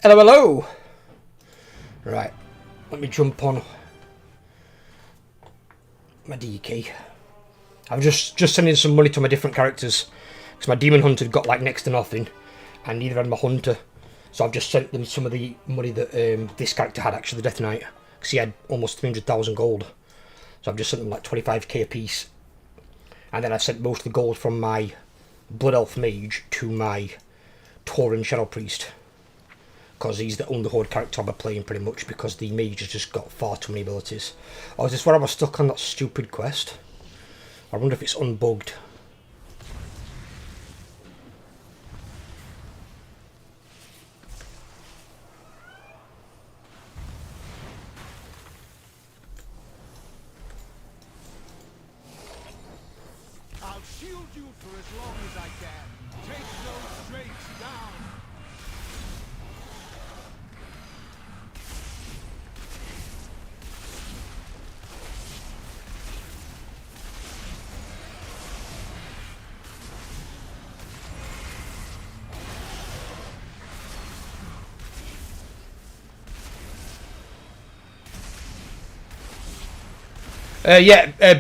Hello, hello! Right, let me jump on my D key. I've just sending some money to my different characters because my demon hunter got like next to nothing and neither had my hunter. So I've just sent them some of the money that this character had, actually, the Death Knight, because he had almost 300,000 gold. So I've just sent them like 25k a piece. And then I've sent most of the gold from my Blood Elf Mage to my Tauren Shadow Priest. Because he's the only Horde character I'm playing pretty much, because the Mage has just got far too many abilities. Oh, is this where I was stuck on that stupid quest? I wonder if it's unbugged. I'll shield you for as long as I can. Take those drakes down.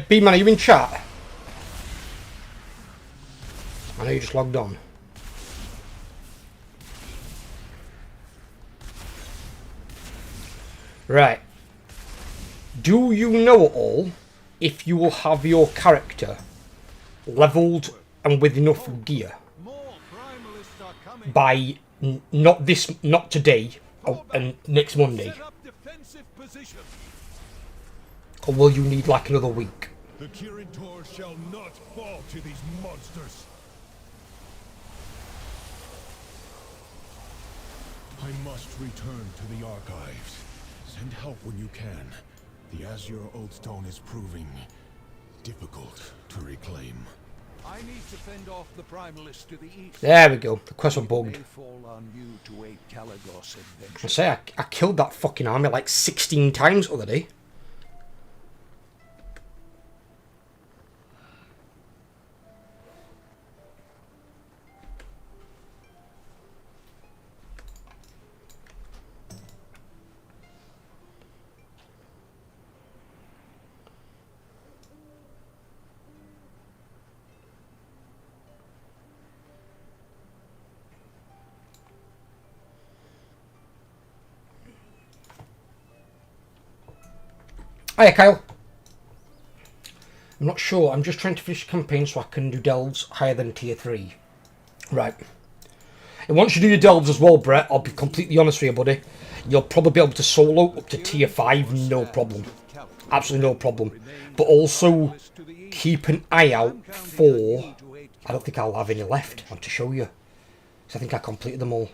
B-Man, are you in chat? I know you just logged on. Right. Do you know at all if you will have your character leveled and with enough gear by not today and next Monday? Or will you need like another week? The Kirin shall not fall to these monsters. I must return to the archives. Send help when you can. The Azure Oathstone is proving difficult to reclaim. I need to fend off the primalists to the east. There we go. The quest was bugged. I say I killed that fucking army like 16 times the other day. Hiya, Kyle. I'm not sure. I'm just trying to finish the campaign so I can do delves higher than tier 3. Right. And once you do your delves as well, Brett, I'll be completely honest with you, buddy. You'll probably be able to solo up to tier 5, no problem. Absolutely no problem. But also, keep an eye out for... I don't think I'll have any left. I want to show you. So I think I completed them all.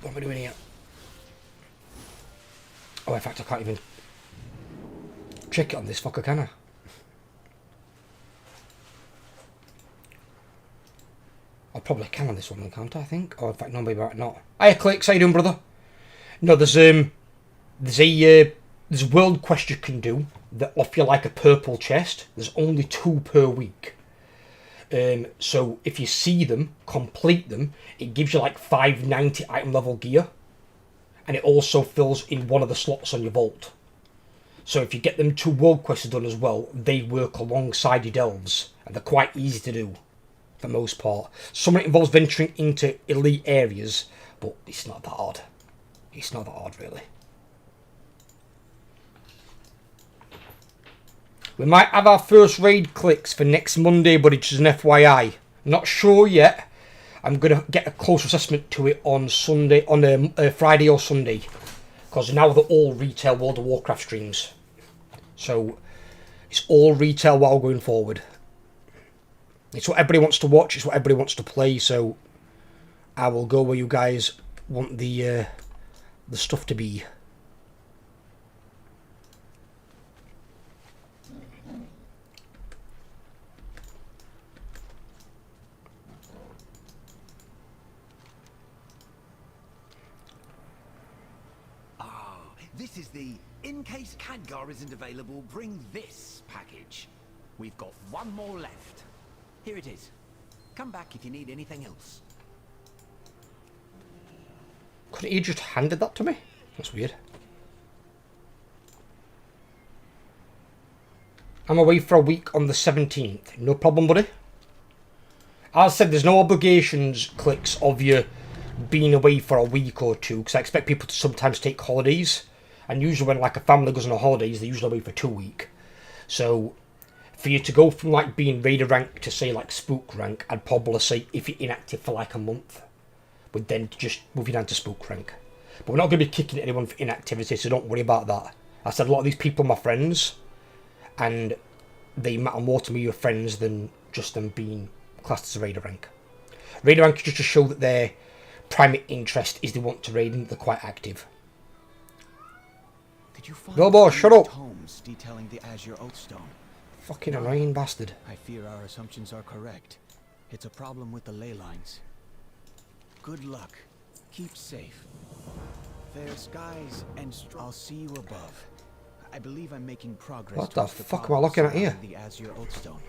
What am I doing here? Oh, in fact, I can't even... check it on this fucker, can I? I probably can on this one, can't I? think. Oh, in fact, no, maybe not. Hiya, Clicks. How you doing, brother? No, there's a world quest you can do that offer you like a purple chest. There's only 2 per week. So if you see them, complete them. It gives you like 590 item level gear, and it also fills in one of the slots on your vault. So if you get them 2 world quests done as well, they work alongside your delves, and they're quite easy to do, for the most part. Some of it involves venturing into elite areas, but it's not that hard. It's not that hard, really. We might have our first raid clicks for next Monday, but it's just an FYI. Not sure yet. I'm going to get a close assessment to it on Sunday, on Friday or Sunday, because now they're all retail World of Warcraft streams. So it's all retail WoW going forward. It's what everybody wants to watch. It's what everybody wants to play. So I will go where you guys want the stuff to be. This is the in case Khadgar isn't available, bring this package. We've got one more left. Here it is. Come back if you need anything else. Couldn't he just handed that to me? That's weird. I'm away for a week on the 17th. No problem, buddy. As I said, there's no obligations, clicks, of you being away for a week or two, because I expect people to sometimes take holidays, and usually when like a family goes on a holidays, they're usually away for 2 weeks. So for you to go from like being Raider rank to say like Spook rank, I'd probably say if you're inactive for like a month, would then just move you down to Spook rank. But we're not going to be kicking anyone for inactivity, so don't worry about that. I said a lot of these people are my friends, and they matter more to me as friends than just them being classed as a Raider rank. Raider rank is just to show that their primary interest is they want to raid and they're quite active. Could you find Robo, shut up! tomes detailing the Azure Oathstone? Fucking annoying bastard. I fear our assumptions are correct. It's a problem with the ley lines. Good luck. Keep safe. Fair skies and I'll see you above. I believe I'm making progress. What the towards fuck am I looking at here? The Azure Oathstone.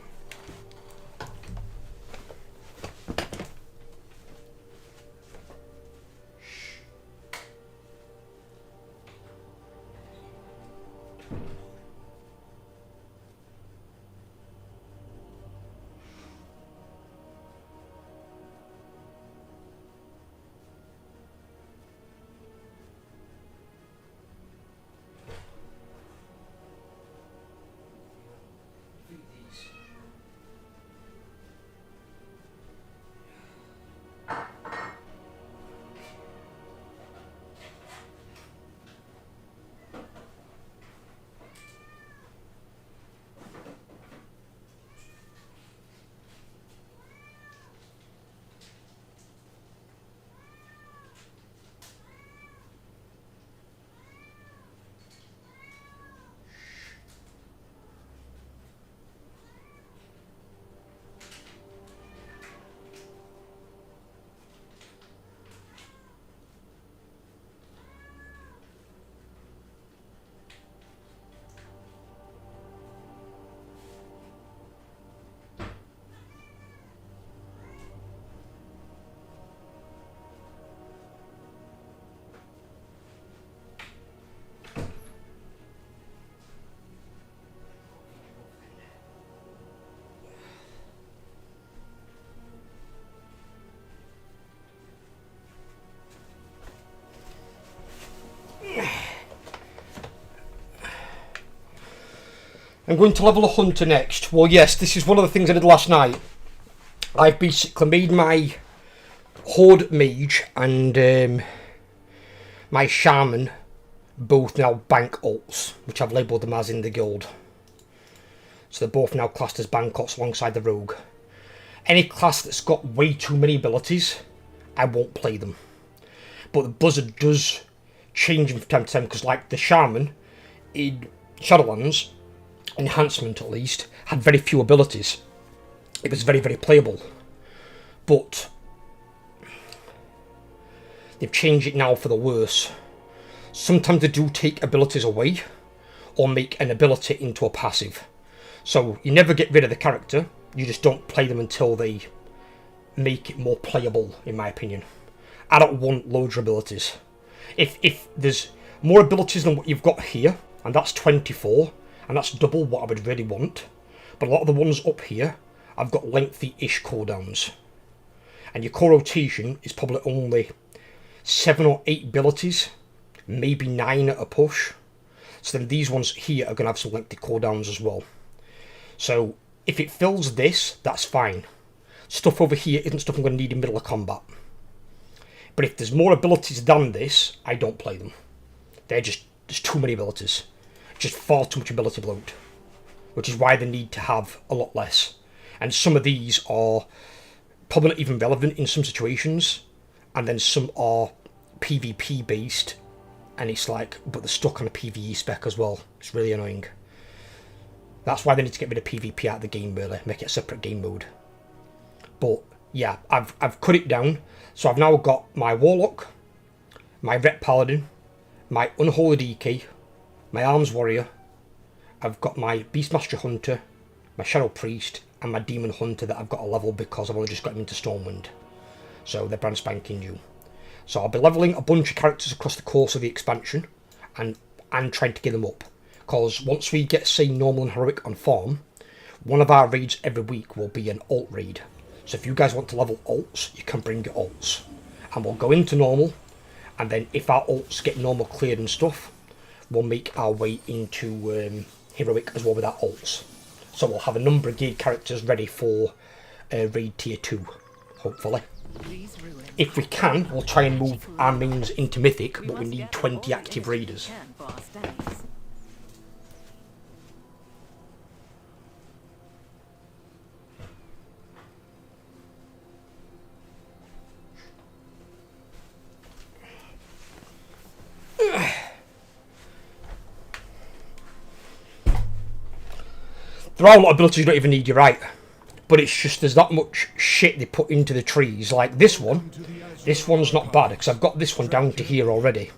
I'm going to level a hunter next. Well, yes, this is one of the things I did last night. I've basically made my Horde Mage and my Shaman both now bank ults, which I've labelled them as in the guild. So they're both now classed as bank ults alongside the Rogue. Any class that's got way too many abilities, I won't play them. But the Blizzard does change from time to time, because like the Shaman in Shadowlands, enhancement at least, had very few abilities. It was very, very playable. But they've changed it now for the worse. Sometimes they do take abilities away, or make an ability into a passive. So you never get rid of the character, you just don't play them until they make it more playable, in my opinion. I don't want loads of abilities. If there's more abilities than what you've got here, and that's 24, and that's double what I would really want, but a lot of the ones up here, I've got lengthy-ish cooldowns. And your core rotation is probably only 7 or 8 abilities, maybe 9 at a push. So then these ones here are going to have some lengthy cooldowns as well. So if it fills this, that's fine. Stuff over here isn't stuff I'm going to need in middle of combat. But if there's more abilities than this, I don't play them. There's too many abilities. Just far too much ability bloat. Which is why they need to have a lot less. And some of these are probably not even relevant in some situations. And then some are PvP based. And it's like, but they're stuck on a PvE spec as well. It's really annoying. That's why they need to get rid of PvP out of the game, really. Make it a separate game mode. But yeah, I've cut it down. So I've now got my Warlock, my Ret Paladin, my Unholy DK, my Arms Warrior. I've got my Beastmaster Hunter, my Shadow Priest, and my Demon Hunter that I've got a level because I've only just got him into Stormwind. So they're brand spanking new. So I'll be leveling a bunch of characters across the course of the expansion and trying to get them up. Because once we get, say, normal and heroic on farm, one of our raids every week will be an alt raid. So if you guys want to level alts, you can bring your alts. And we'll go into normal, and then if our alts get normal cleared and stuff, we'll make our way into heroic as well with our alts. So we'll have a number of geared characters ready for raid tier 2, hopefully. If we can, we'll try and move our minions into mythic, but we need 20 active raiders. There are a lot of abilities you don't even need, you're right. But it's just there's that much shit they put into the trees. Like this one's not bad, because I've got this one down to here already.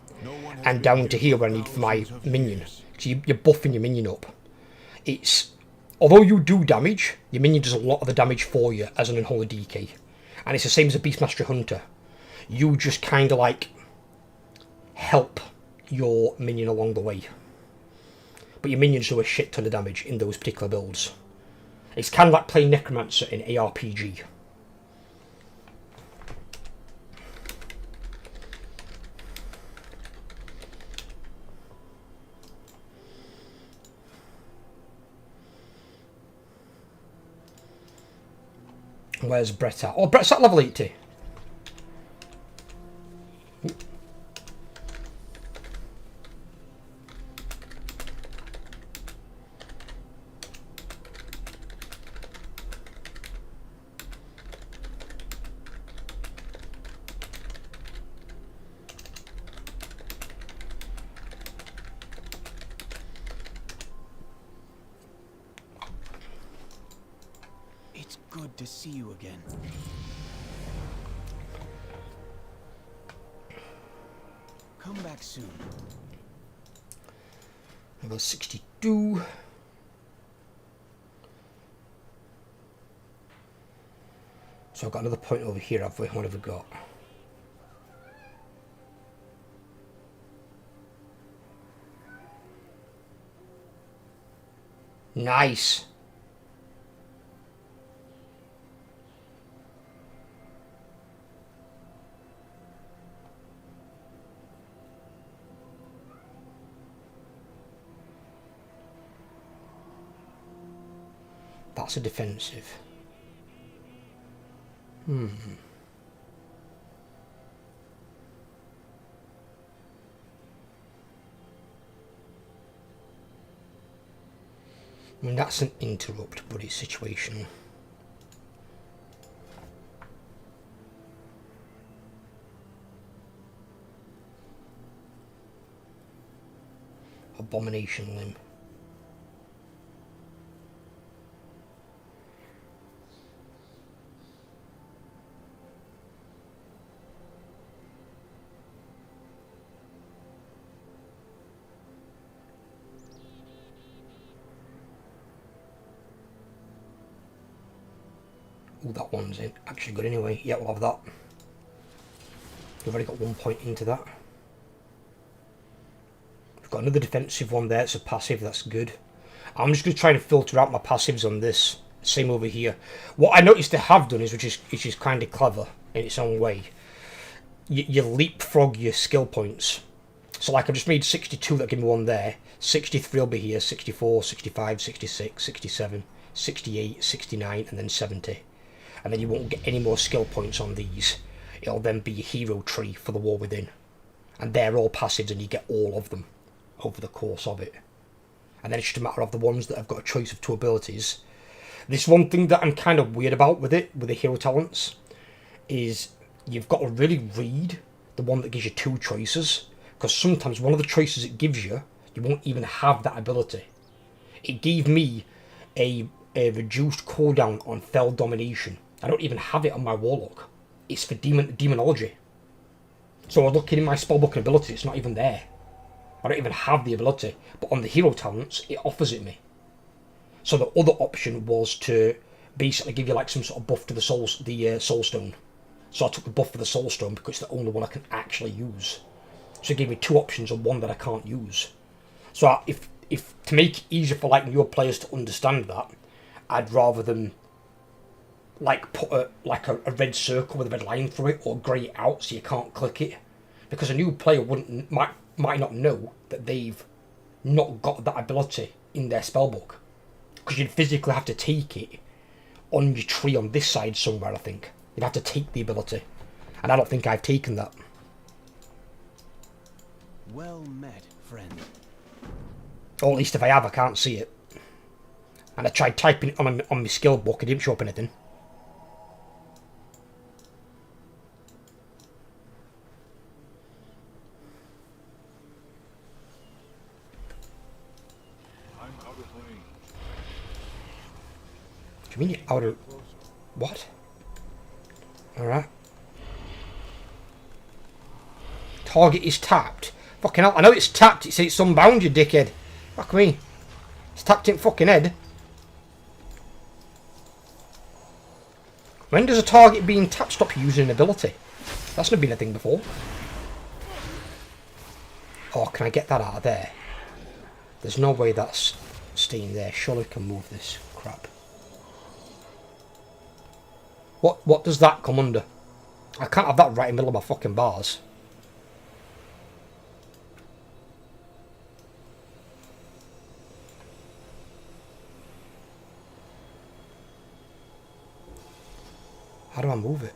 And down to here where I need for my minion. So you're buffing your minion up. Although you do damage, your minion does a lot of the damage for you as an unholy DK. And it's the same as a Beastmaster Hunter. You just kind of like help your minion along the way. But your minions do a shit ton of damage in those particular builds. It's kind of like playing Necromancer in ARPG. Where's Brett at? Oh, Brett's at level 80. Good to see you again. Come back soon. Level 62. So I've got another point over here, have we? What have we got? Nice. That's a defensive. I mean, that's an interrupt, but it's situational. Abomination limb. Oh, that one's actually good anyway. Yeah, we'll have that. We've already got 1 point into that. We've got another defensive one there. It's a passive. That's good. I'm just going to try and filter out my passives on this. Same over here. What I noticed they have done is, which is kind of clever in its own way, you leapfrog your skill points. So like I've just made 62, that give me one there. 63 will be here. 64, 65, 66, 67, 68, 69, and then 70. And then you won't get any more skill points on these. It'll then be a hero tree for the War Within. And they're all passives and you get all of them over the course of it. And then it's just a matter of the ones that have got a choice of 2 abilities. This one thing that I'm kind of weird about with the hero talents, is you've got to really read the one that gives you 2 choices. Because sometimes one of the choices it gives you, you won't even have that ability. It gave me a reduced cooldown on Fell Domination. I don't even have it on my Warlock. It's for Demonology. So I was looking in my spellbook and abilities, it's not even there. I don't even have the ability. But on the hero talents, it offers it me. So the other option was to basically give you like some sort of buff to the soul stone. So I took the buff for the Soul Stone because it's the only one I can actually use. So it gave me 2 options and one that I can't use. So if to make it easier for like newer players to understand that, I'd rather them like put a red circle with a red line through it, or grey it out so you can't click it, because a new player might not know that they've not got that ability in their spellbook, because you'd physically have to take it on your tree on this side somewhere. I think you'd have to take the ability, and I don't think I've taken that. Well met, friend. Or at least if I have, I can't see it. And I tried typing it on my skill book, it didn't show up anything. I'm out of range. Do you mean you're out of... What? Alright. Target is tapped. Fucking hell, I know it's tapped, it says it's unbound, you dickhead. Fuck me. It's tapped in fucking head. When does a target being tapped stop using an ability? That's not been a thing before. Oh, can I get that out of there? There's no way that's staying there. Surely we can move this crap. What does that come under? I can't have that right in the middle of my fucking bars. How do I move it?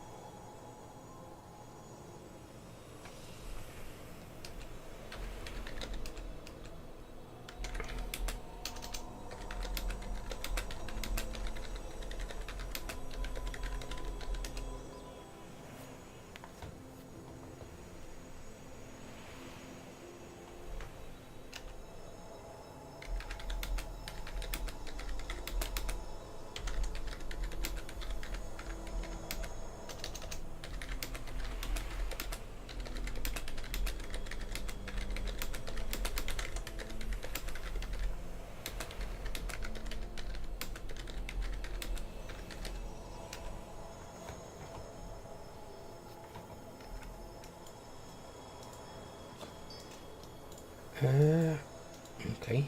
Okay.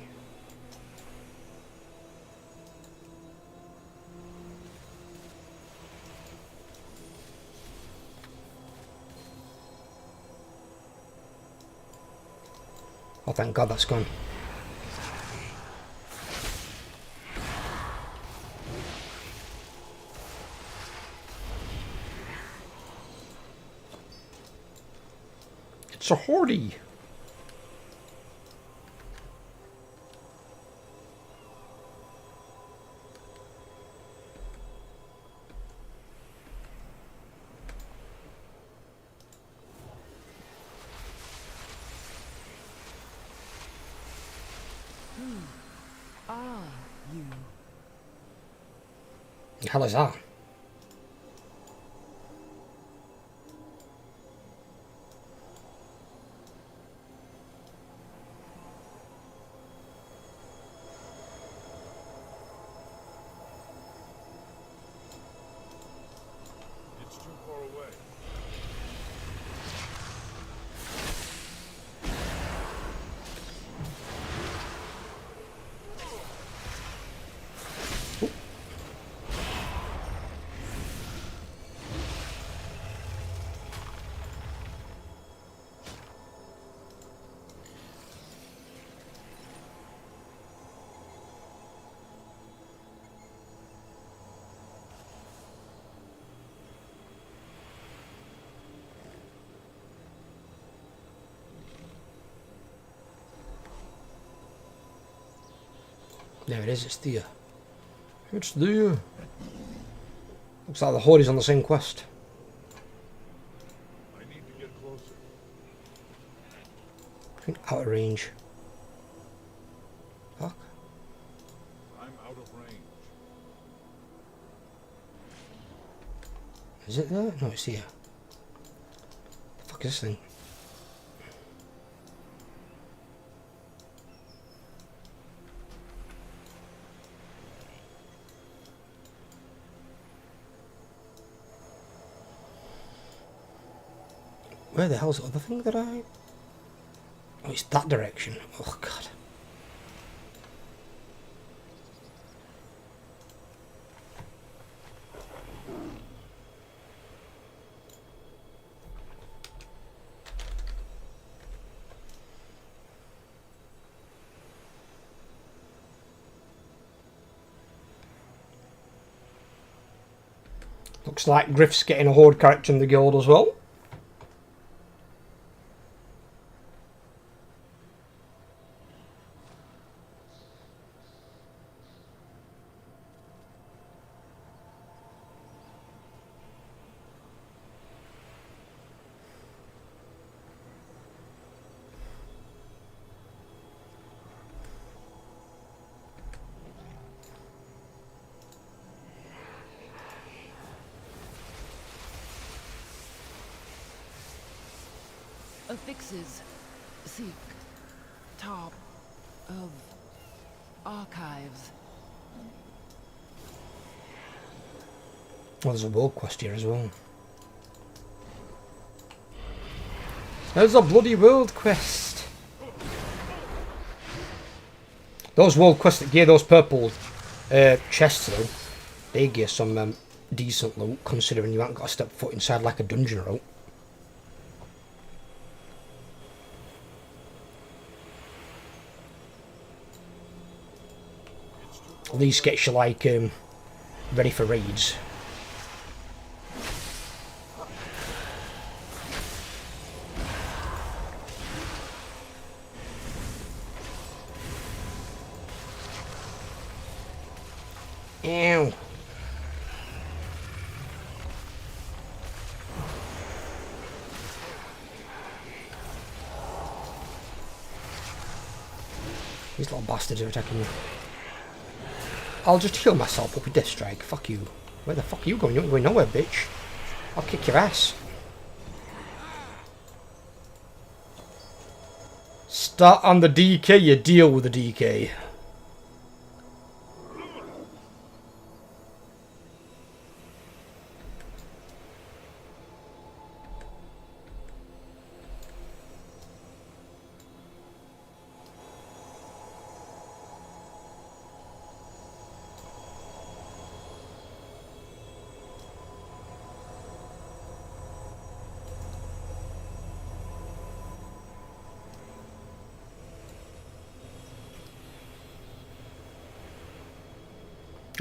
Oh, thank God that's gone. It's a horde. You. The hell is that? It's too far away. There it is, it's there. It's there. Looks like the horde is on the same quest. I need to get closer. I think out of range. Fuck. I'm out of range. Is it there? No, it's here. The fuck is this thing? Where the hell's the other thing that I... Oh, it's that direction. Oh, God. Looks like Griff's getting a horde character in the guild as well. Affixes. Seek. Top. Of. Archives. Well, there's a world quest here as well. There's a bloody world quest. Those world quests that give those purple chests though, they give some decent loot considering you haven't got to step foot inside like a dungeon rope. At least gets you like ready for raids. Ew. These little bastards are attacking me. I'll just heal myself up with Death Strike. Fuck you. Where the fuck are you going? You ain't going nowhere, bitch. I'll kick your ass. Start on the DK, you deal with the DK.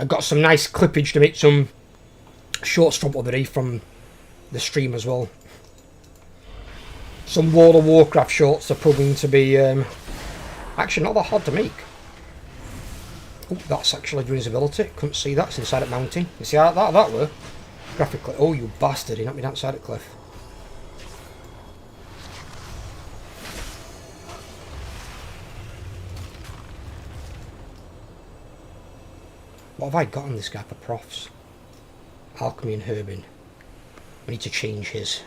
I got some nice clippage to make some shorts from today from the stream as well. Some World of Warcraft shorts are proving to be actually not that hard to make. Oh, that's actually doing his ability. Couldn't see that. It's inside at mountain. You see how that were? Graphically. Oh, you bastard. He knocked me down side of cliff. What have I got on this guy for profs? Alchemy and Herbing. I need to change his.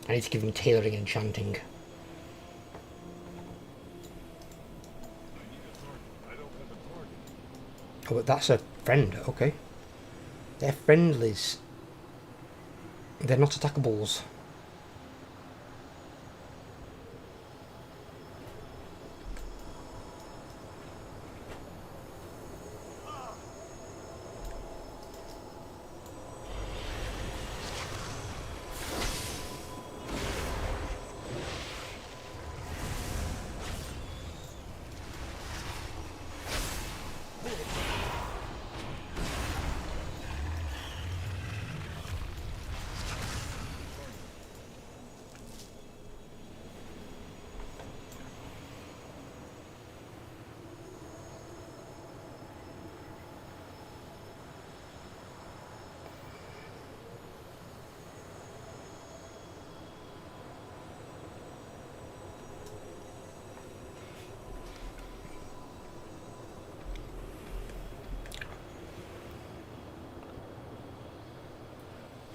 I need to give him tailoring and enchanting. Oh, but that's a friend, okay. They're friendlies. They're not attackables.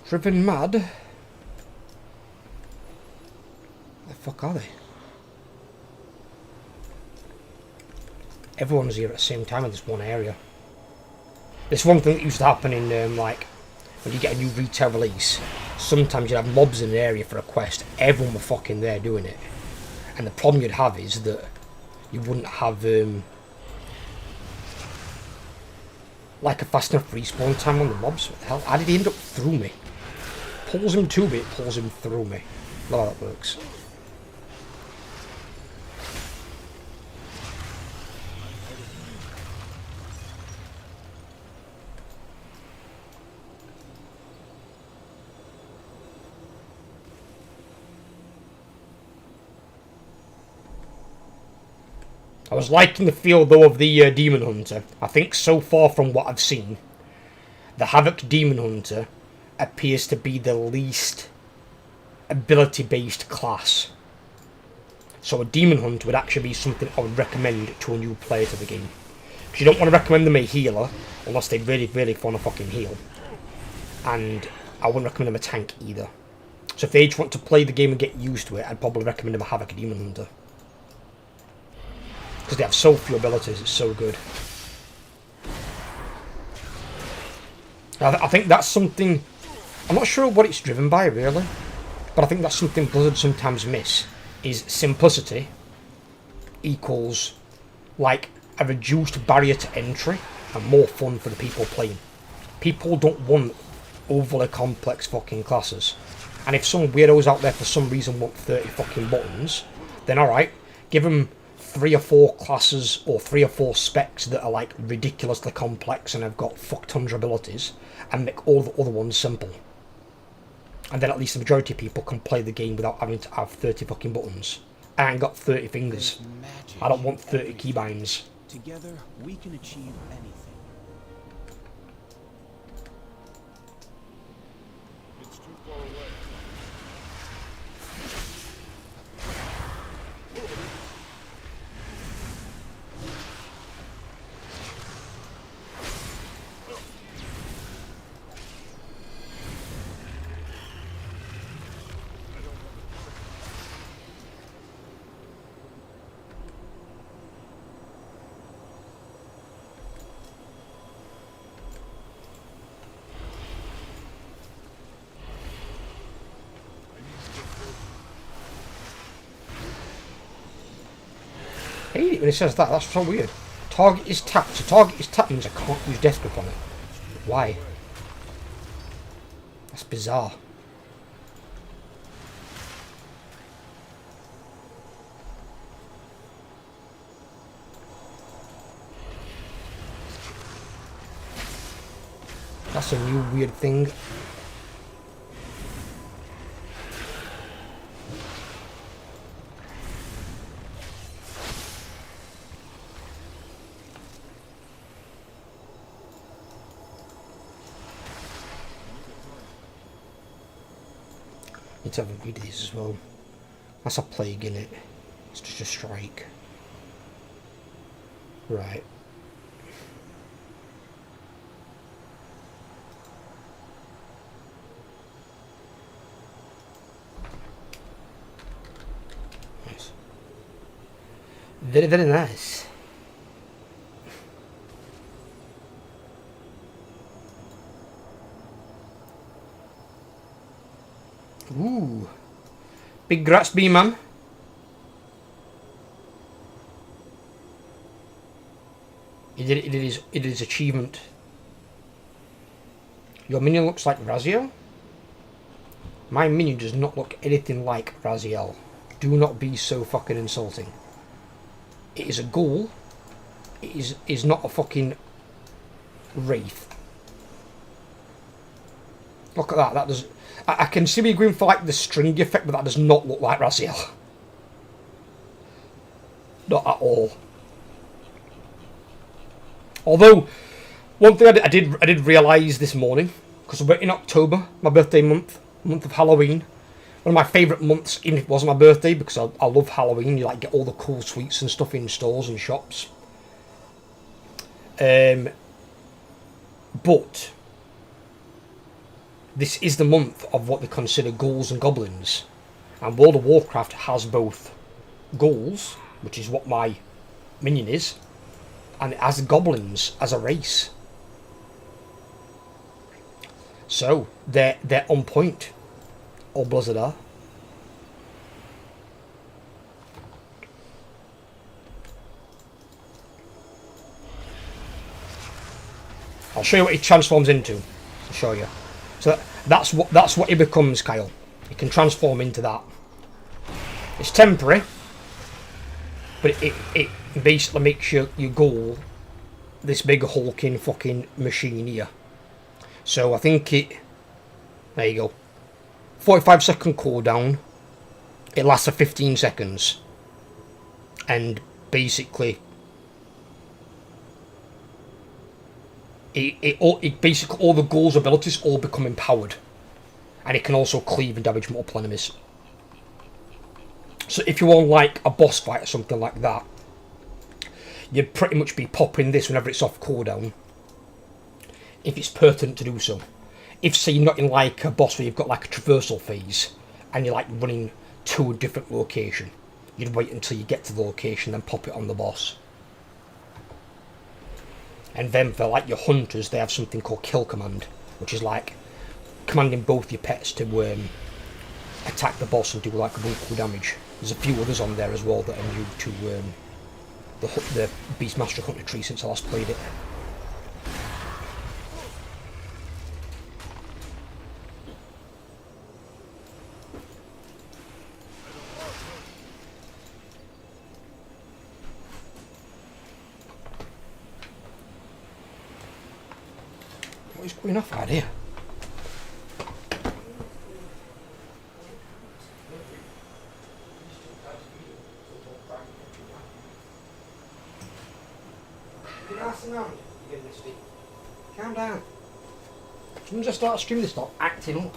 Driven mad? The fuck are they? Everyone's here at the same time in this one area. This one thing that used to happen in like when you get a new retail release, sometimes you'd have mobs in an area for a quest, everyone were fucking there doing it. And the problem you'd have is that you wouldn't have like a fast enough respawn time on the mobs. What the hell? How did he end up through me? Pulls him to me, pulls him through me. Not how that works. I was liking the feel though of the Demon Hunter. I think so far from what I've seen, the Havoc Demon Hunter appears to be the least ability based class. So a Demon Hunter would actually be something I would recommend to a new player to the game. Because you don't want to recommend them a healer unless they really want to fucking heal. And I wouldn't recommend them a tank either. So if they just want to play the game and get used to it, I'd probably recommend them a Havoc Demon Hunter. Because they have so few abilities, it's so good. I think that's something, I'm not sure what it's driven by really, but I think that's something Blizzard sometimes miss, is simplicity equals like a reduced barrier to entry and more fun for the people playing. People don't want overly complex fucking classes. And if some weirdos out there for some reason want 30 fucking buttons, then alright, give them 3 or 4 classes or 3 or 4 specs that are like ridiculously complex and have got fuck tons of abilities, and make all the other ones simple. And then at least the majority of people can play the game without having to have 30 fucking buttons. I ain't got 30 fingers. I don't want 30 keybinds. Together, we can achieve anything. It's too far away. I hate it when it says that, that's so weird. Target is tapped. So target is tapped means I can't use death grip on it. Why? That's bizarre. That's a new weird thing. Need to have a read of these as well. That's a plague in it. It's just a strike. Right. Nice. Very, very nice. Ooh. Big grats, B-man. He did his achievement. Your minion looks like Raziel? My minion does not look anything like Raziel. Do not be so fucking insulting. It is a ghoul. It is not a fucking wraith. Look at that. That does. I can see me going for like the string effect, but that does not look like Raziel. Not at all. Although, one thing I did realise this morning, because we're in October, my birthday month of Halloween. One of my favourite months, even if it wasn't my birthday, because I love Halloween. You like get all the cool sweets and stuff in stores and shops. But this is the month of what they consider ghouls and goblins, and World of Warcraft has both ghouls, which is what my minion is, and it has goblins as a race. So they're on point. All Blizzard are. I'll show you what he transforms into. I'll show you. So that's what he becomes, Kyle. He can transform into that. It's temporary, but it basically makes your goal this big hulking fucking machine here. So I think there you go. 45-second cooldown. It lasts for 15 seconds. And basically, it basically all the goals abilities all become empowered. And it can also cleave and damage multiple enemies. So if you're on like a boss fight or something like that, you'd pretty much be popping this whenever it's off cooldown, if it's pertinent to do so. If, say, you're not in like a boss where you've got like a traversal phase and you're like running to a different location, you'd wait until you get to the location, then pop it on the boss. And then for like your hunters, they have something called kill command, which is like commanding both your pets to attack the boss and do like bulky damage. There's a few others on there as well that are new to the Beastmaster Hunter tree since I last played it. What is going off out here? Calm down. Someone just start streaming this, stop acting up.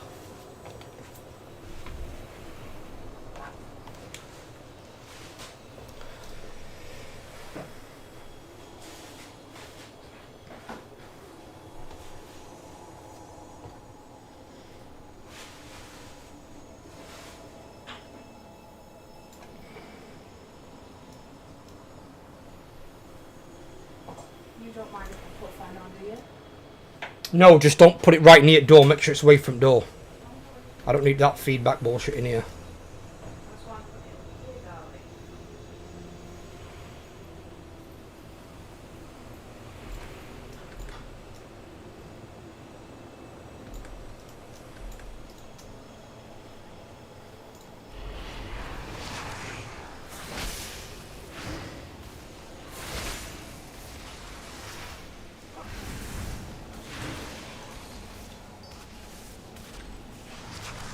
Don't mind if I put fan on, do you? No, just don't put it right near the door, make sure it's away from the door. I don't need that feedback bullshit in here. That's why I'm putting it, darling.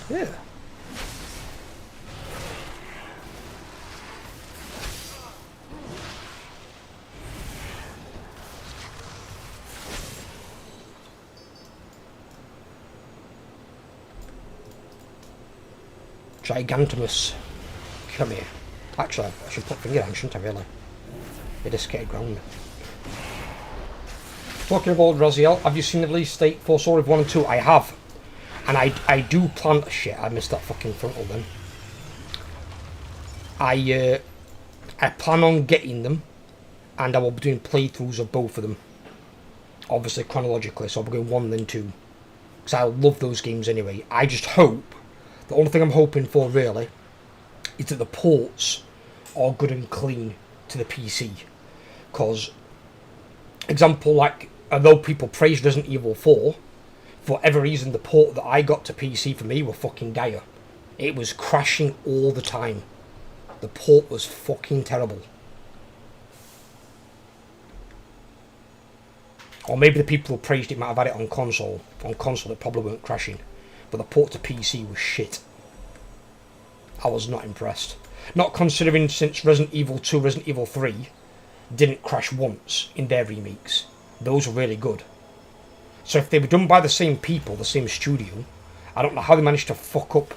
Yeah. Gigantimus. Come here. Actually, I should put finger down, shouldn't I, really? It is skated ground. Talking about Raziel, have you seen the release date for Sword of 1 and 2? I have. And I do plan... Shit, I missed that fucking frontal then. I plan on getting them. And I will be doing playthroughs of both of them. Obviously, chronologically, so I'll be going 1 then 2. Because I love those games anyway. I just hope... The only thing I'm hoping for, really, is that the ports are good and clean to the PC. Because, example, like, although people praised Resident Evil 4... For whatever reason, the port that I got to PC for me were fucking dire. It was crashing all the time. The port was fucking terrible. Or maybe the people who praised it might have had it on console. On console it probably weren't crashing. But the port to PC was shit. I was not impressed. Not considering since Resident Evil 2, Resident Evil 3 didn't crash once in their remakes. Those were really good. So if they were done by the same people, the same studio, I don't know how they managed to fuck up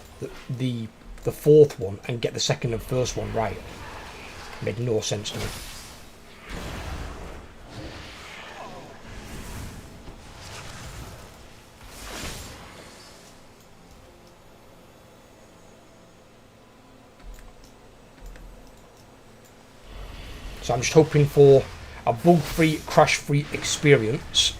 the fourth one and get the second and first one right. It made no sense to me. So I'm just hoping for a bug-free, crash-free experience.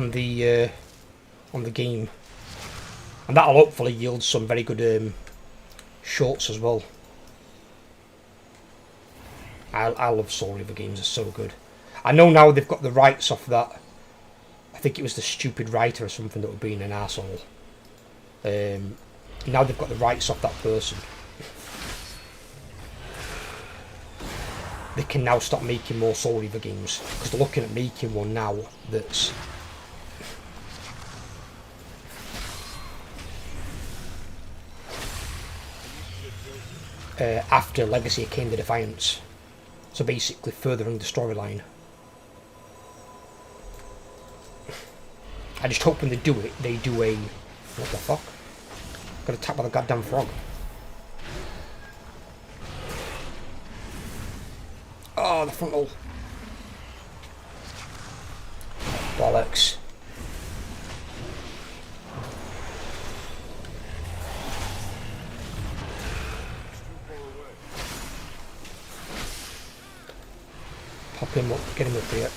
on the game, and that'll hopefully yield some very good shorts as well. I love Soul Reaver games; they're so good. I know now they've got the rights off that. I think it was the stupid writer or something that was being an arsehole. Now they've got the rights off that person. They can now stop making more Soul Reaver games because they're looking at making one now that's after Legacy of Kain the Defiance. So basically furthering the storyline. I just hope when they do it, they do a... What the fuck? Got attacked by the goddamn frog. Oh, the frontal. Bollocks. Pop him up, get him up here.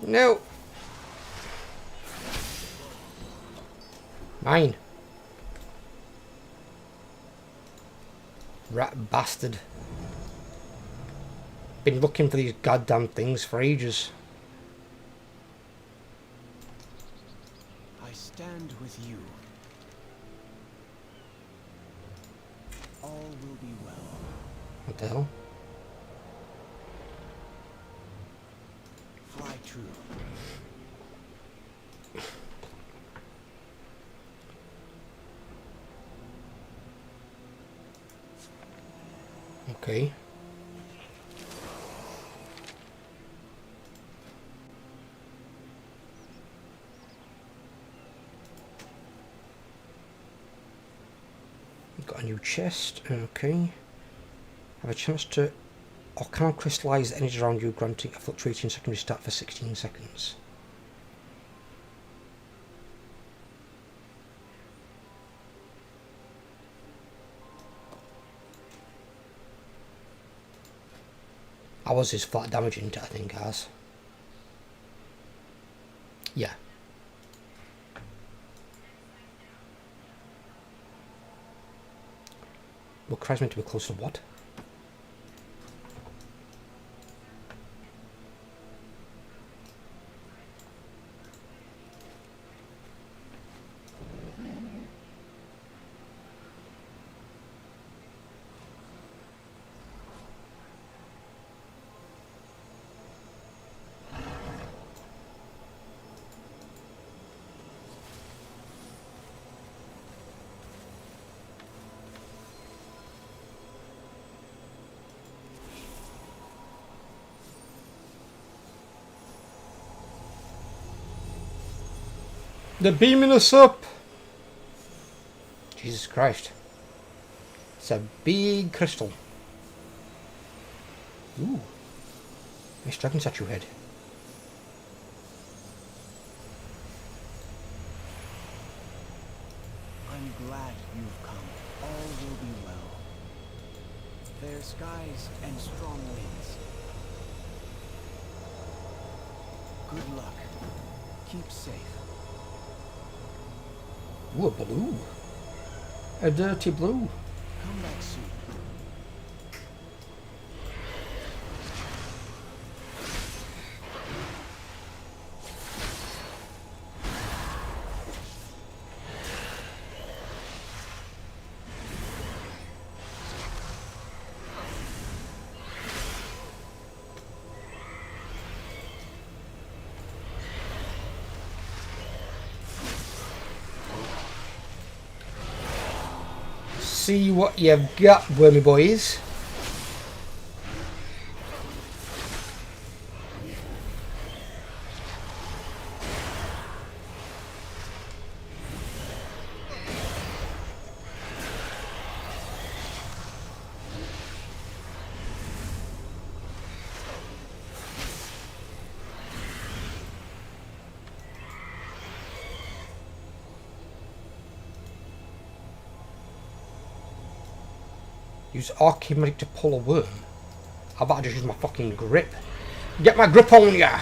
No. Mine. Rat bastard. Been looking for these goddamn things for ages. I stand with you. All will be well. What the hell? Fly true. Okay. Got a new chest. Okay. Have a chance to... Or can I crystallise the energy around you, granting a fluctuating secondary stat for 16 seconds? Ours is flat damage into it, I think, ours. Yeah. Well, Cry's meant to be close to what? They're beaming us up! Jesus Christ. It's a big crystal. Ooh. Nice dragon statue head. I'm glad you've come. All will be well. Fair skies and strong winds. Good luck. Keep safe. Ooh, a blue. A dirty blue. Come back soon. See what you've got, wormy boys. Use arcane magic to pull a worm. How about I just use my fucking grip? Get my grip on ya!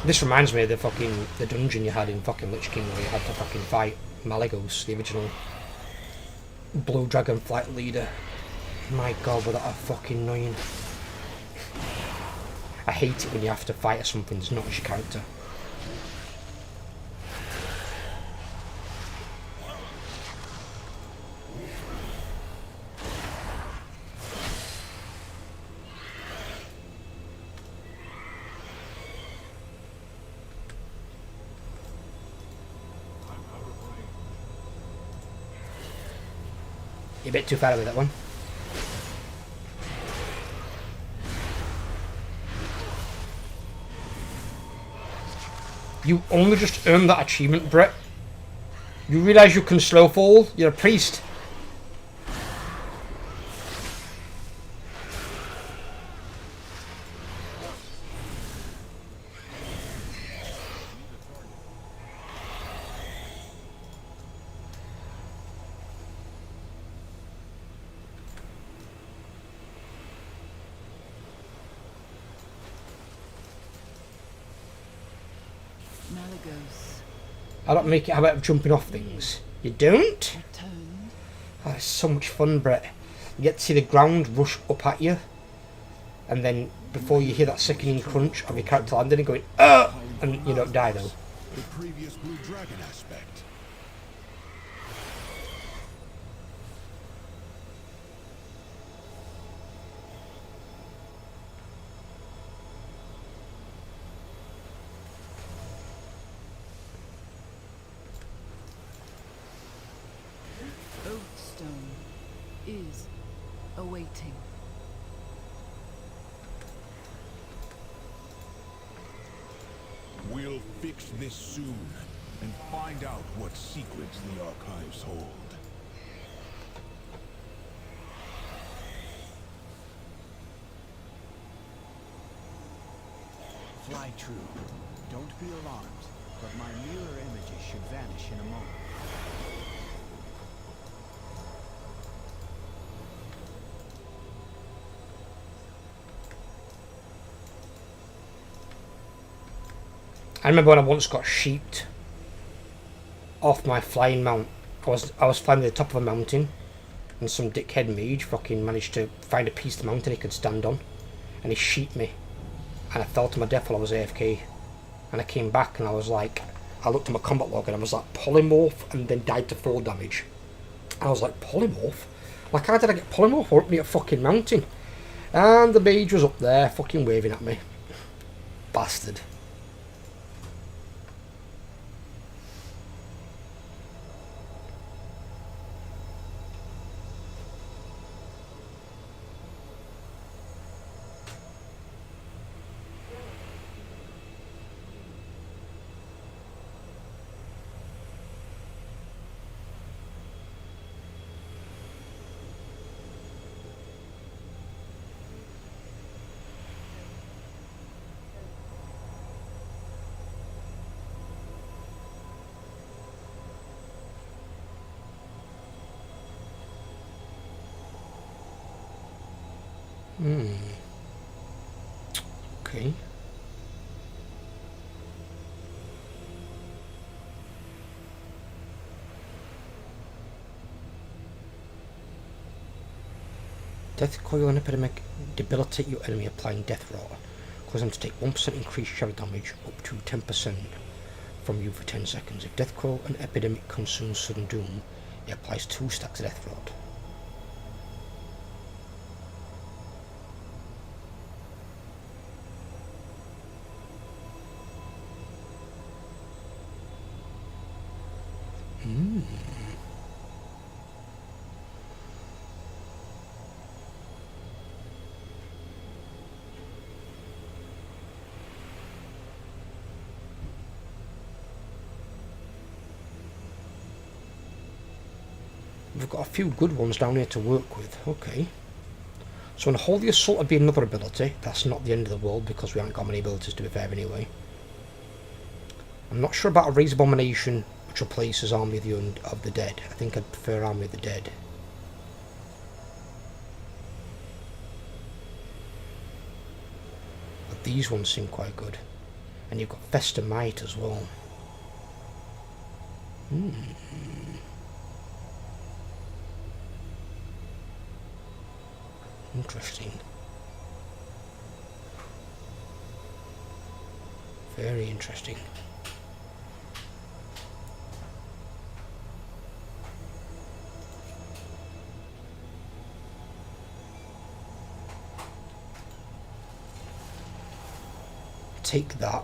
This reminds me of the dungeon you had in fucking Lich King where you had to fucking fight Malygos, the original Blue Dragon flight leader. My god, was that fucking annoying. I hate it when you have to fight something that's not as your character. You're a bit too far with that one. You only just earned that achievement, Brett. You realise you can slow fall? You're a priest. Malygos I don't make it about jumping off things. You don't? returned. Oh, it's so much fun, Brett. You get to see the ground rush up at you, and then before you hear that sickening crunch of your character landing and going, "Ugh!" and you don't die though. The previous Blue Dragon aspect. Oathstone is awaiting. We'll fix this soon and find out what secrets the archives hold. Fly true. Don't be alarmed, but my mirror images should vanish in a moment. I remember when I once got sheeped off my flying mount. I was flying to the top of a mountain, and some dickhead mage fucking managed to find a piece of the mountain he could stand on, and he sheeped me, and I fell to my death while I was AFK, and I came back and I was like, I looked at my combat log and I was like polymorph, and then died to full damage. And I was like, polymorph? Like, how did I get polymorph up me a fucking mountain? And the mage was up there fucking waving at me. Bastard. Okay. Death coil and epidemic debilitate your enemy, applying death rot. Cause them to take 1% increased shadow damage up to 10% from you for 10 seconds. If death coil and epidemic consumes sudden doom, it applies 2 stacks of death rot. We've got a few good ones down here to work with. Okay. So Unholy Assault would be another ability. That's not the end of the world because we haven't got many abilities to be fair anyway. I'm not sure about a Raise Abomination which replaces Army of the Dead. I think I'd prefer Army of the Dead. But these ones seem quite good. And you've got Festa Might as well. Interesting. Very interesting. Take that.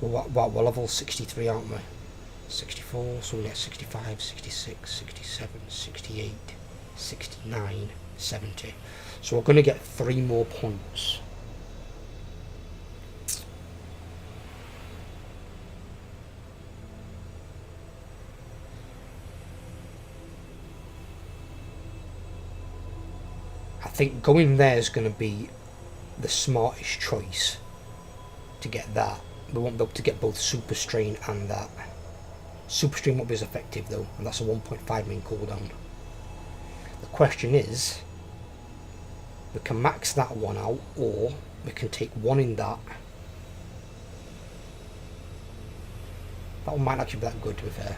Well, we're level 63, aren't we? 64, so we get 65, 66, 67, 68, 69, 70. So we're going to get 3 more points. I think going there is going to be the smartest choice to get that. We won't be able to get both Super Strain and that. Super Strain won't be as effective though, and that's a 1.5 main cooldown. The question is, we can max that one out, or we can take one in that. That one might actually be that good, to be fair.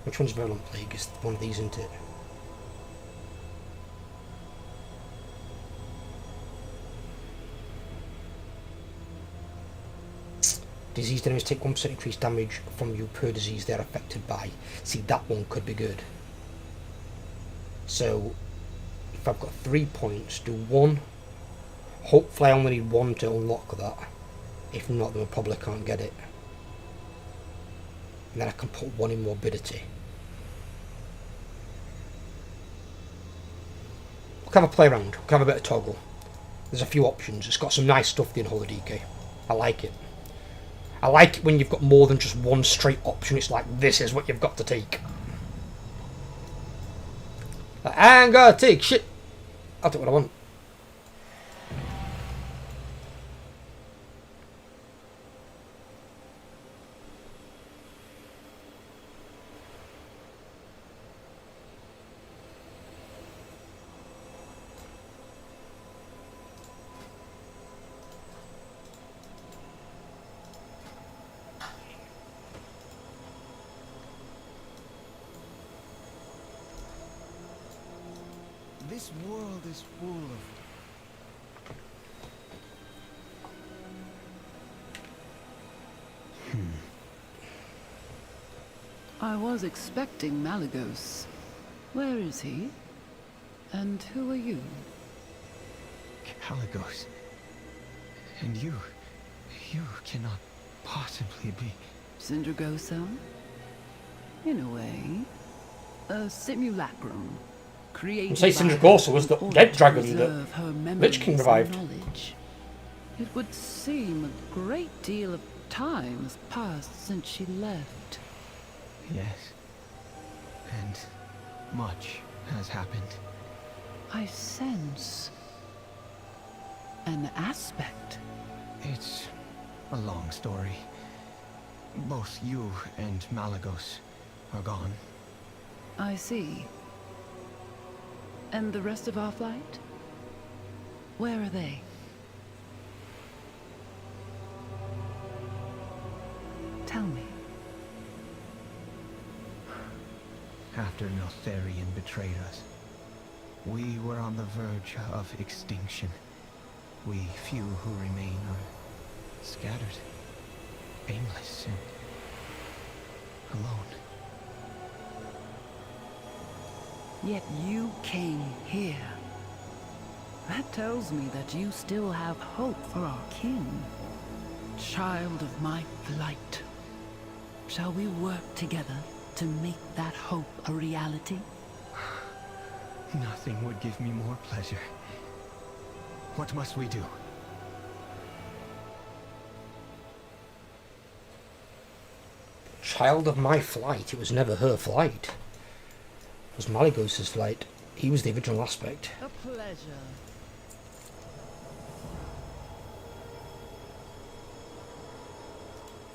Which one's Virulent Plague? It's one of these, isn't it? Diseased enemies take 1% increased damage from you per disease they are affected by. See, that one could be good. So, if I've got 3 points, do 1. Hopefully I only need 1 to unlock that. If not, then I probably can't get it. And then I can put 1 in Morbidity. We can have a play around. We can have a bit of toggle. There's a few options. It's got some nice stuff, the Unholy DK. I like it. I like it when you've got more than just one straight option. It's like, this is what you've got to take. Like, I ain't gonna take shit. I'll take what I want. This world is full of... I was expecting Malagos. Where is he? And who are you? Caligos. And you cannot possibly be... Syndragosa? In a way. A simulacrum. Created Say Syndragosa was the dead dragon that her Lich King revived. knowledge. It would seem a great deal of time has passed since she left. Yes. And much has happened. I sense an aspect. It's a long story. Both you and Malagos are gone. I see. And the rest of our flight? Where are they? Tell me. After Neltharion betrayed us, we were on the verge of extinction. We few who remain are scattered, aimless, and alone. Yet you came here. That tells me that you still have hope for our kin. Child of my flight. Shall we work together to make that hope a reality? Nothing would give me more pleasure. What must we do? Child of my flight. It was never her flight. It was Malygos's flight. He was the original aspect. A pleasure.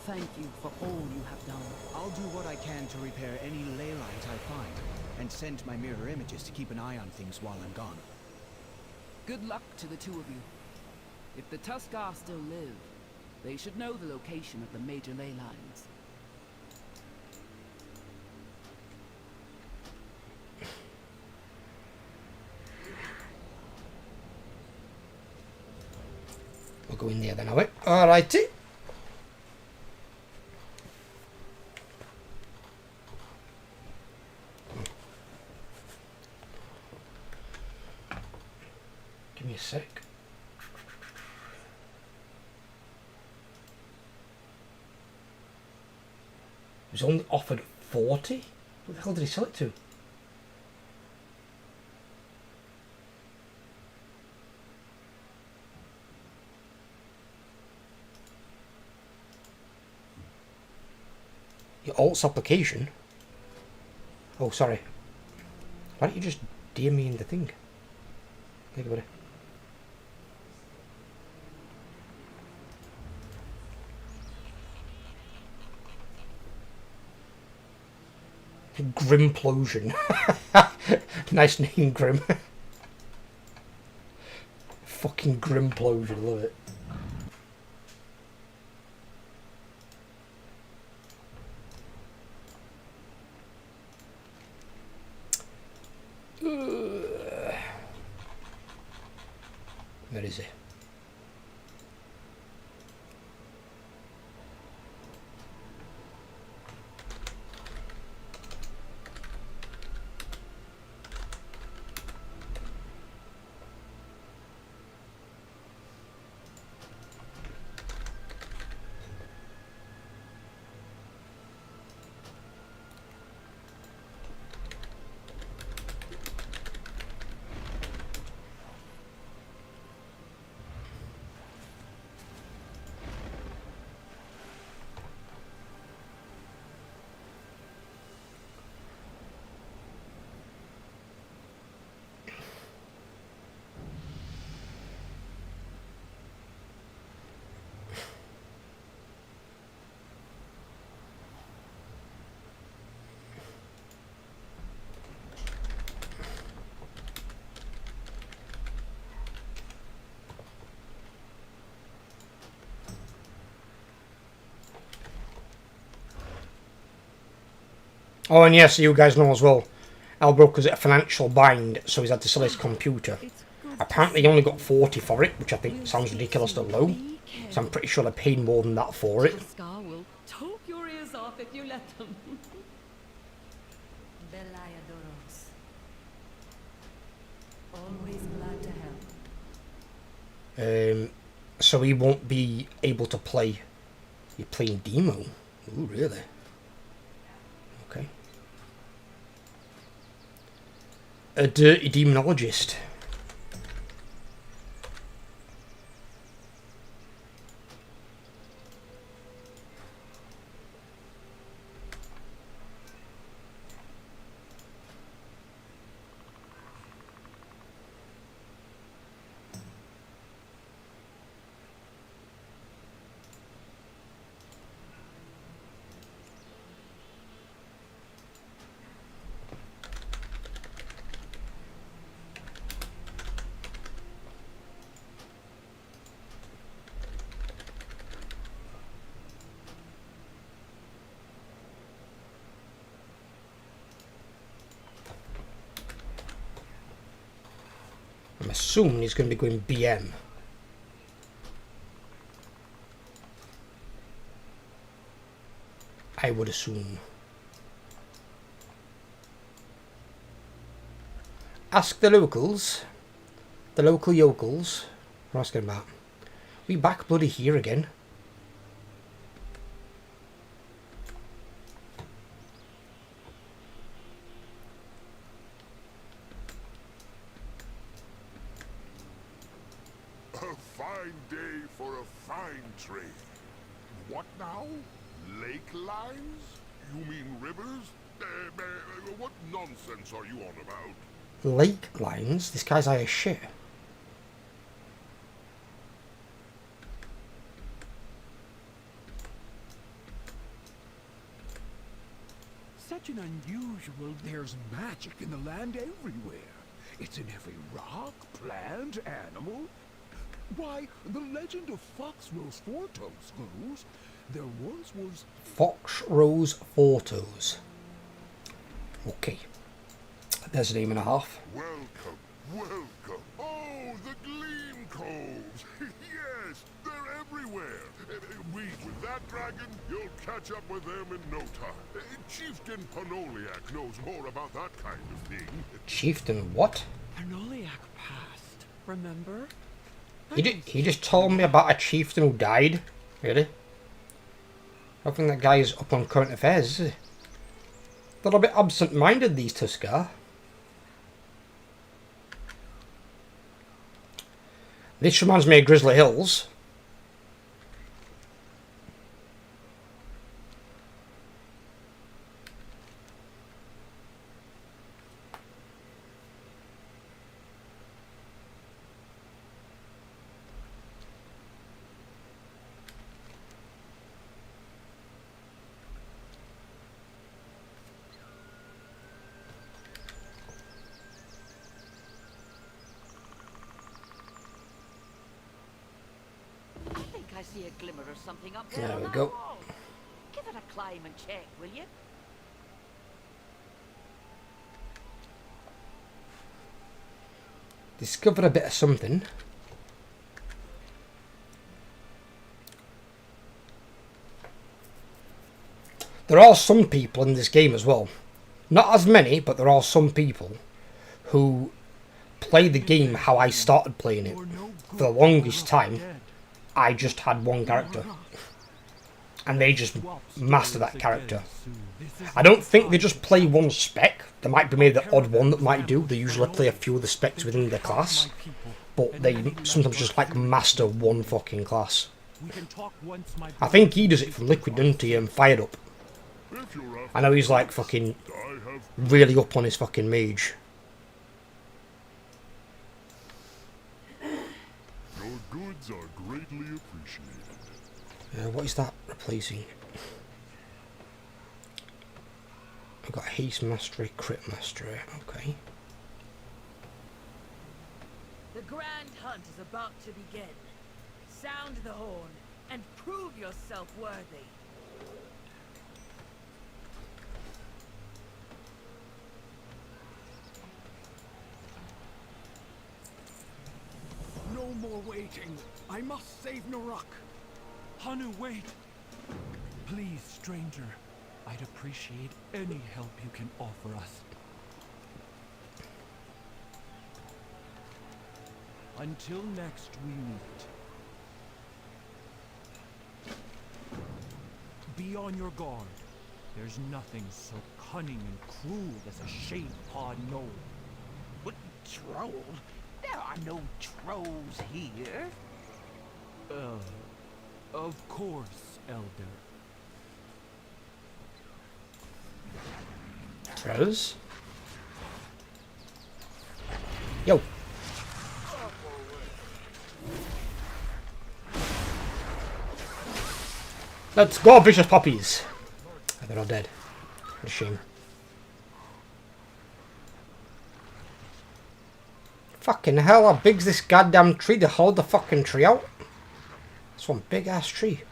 Thank you for all you have done. I'll do what I can to repair any ley lines I find, and send my mirror images to keep an eye on things while I'm gone. Good luck to the two of you. If the Tuskar still live, they should know the location of the major ley lines. We'll go in there then, are we? Alrighty. Give me a sec. It was only offered 40? What the hell did he sell it to? Your alt's application? Oh, sorry. Why don't you just DM me in the thing? Think about it. Grimplosion. Nice name, Grim. Fucking Grimplosion, love it. Where is he? Oh, and yes, you guys know as well, Albrook was at a financial bind, so he's had to sell his computer. Apparently he only got 40 for it, which I think sounds ridiculously low. So I'm pretty sure they're paying more than that for it. Tuskar will talk your ears off if you let them. Belayadoros. Always glad to help. So he won't be able to play. You're playing demo? Ooh, really? Okay. A dirty demonologist. I'm assuming he's going to be going BM. I would assume. Ask the locals. The local yokels. We're asking about. We back bloody here again. A fine day for a fine trade. What now? Lake lines? You mean rivers? What nonsense are you on about? Lake lines? This guy's high as shit. Such an unusual... There's magic in the land everywhere. It's in every rock, plant, animal. Why, the legend of Fox Rose Fortos goes, there once was... Fox Rose Photos. Okay. There's a name and a half. Welcome, welcome. Oh, the Gleam Coves. Yes, they're everywhere. Meet with that dragon, you'll catch up with them in no time. Chieftain Panoliak knows more about that kind of thing. Chieftain what? Panoliak passed, remember? He just told me about a chieftain who died. Really? I don't think that guy is up on current affairs, is he? They're a bit absent-minded, these Tuskar. This reminds me of Grizzly Hills. I see a glimmer of something up there. There on we that go. wall. Give it a climb and check, will you? Discover a bit of something. There are some people in this game as well. Not as many, but there are some people who play the game how I started playing it. For the longest time, I just had one character. And they just master that character. I don't think they just play one spec. There might be maybe the odd one that might do. They usually play a few of the specs within their class. But they sometimes just like master one fucking class. I think he does it from Liquid, doesn't he? Fired Up. I know he's like fucking really up on his fucking mage. Your goods are greatly appreciated. What is that replacing? I've got Haste Mastery, Crit Mastery, okay. The grand hunt is about to begin. Sound the horn and prove yourself worthy. No more waiting. I must save Naruk. Hanu, wait. Please, stranger. I'd appreciate any help you can offer us. Until next we meet. Be on your guard. There's nothing so cunning and cruel as a shade-pawed gnome. What troll? There are no trolls here. Of course, Elder. Rose? Yo! Let's go, vicious puppies! Oh, they're all dead. What a shame. Fucking hell, how big's this goddamn tree to hold the fucking tree out? It's one big ass tree.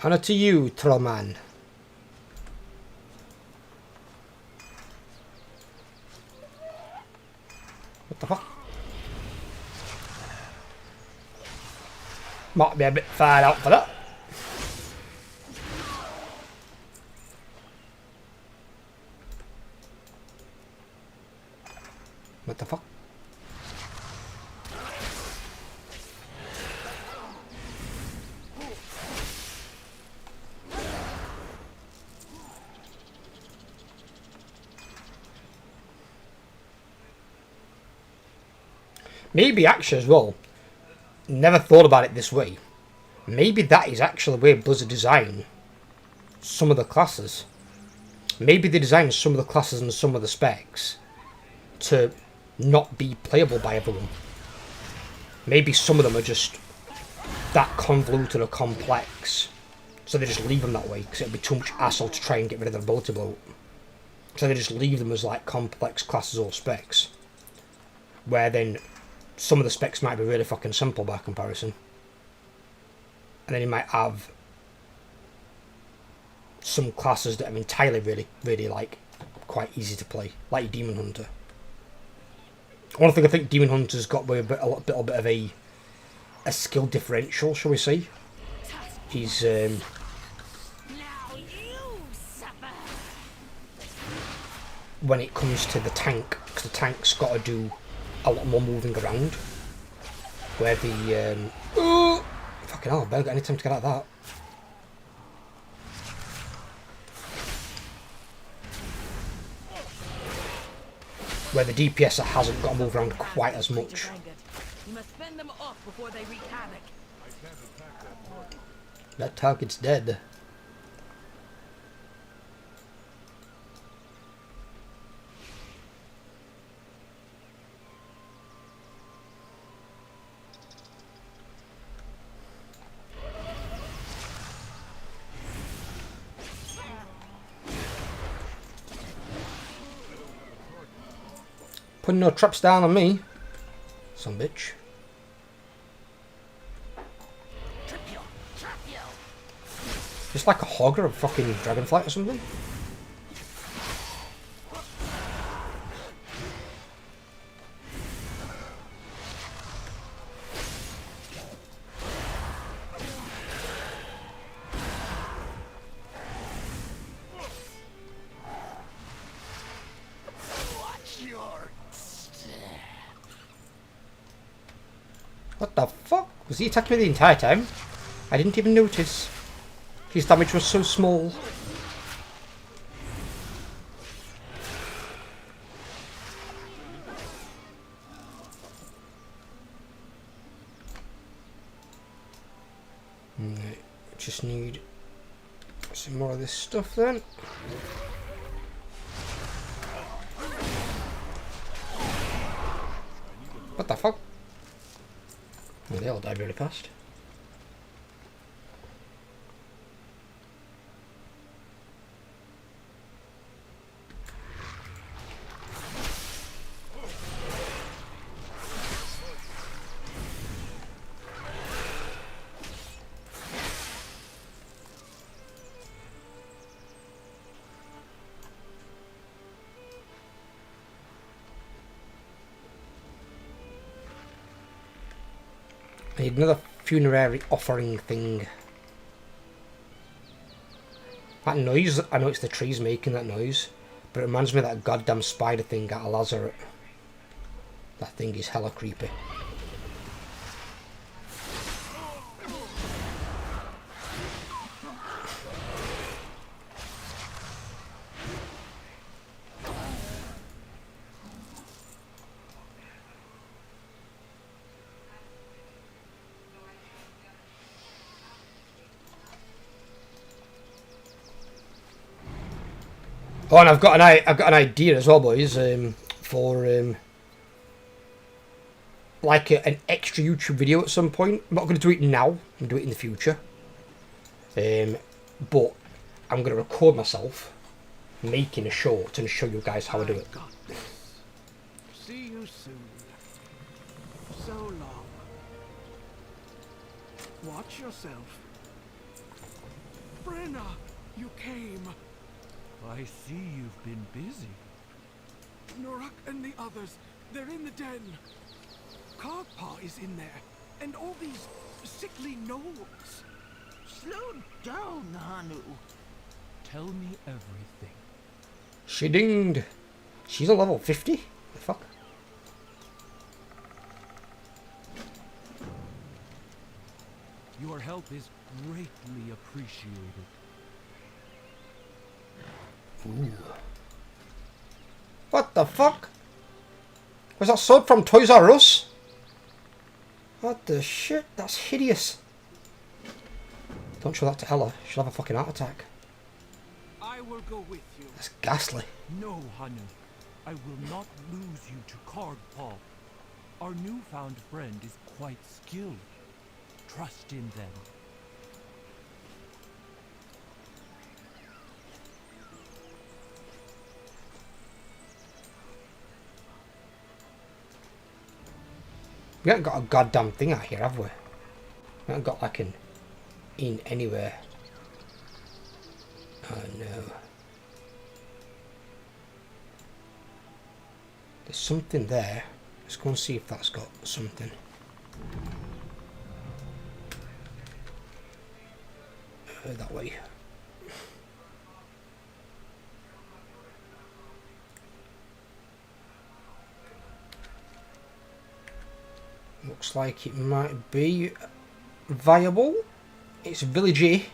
Honor to you, Trollman. What the fuck? Might be a bit far out for that. What the fuck? Maybe actually as well, never thought about it this way. Maybe that is actually the way Blizzard design some of the classes. Maybe they designed some of the classes and some of the specs to not be playable by everyone. Maybe some of them are just that convoluted or complex, so they just leave them that way because it'd be too much hassle to try and get rid of their ability bloat. So they just leave them as like complex classes or specs, where then some of the specs might be really fucking simple by comparison, and then you might have some classes that are entirely really like quite easy to play, like Demon Hunter. One thing I think Demon Hunter's got a little bit of a skill differential, shall we say? He's when it comes to the tank, because the tank's got to do a lot more moving around. Where the fucking hell, I barely got any time to get out of that. Where the DPS hasn't got to move around quite as much. You must fend them off before they wreak havoc. That target's dead. Putting no traps down on me, some bitch. Just like a hog or a fucking dragonflight or something. What the fuck? Was he attacking me the entire time? I didn't even notice. His damage was so small. Right, just need some more of this stuff then. What the fuck? Well, they all died really fast. I need another funerary offering thing. That noise, I know it's the trees making that noise, but it reminds me of that goddamn spider thing out of Lazarus. That thing is hella creepy. Oh, and I've got an idea as well, boys, for like an extra YouTube video at some point. I'm not going to do it now. I'm going to do it in the future. But I'm going to record myself making a short and show you guys how I do it. See you soon. So long. Watch yourself. Brenna, you came. I see you've been busy. Norak and the others, they're in the den. Karkpa is in there, and all these sickly gnolls. Slow down, Hanu. Tell me everything. She dinged. She's a level 50? The fuck? help is greatly appreciated. Ooh. What the fuck? Was that sword from Toys R Us? What the shit? That's hideous. Don't show that to Ella. She'll have a fucking heart attack. I will go with you. That's ghastly. No, Hanu. I will not lose you to Cardpaw. Our newfound friend is quite skilled. Trust in them. We haven't got a goddamn thing out here, have we? We haven't got like an in anywhere. Oh no. There's something there. Let's go and see if that's got something. That way. Looks like it might be viable. It's villagey.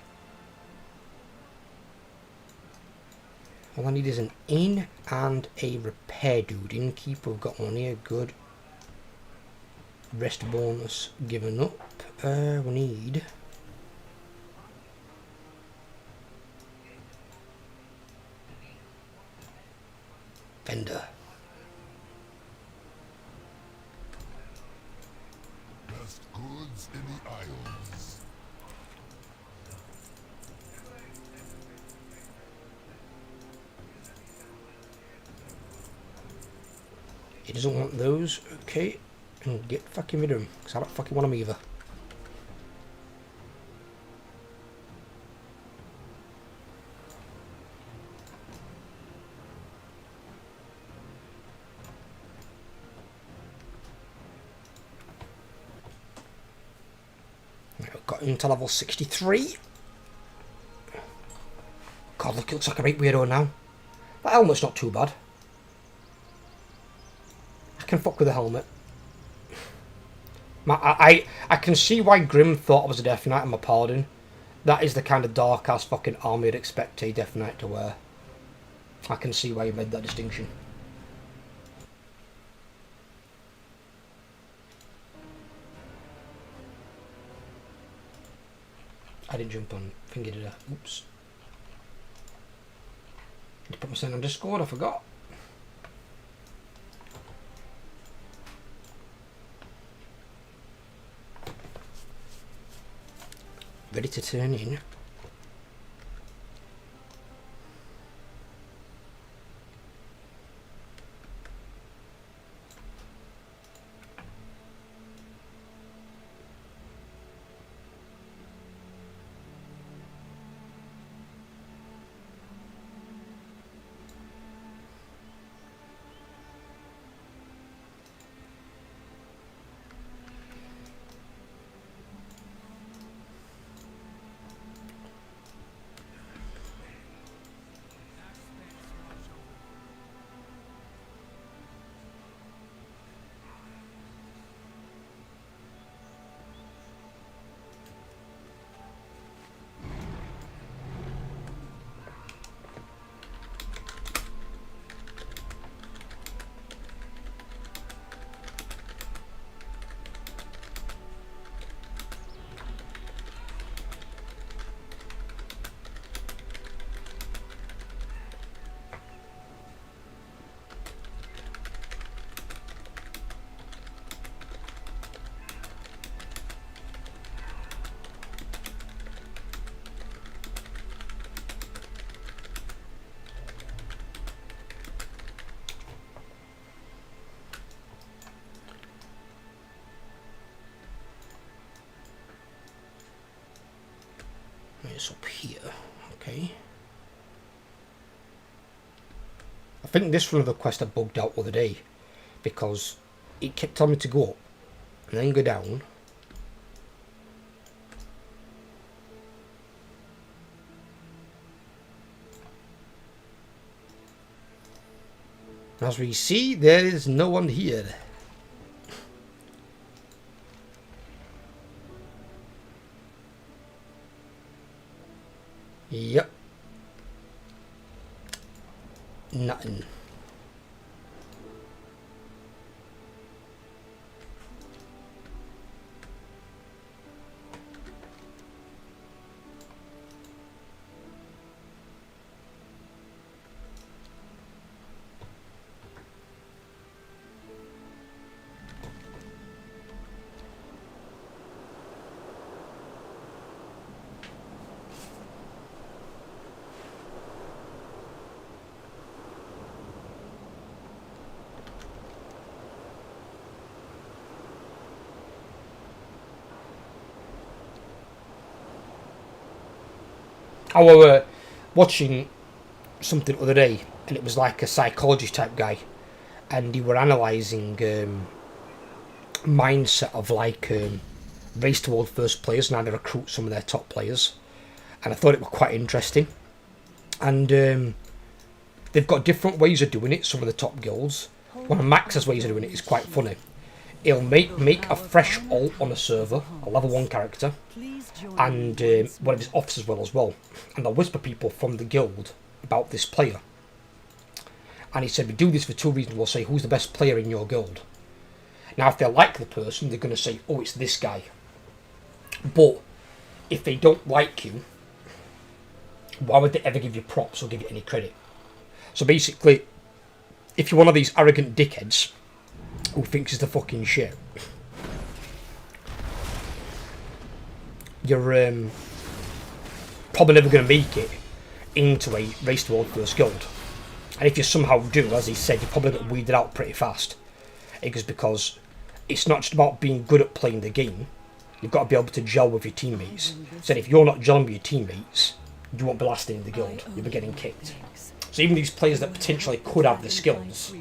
All I need is an inn and a repair dude. Innkeeper, we've got one here. Good. Rest bonus given up. We need... vendor. Best goods in the Isles. He doesn't want those. Okay. And get fucking rid of them. Because I don't fucking want them either. I've got him to level 63. God, look, it looks like a right weirdo now. That helmet's not too bad. I can fuck with the helmet. I can see why Grim thought I was a Death Knight and my pardon. That is the kind of dark ass fucking armor you'd expect a Death Knight to wear. I can see why you made that distinction. I didn't jump on finger, did I? Oops. Did I put my sign on Discord? I forgot. Ready to turn in. It's up here, okay. I think this one of the quest I bugged out the other day because it kept telling me to go up and then go down. As we see, there is no one here. Yep. Nothing. I was watching something the other day, and it was like a psychology type guy, and he were analysing mindset of like race toward first players and how they recruit some of their top players, and I thought it was quite interesting. And they've got different ways of doing it. Some of the top guilds, one of Max's ways of doing it is quite funny. He'll make a fresh alt on a server, a level 1 character, and one of his officers will as well, and they'll whisper people from the guild about this player. And he said, we do this for 2 reasons. We'll say, who's the best player in your guild? Now, if they like the person, they're going to say, oh, it's this guy. But if they don't like you, why would they ever give you props or give you any credit? So basically, if you're one of these arrogant dickheads who thinks it's the fucking shit, you're probably never going to make it into a race toward first guild. And if you somehow do, as he said, you probably get weeded out pretty fast. Because it's not just about being good at playing the game, you've got to be able to gel with your teammates. So if you're not gelling with your teammates, you won't be lasting in the guild, you'll be getting kicked. So even these players that potentially could have the skills,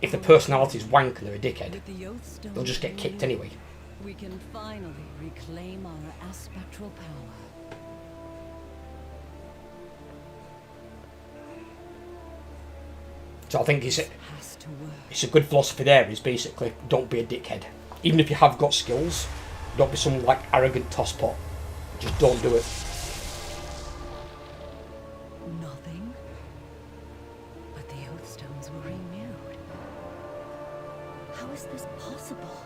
if the personality is wank and they're a dickhead, they'll just get kicked anyway. We can finally reclaim our aspectral power. So I think it's a good philosophy there, is basically don't be a dickhead. Even if you have got skills, don't be some like arrogant tosspot. Just don't do it. Nothing? But the Oathstones were renewed. How is this possible?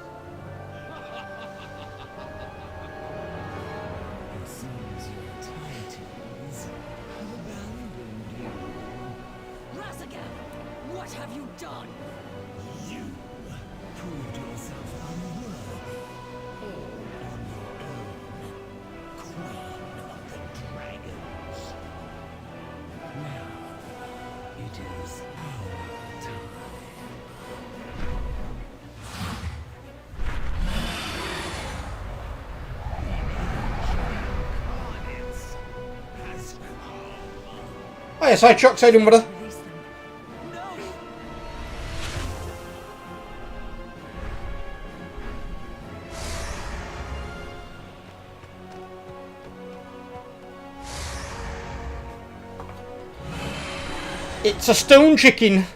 It seems your titans have abandoned you. Razagan, what have you done? You proved yourself unworthy. All on your own, Queen of the Dragons. Now, it is our time. Has come. Oh yes, hi Chuck, how you doing, brother? Release them. It's a stone chicken.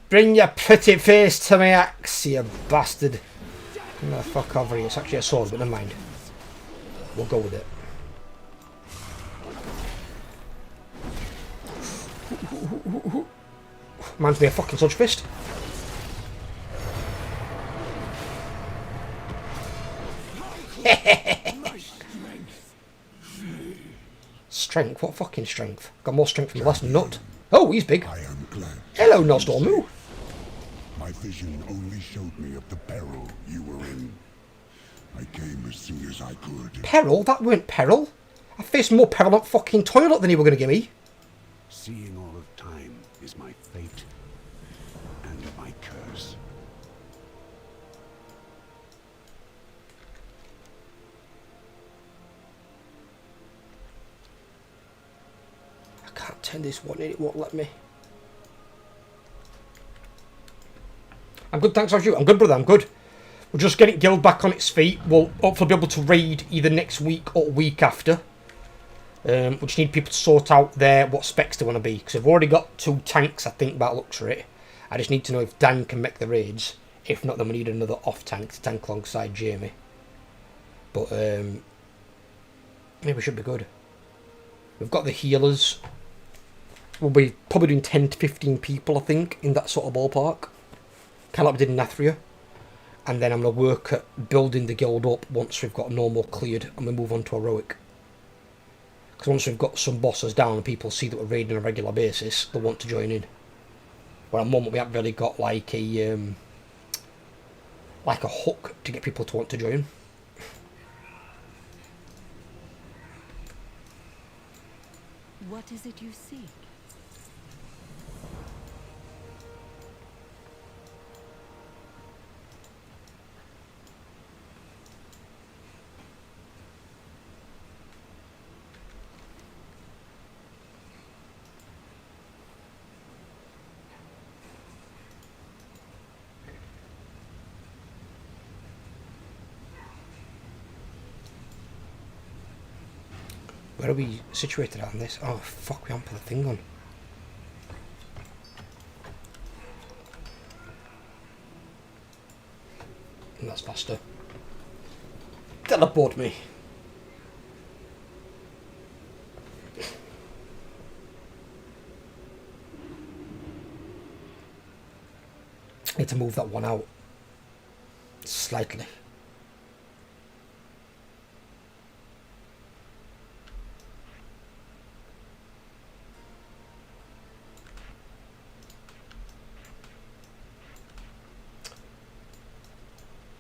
Bring your pretty face to my axe, you bastard. Get the fuck over here. It's actually a sword, but never mind. We'll go with it. Reminds me of fucking Sludge Fist. Strength? What fucking strength? Got more strength than the last nut. Oh, he's big. I am glad. Hello, Nostormu. My vision only showed me of the peril you were in. I came as soon as I could. Peril? That weren't peril. I faced more peril up fucking toilet than you were going to give me. Seeing all of time is my fate and my curse. I can't turn this one in, it won't let me. I'm good, thanks, how's you? I'm good, brother, I'm good. We're just getting guild back on its feet. We'll hopefully be able to raid either next week or week after. We just need people to sort out what specs they want to be. Because I've already got 2 tanks, I think, by the looks of it. I just need to know if Dan can make the raids. If not, then we need another off-tank to tank alongside Jamie. But, Yeah, we should be good. We've got the healers. We'll be probably doing 10 to 15 people, I think, in that sort of ballpark. Kind of like we did in Nathria. And then I'm going to work at building the guild up once we've got normal cleared and we move on to heroic. Because once we've got some bosses down and people see that we're raiding on a regular basis, they'll want to join in. But at the moment we haven't really got like a hook to get people to want to join. What is it you seek? Where are we situated on this? Oh fuck, we haven't put the thing on. And that's faster. Teleport me. Need to move that one out slightly.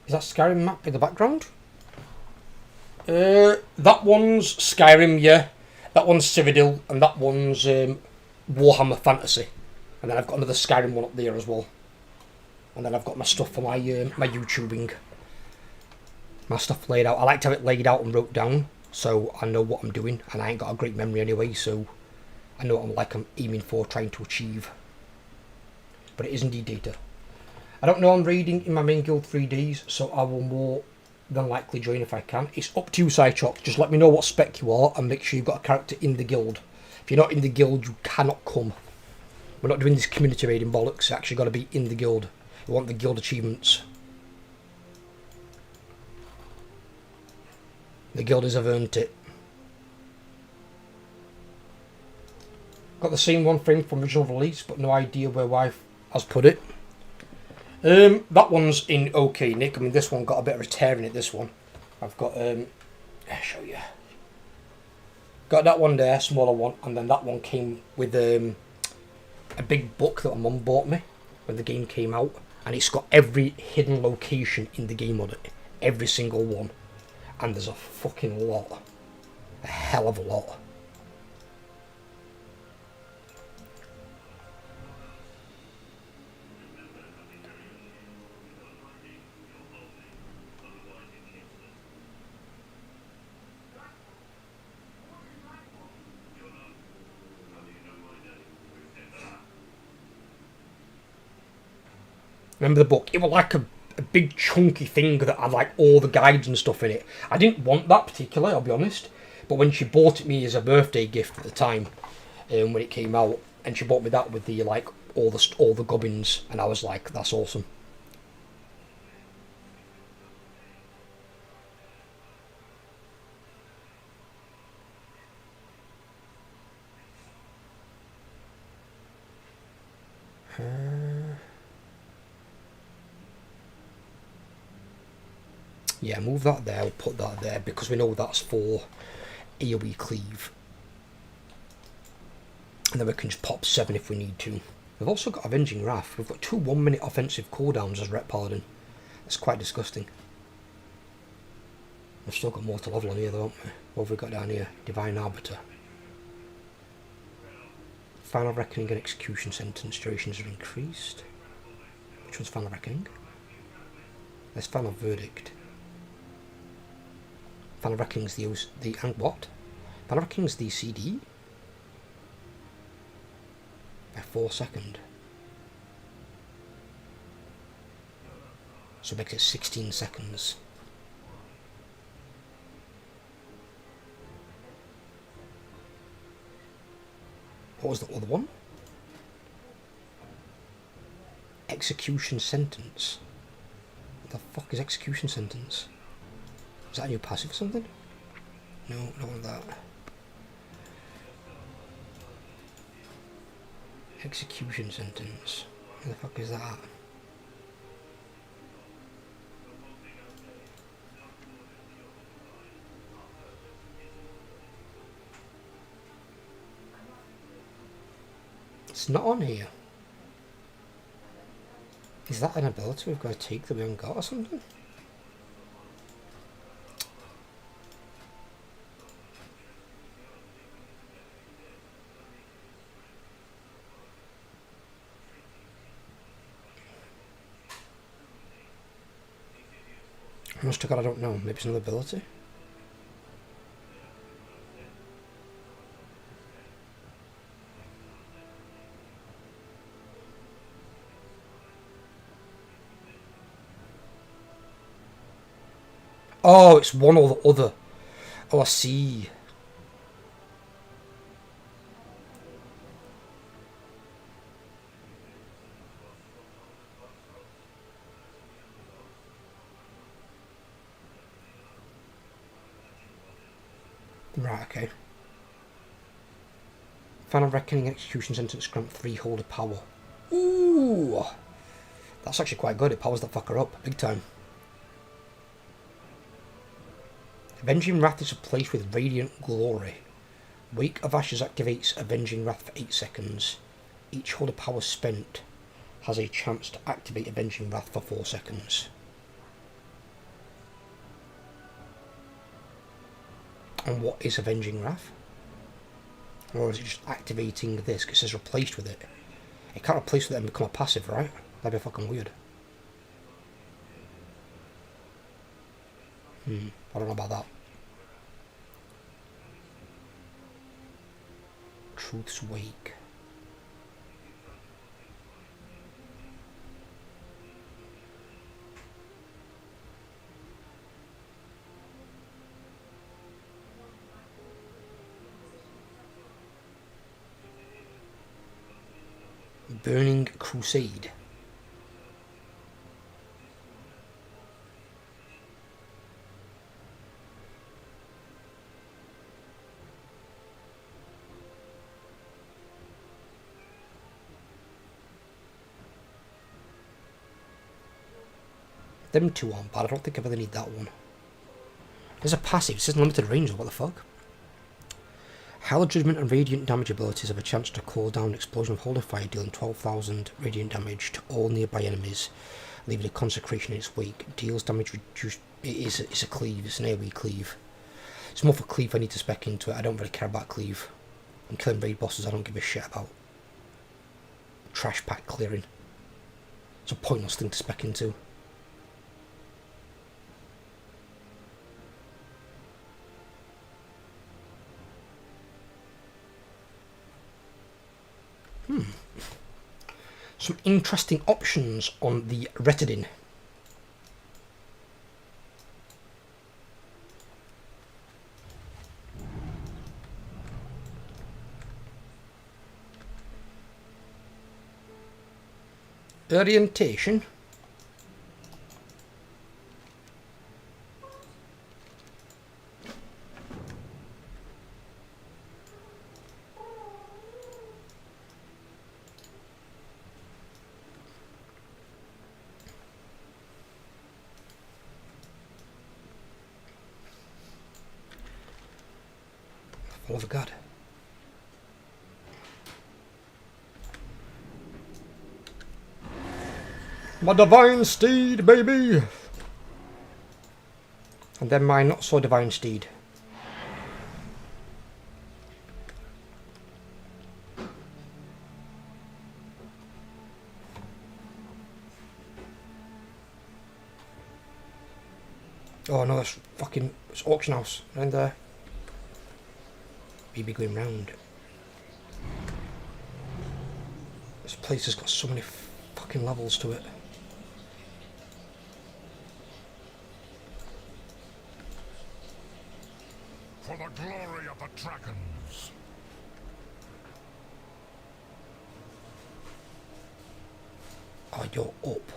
Is that Skyrim map in the background? That one's Skyrim, yeah. That one's Cyrodiil, and that one's Warhammer Fantasy. And then I've got another Skyrim one up there as well. And then I've got my stuff for my my YouTubing. My stuff laid out. I like to have it laid out and wrote down, so I know what I'm doing. And I ain't got a great memory anyway, so I know what I'm aiming for, trying to achieve. But it is indeed data. I don't know I'm raiding in my main guild 3Ds, so I will more than likely join if I can. It's up to you, Cychox. Just let me know what spec you are and make sure you've got a character in the guild. If you're not in the guild, you cannot come. We're not doing this community raiding bollocks. It's actually got to be in the guild. We want the guild achievements. The guilders have earned it. Got the same one frame from original release, but no idea where wife has put it. That one's in okay nick. I mean, this one got a bit of a tear in it, this one. I've got, I'll show you. Got that one there, smaller one, and then that one came with a big book that my mum bought me when the game came out, and it's got every hidden location in the game on it. Every single one. And there's a fucking lot. A hell of a lot. Remember the book? It was like a big chunky thing that had like all the guides and stuff in it. I didn't want that particularly, I'll be honest. But when she bought it me as a birthday gift at the time, when it came out, and she bought me that with the like all the gubbins, and I was like, that's awesome. Yeah, move that there, we'll put that there, because we know that's for AoE cleave. And then we can just pop 7 if we need to. We've also got Avenging Wrath. We've got 2 1-minute offensive cooldowns as Rep Pardon. That's quite disgusting. We've still got more to level on here though, haven't we? What have we got down here? Divine Arbiter. Final Reckoning and Execution Sentence durations are increased. Which one's Final Reckoning? There's Final Verdict. Final Reckoning's the what? Final Reckoning's the CD? By 4 seconds. So it makes it 16 seconds. What was the other one? Execution Sentence. What the fuck is Execution Sentence? Is that a new passive or something? No, don't want that. Execution sentence. Where the fuck is that? It's not on here. Is that an ability we've got to take that we haven't got or something? Honest to God, I don't know. Maybe it's another ability. Oh, it's one or the other. Oh, I see. Right, okay. Final Reckoning Execution Sentence grant 3 Holy Power. Ooh! That's actually quite good. It powers that fucker up. Big time. Avenging Wrath is replaced with Radiant Glory. Wake of Ashes activates Avenging Wrath for 8 seconds. Each Holy Power spent has a chance to activate Avenging Wrath for 4 seconds. And what is Avenging Wrath? Or is it just activating this? Because it says replaced with it. It can't replace with it and become a passive, right? That'd be fucking weird. I don't know about that. Truth's Wake. Burning Crusade. Them two aren't bad. I don't think I really need that one. There's a passive. It says limited range. What the fuck? Hell Judgment and Radiant damage abilities have a chance to call down an explosion of holy fire, dealing 12,000 radiant damage to all nearby enemies, leaving a consecration in its wake. Deals damage reduced. It's a cleave. It's an AoE cleave. It's more for cleave. I need to spec into it. I don't really care about cleave. I'm killing raid bosses. I don't give a shit about trash pack clearing. It's a pointless thing to spec into. Some interesting options on the Retadin. Orientation. For the love of God. My divine steed, baby! And then my not so divine steed. Oh no, that's fucking, it's auction house, and there. BB going round. This place has got so many fucking levels to it. For the glory of the dragons. Oh, you're up.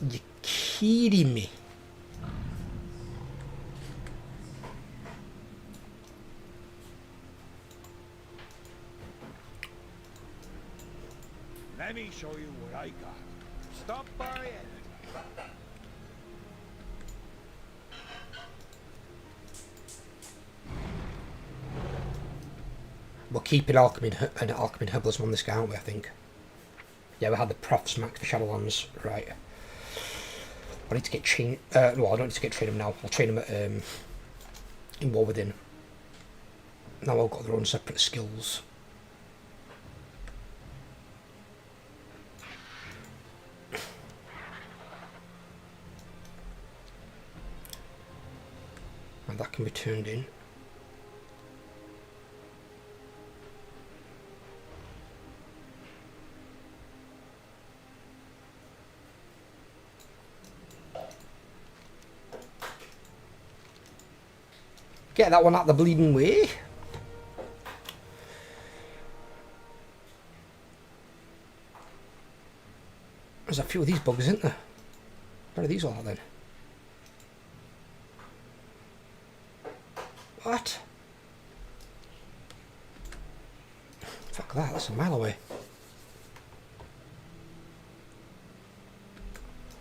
You're kidding me. Let me show you what I got. Stop by and... We're keeping Alchemy and Herbalism on this guy, aren't we, I think? Yeah, we had the Profs Max for Shadowlands, right. I need to get trained. No, I don't need to get trained him now. I'll train him at in War Within. Now I've got their own separate skills. And that can be turned in. Get that one out the bleeding way. There's a few of these bugs, isn't there? Where are these all at then? What? Fuck that, that's a mile away.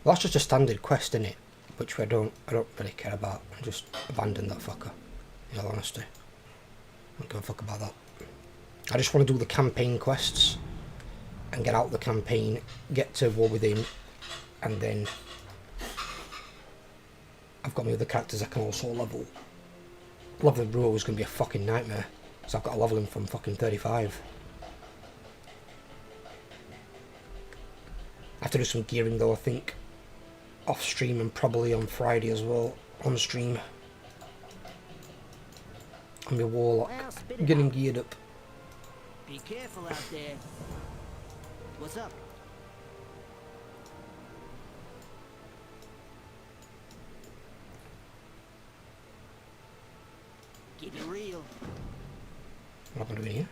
Well, that's just a standard quest, isn't it? Which I don't really care about. I just abandoned that fucker. In all honesty. I don't give a fuck about that. I just want to do the campaign quests and get out the campaign, get to War Within, and then I've got my other characters I can also level. Leveling Brewer is going to be a fucking nightmare, so I've got to level him from fucking 35. I have to do some gearing though, I think, off stream and probably on Friday as well, on stream. I'm your Warlock, getting geared up. Be careful out there. What's up? Keep it real. What am I doing here?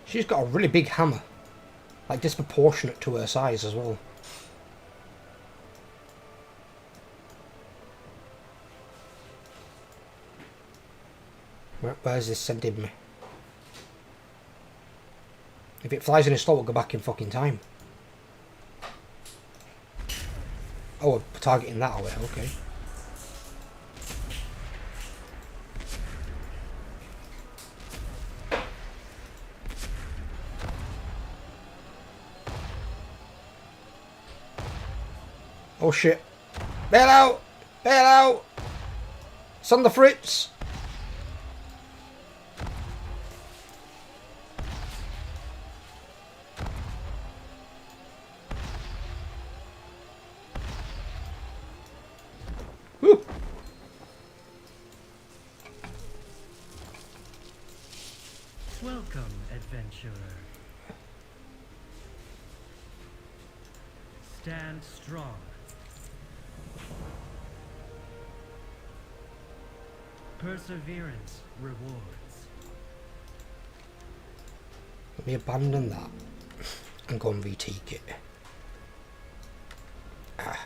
She's got a really big hammer, like disproportionate to her size as well. Where's this sending me? If it flies in a slot, we'll go back in fucking time. Oh, we're targeting that away, okay. Oh shit. Bail out! Bail out! It's on the fritz! Woo! Welcome, adventurer. Stand strong. Perseverance rewards. Let me abandon that and go and retake it. Ah.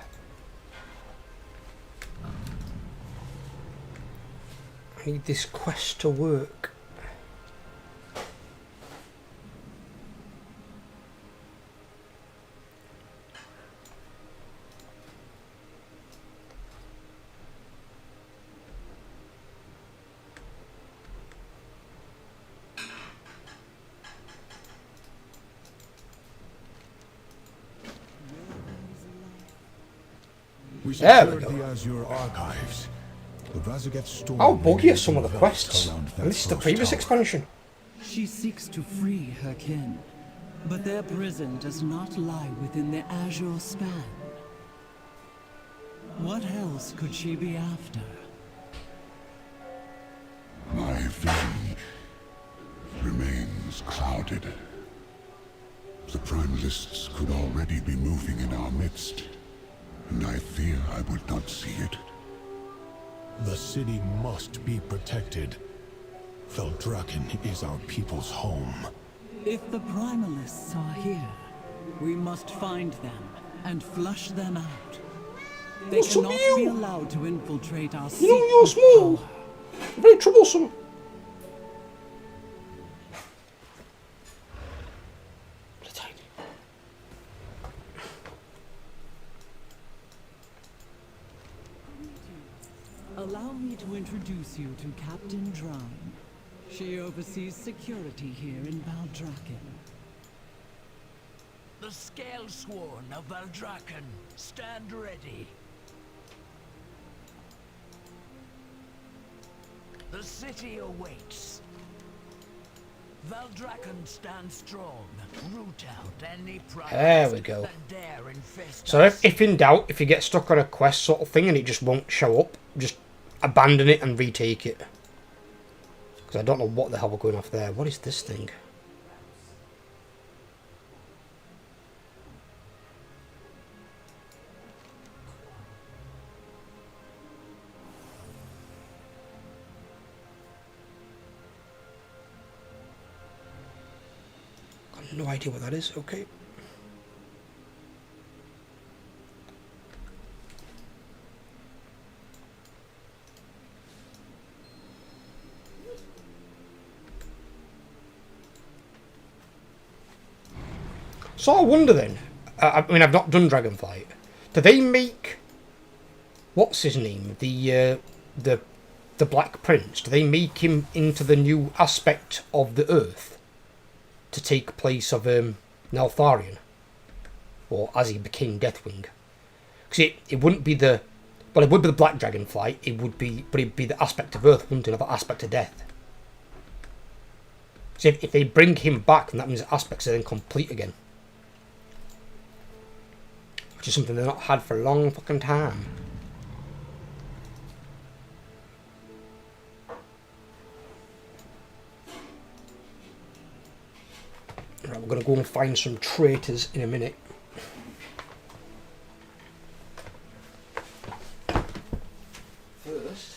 I need this quest to work. We There we secured go. the Azure archives. The Razaget storm. How buggy are some of the enveloped quests? around that And this is the first previous tower. expansion. She seeks to free her kin, but their prison does not lie within the Azure span. What else could she be after? My vision remains clouded. The Primalists could already be moving in our midst, and I fear I would not see it. The city must be protected. Feldraken is our people's home. If the Primalists are here, we must find them and flush them out. They What's up cannot with you? be allowed to infiltrate our You know you're small. power. Very troublesome. Allow me to introduce you to Captain Drum. She oversees security here in Valdrakken. The Scalesworn of Valdrakken, stand ready. The city awaits. Valdrakken stands strong. Root out any There we go. that dare infest So us. if in doubt, if you get stuck on a quest sort of thing and it just won't show up, just abandon it and retake it. Because I don't know what the hell we're going off there. What is this thing? Got no idea what that is. Okay. So I wonder then, I mean I've not done Dragonflight, do they make, what's his name, the Black Prince, do they make him into the new aspect of the Earth to take place of Neltharion, or as he became Deathwing? Because it wouldn't be the, well it would be the Black Dragonflight, it would be, but it'd be the aspect of Earth, wouldn't it, or the aspect of Death. So if they bring him back, then that means the aspects are then complete again. Which is something they've not had for a long fucking time. Right, we're going to go and find some traitors in a minute. First...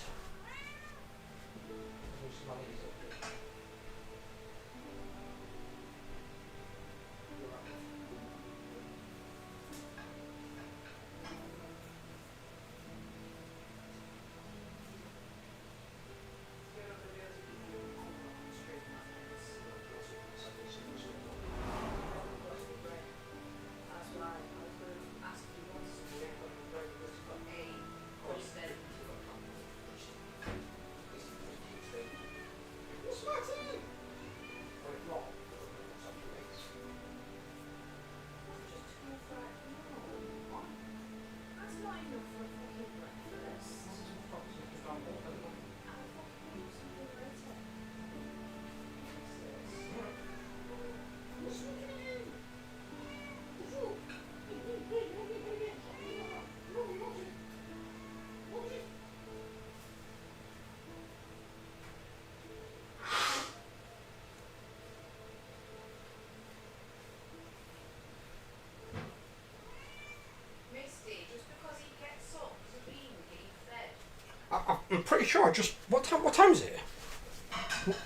I'm pretty sure I just... What time is it?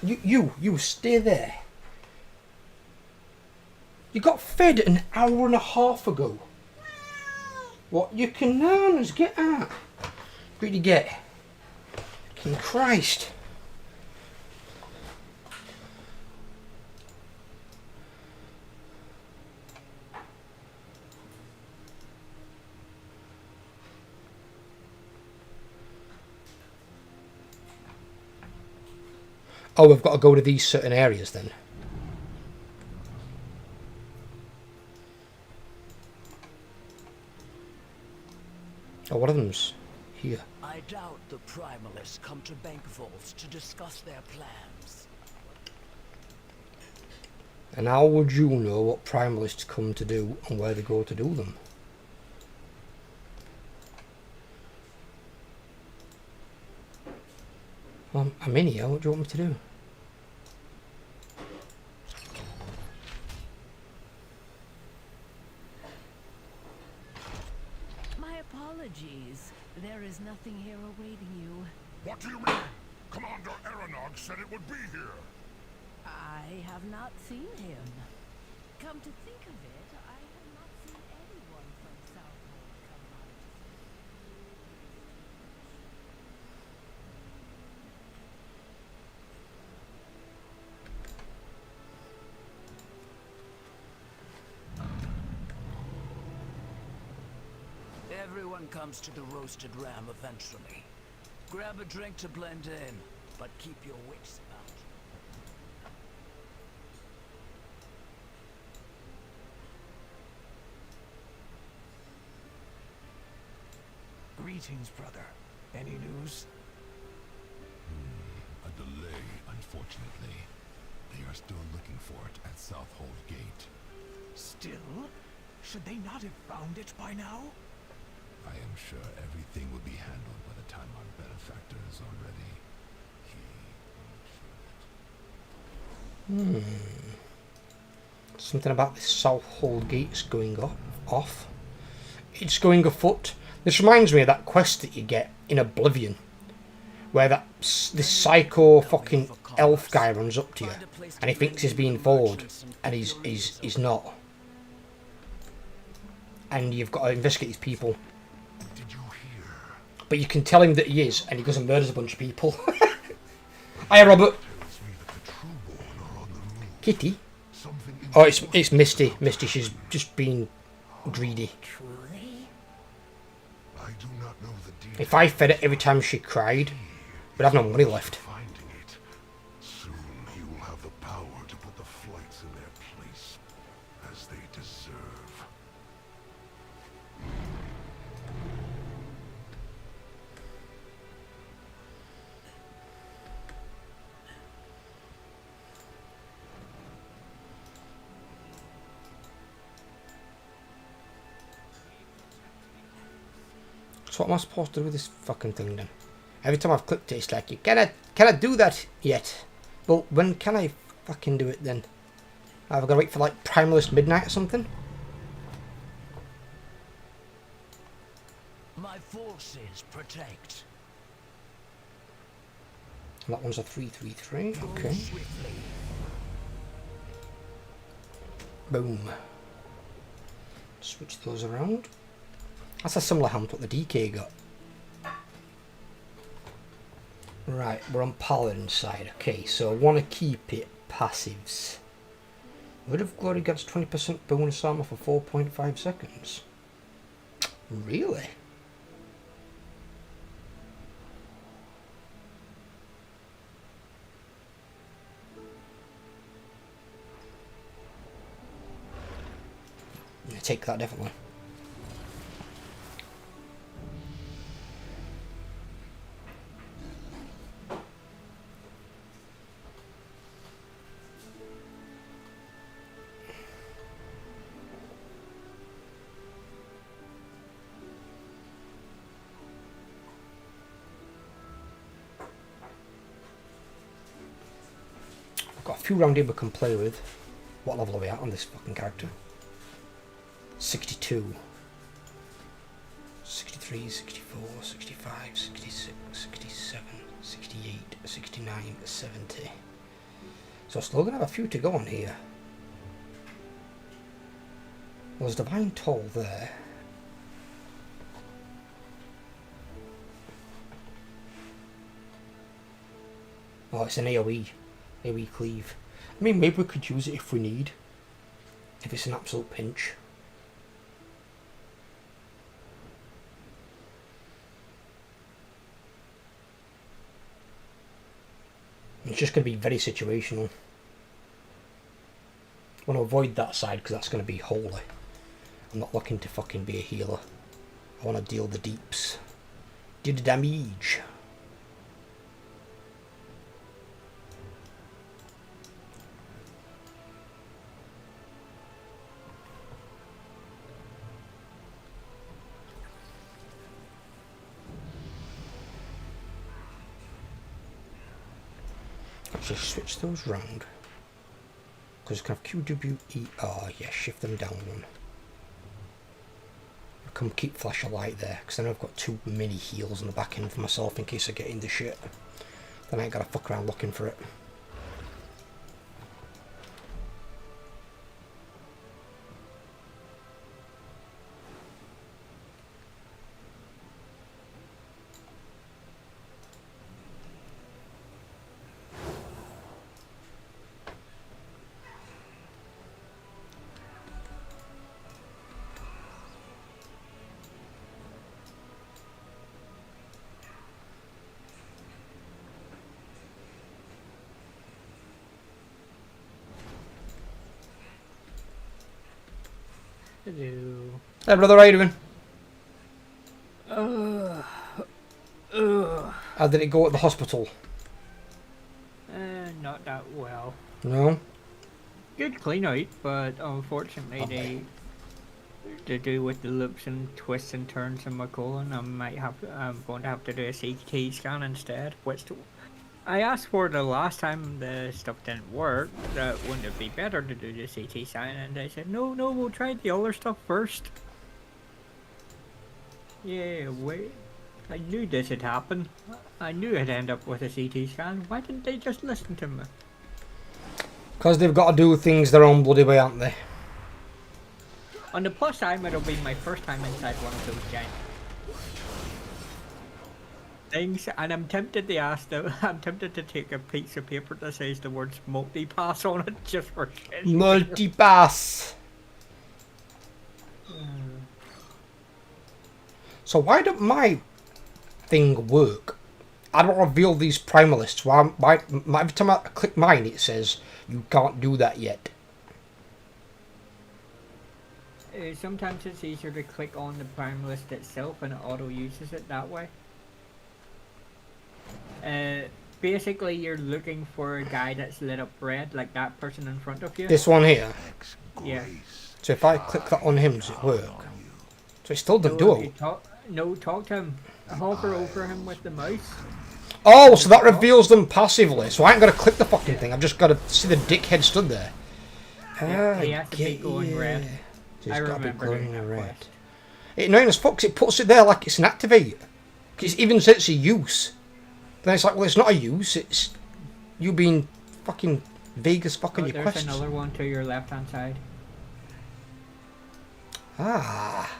You stay there. You got fed an hour and a half ago. What? You cananas, get out. What did you get? King Christ. Oh, we've got to go to these certain areas then. Oh, one of them's here. I doubt the Primalists come to Bank Vaults to discuss their plans. And how would you know what Primalists come to do and where they go to do them? Well, I'm in here, what do you want me to do? My apologies. There is nothing here awaiting you. What do you mean? Commander Aranog said it would be here. I have not seen him. Come to think of it, I have not seen anyone from Southwold come out. Everyone comes to the roasted ram eventually. Grab a drink to blend in, but keep your wits about you. Greetings, brother. Any news? A delay, unfortunately. They are still looking for it at Southhold Gate. Still? Should they not have found it by now? I am sure everything will be handled by the time our benefactor is already. He Something about this Southhold Gate's going off. It's going afoot. This reminds me of that quest that you get in Oblivion, where this psycho fucking elf guy runs up to you, and he thinks he's being followed, and he's not. And you've got to investigate these people. Did you hear? But you can tell him that he is, and he goes and murders a bunch of people. Hiya, Robert. Tells me that the Trueborn are on the move. Kitty. Something Oh, it's Misty. Misty, she's just being greedy. Truly? I do not know the details. If I fed it every time she cried, we'd have no money left. Finding it. Soon he will have the power to put the flights in their place, as they deserve. So what am I supposed to do with this fucking thing then? Every time I've clicked it, it's like, you cannot do that yet. Well, when can I fucking do it then? Have I got to wait for like Primalist Midnight or something? My forces protect. That one's a 333. Okay. Swiftly. Boom. Switch those around. That's a similar hand to what the DK got. Right, we're on Paladin side. Okay, so I want to keep it passives. Would have Glory gets 20% bonus armor for 4.5 seconds. Really? Yeah, take that definitely. Got a few round here we can play with. What level are we at on this fucking character? 62. 63, 64, 65, 66, 67, 68, 69, 70. So still gonna have a few to go on here. Well, there's Divine Toll there. Oh, it's an AoE. AoE cleave. I mean, maybe we could use it if we need. If it's an absolute pinch. It's just going to be very situational. I want to avoid that side because that's going to be holy. I'm not looking to fucking be a healer. I want to deal the deeps. Do the damage. Actually, switch those round. Because I can have QWER, yeah, shift them down one. I can keep flash a light there, because then I've got 2 mini heals on the back end for myself in case I get in the shit. Then I ain't gotta fuck around looking for it. Hello. Hey brother, how you doing? How did it go at the hospital? Not that well. No? Good clean out, but unfortunately to do with the loops and twists and turns in my colon, I'm going to have to do a CT scan instead, which I asked for the last time the stuff didn't work. That wouldn't it be better to do the CT scan? And they said, no, we'll try the other stuff first. Yeah, wait. I knew this had happened. I knew I'd end up with a CT scan. Why didn't they just listen to me? Because they've got to do things their own bloody way, aren't they? On the plus side, it'll be my first time inside one of those giant things, and I'm tempted to ask them. I'm tempted to take a piece of paper that says the words multi-pass on it just for shit. Multi-pass. So why don't my thing work? I don't reveal these primalists. Why every time I click mine, it says you can't do that yet. Sometimes it's easier to click on the primalist itself and it auto uses it that way. Basically you're looking for a guy that's lit up red, like that person in front of you. This one here? Yeah. So if I click that on him, does it work? So it still doesn't do it. Talk to him. Hover over him with the mouse. Oh, so that reveals them passively. So I ain't got to click the fucking thing. I've just got to see the dickhead stood there. Yeah, he has to be going red. So I it's got to be remember glowing doing that red. quest. It's annoying as fuck 'cause it puts it there like it's an activate. Because it even says it's a use. Then it's like, well, it's not a use. It's you being fucking vague as fuck on your there's questions. Another one to your left hand side. Ah.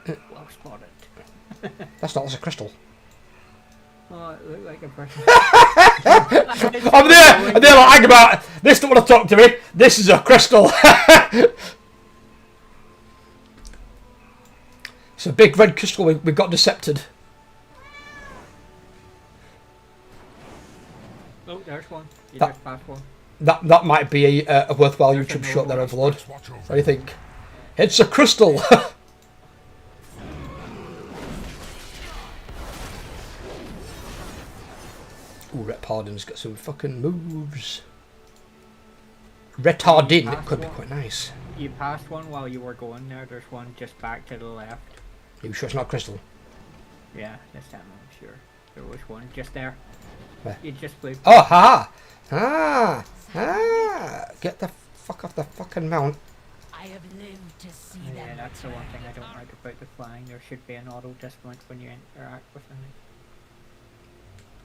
Well spotted. That's not, that's a crystal. Oh, it looked like a person. I'm there like, hang about, this don't want to talk to me, this is a crystal. It's a big red crystal we got decepted. Oh, there's one. You just passed one. That might be a worthwhile YouTube shot there, Overlord. What do you think? It's a crystal! Ooh, Retardin's got some fucking moves. Retardin, it could be quite nice. You passed one while you were going there. There's one just back to the left. Are you sure it's not crystal? Yeah, this time I'm sure. There was one just there. Where? You just flew. Oh, ha! Get the fuck off the fucking mount. I have lived to see Yeah, that's the one thing I don't like about the flying. There should be an auto dismount when you interact with them.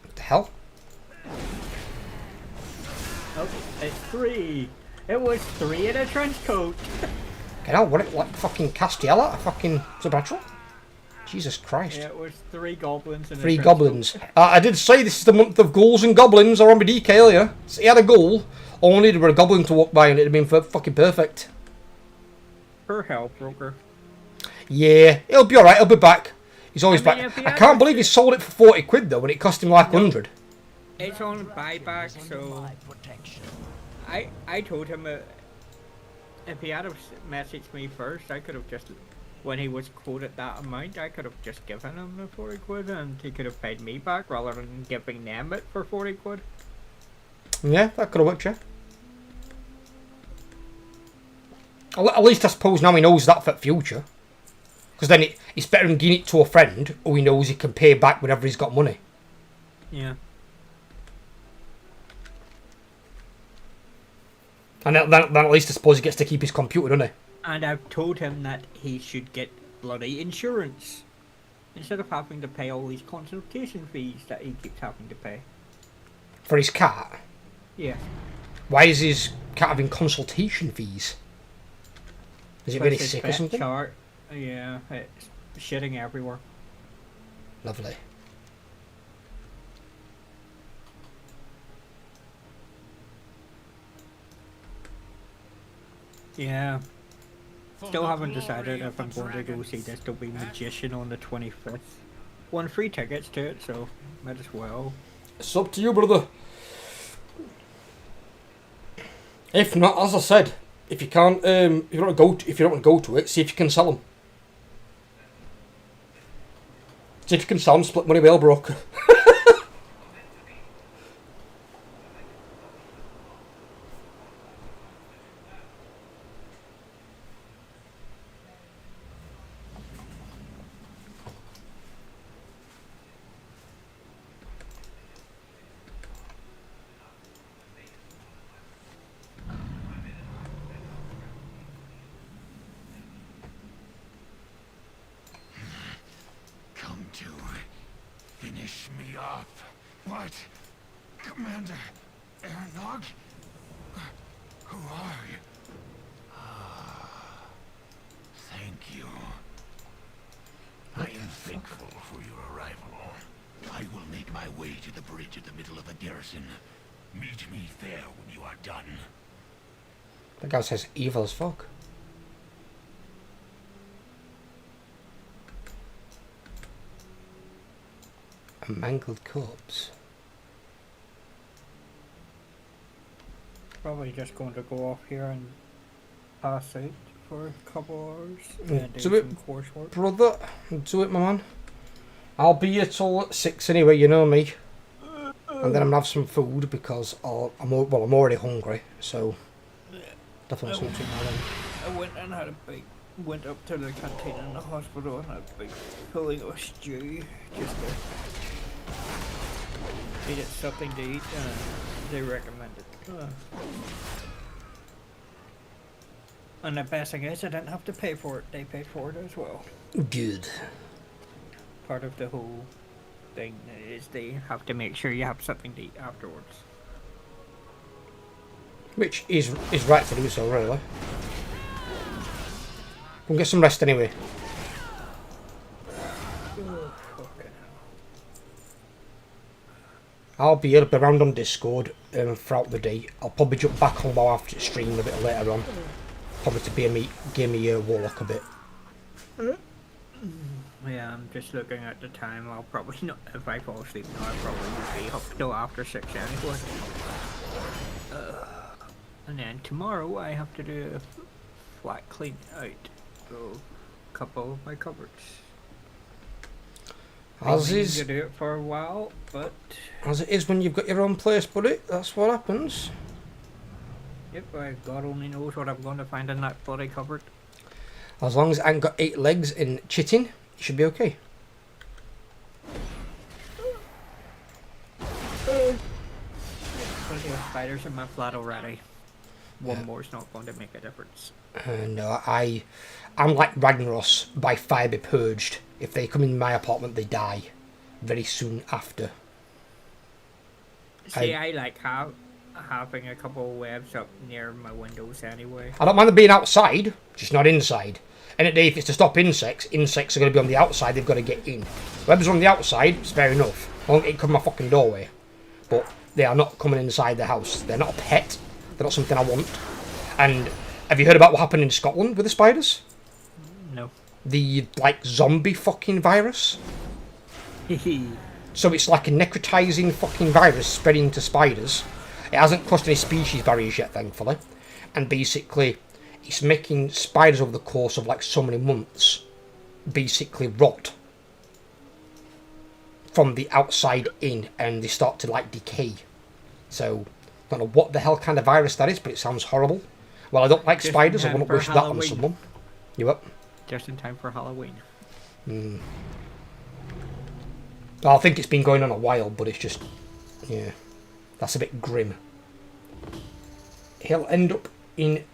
What the hell? Oh, it's 3. It was 3 in a trench coat. Get out, what it like fucking Castiella? A fucking Supernatural? Jesus Christ. Yeah, it was 3 goblins in a 3 trench goblins. coat. I did say this is the month of ghouls and goblins. I on my DK earlier. So he had a ghoul. All I needed was a goblin to walk by and it'd have been fucking perfect. Per hell, broker. Yeah, he'll be alright, he'll be back. He's always I mean, back. if he I had can't a- believe he sold it for 40 quid though when it cost him like 100. It's on buyback, so I told him if he had have messaged me first, I could have just, when he was quoted that amount, I could have just given him the 40 quid and he could have paid me back rather than giving them it for 40 quid. Yeah, that could have worked, yeah. At least I suppose now he knows that for the future. Because then it's better than giving it to a friend who he knows he can pay back whenever he's got money. Yeah. And then at least I suppose he gets to keep his computer, doesn't he? And I've told him that he should get bloody insurance instead of having to pay all these consultation fees that he keeps having to pay. For his cat? Yeah. Why is his cat having consultation fees? Is it really Plus his sick or pet something? chart, yeah, it's shitting everywhere. Lovely. Yeah. Still haven't decided if I'm going to go see this Dopey Magician on the 25th. Won free tickets to it, so might as well. It's up to you, brother. If not, as I said, If you can't, if you don't want to go to it, see if you can sell them. See if you can sell them, split money with a broker. Come to finish me off. What? Commander Aaronog? Who are you? Thank you. I am thankful for your arrival. I will make my way to the bridge at the middle of the garrison. Meet me there when you are done. That guy says evil as fuck. A mangled corpse. Probably just going to go off here and pass out for a couple hours and do Do it, some coursework. brother. Do it, my man. I'll be here till 6 anyway, you know me. And then I'm gonna have some food because I'm already hungry, so definitely something. I went and had went up to the canteen in the hospital and had a big filling of stew just to eat it something to eat, and they recommended. And the best thing is I didn't have to pay for it, they paid for it as well. Good. Part of the whole thing is they have to make sure you have something to eat afterwards. Which is right to do so, really. We'll get some rest anyway. I'll be around on Discord throughout the day. I'll probably jump back on while after stream a bit later on. Probably to give me a Warlock a bit. Yeah, I'm just looking at the time. I'll probably not, if I fall asleep now, I'll probably be up till after 6 anyway. And then tomorrow I have to do a flat clean out. So, a couple of my cupboards. As is to do it for a while, but as it is when you've got your own place, buddy. That's what happens. Yep, God only knows what I'm going to find in that bloody cupboard. As long as I ain't got 8 legs in chitting, you should be okay. Plenty of spiders in my flat already. One more's not going to make a difference. No, I'm like Ragnaros by fire be purged. If they come in my apartment, they die very soon after. See, I like having a couple of webs up near my windows anyway. I don't mind them being outside, just not inside. And at day, if it's to stop insects are going to be on the outside, they've got to get in. Webs on the outside, it's fair enough. I won't get come my fucking doorway. But they are not coming inside the house. They're not a pet. They're not something I want. And have you heard about what happened in Scotland with the spiders? No. The, like, zombie fucking virus? So it's like a necrotizing fucking virus spreading to spiders. It hasn't crossed any species barriers yet, thankfully. And basically, it's making spiders over the course of like so many months basically rot from the outside in, and they start to like decay. So, I don't know what the hell kind of virus that is, but it sounds horrible. Well, I don't like Just spiders, I wouldn't wish that on someone. You up? Just in time for Halloween. I think it's been going on a while, but it's just, yeah, that's a bit grim. He'll end up in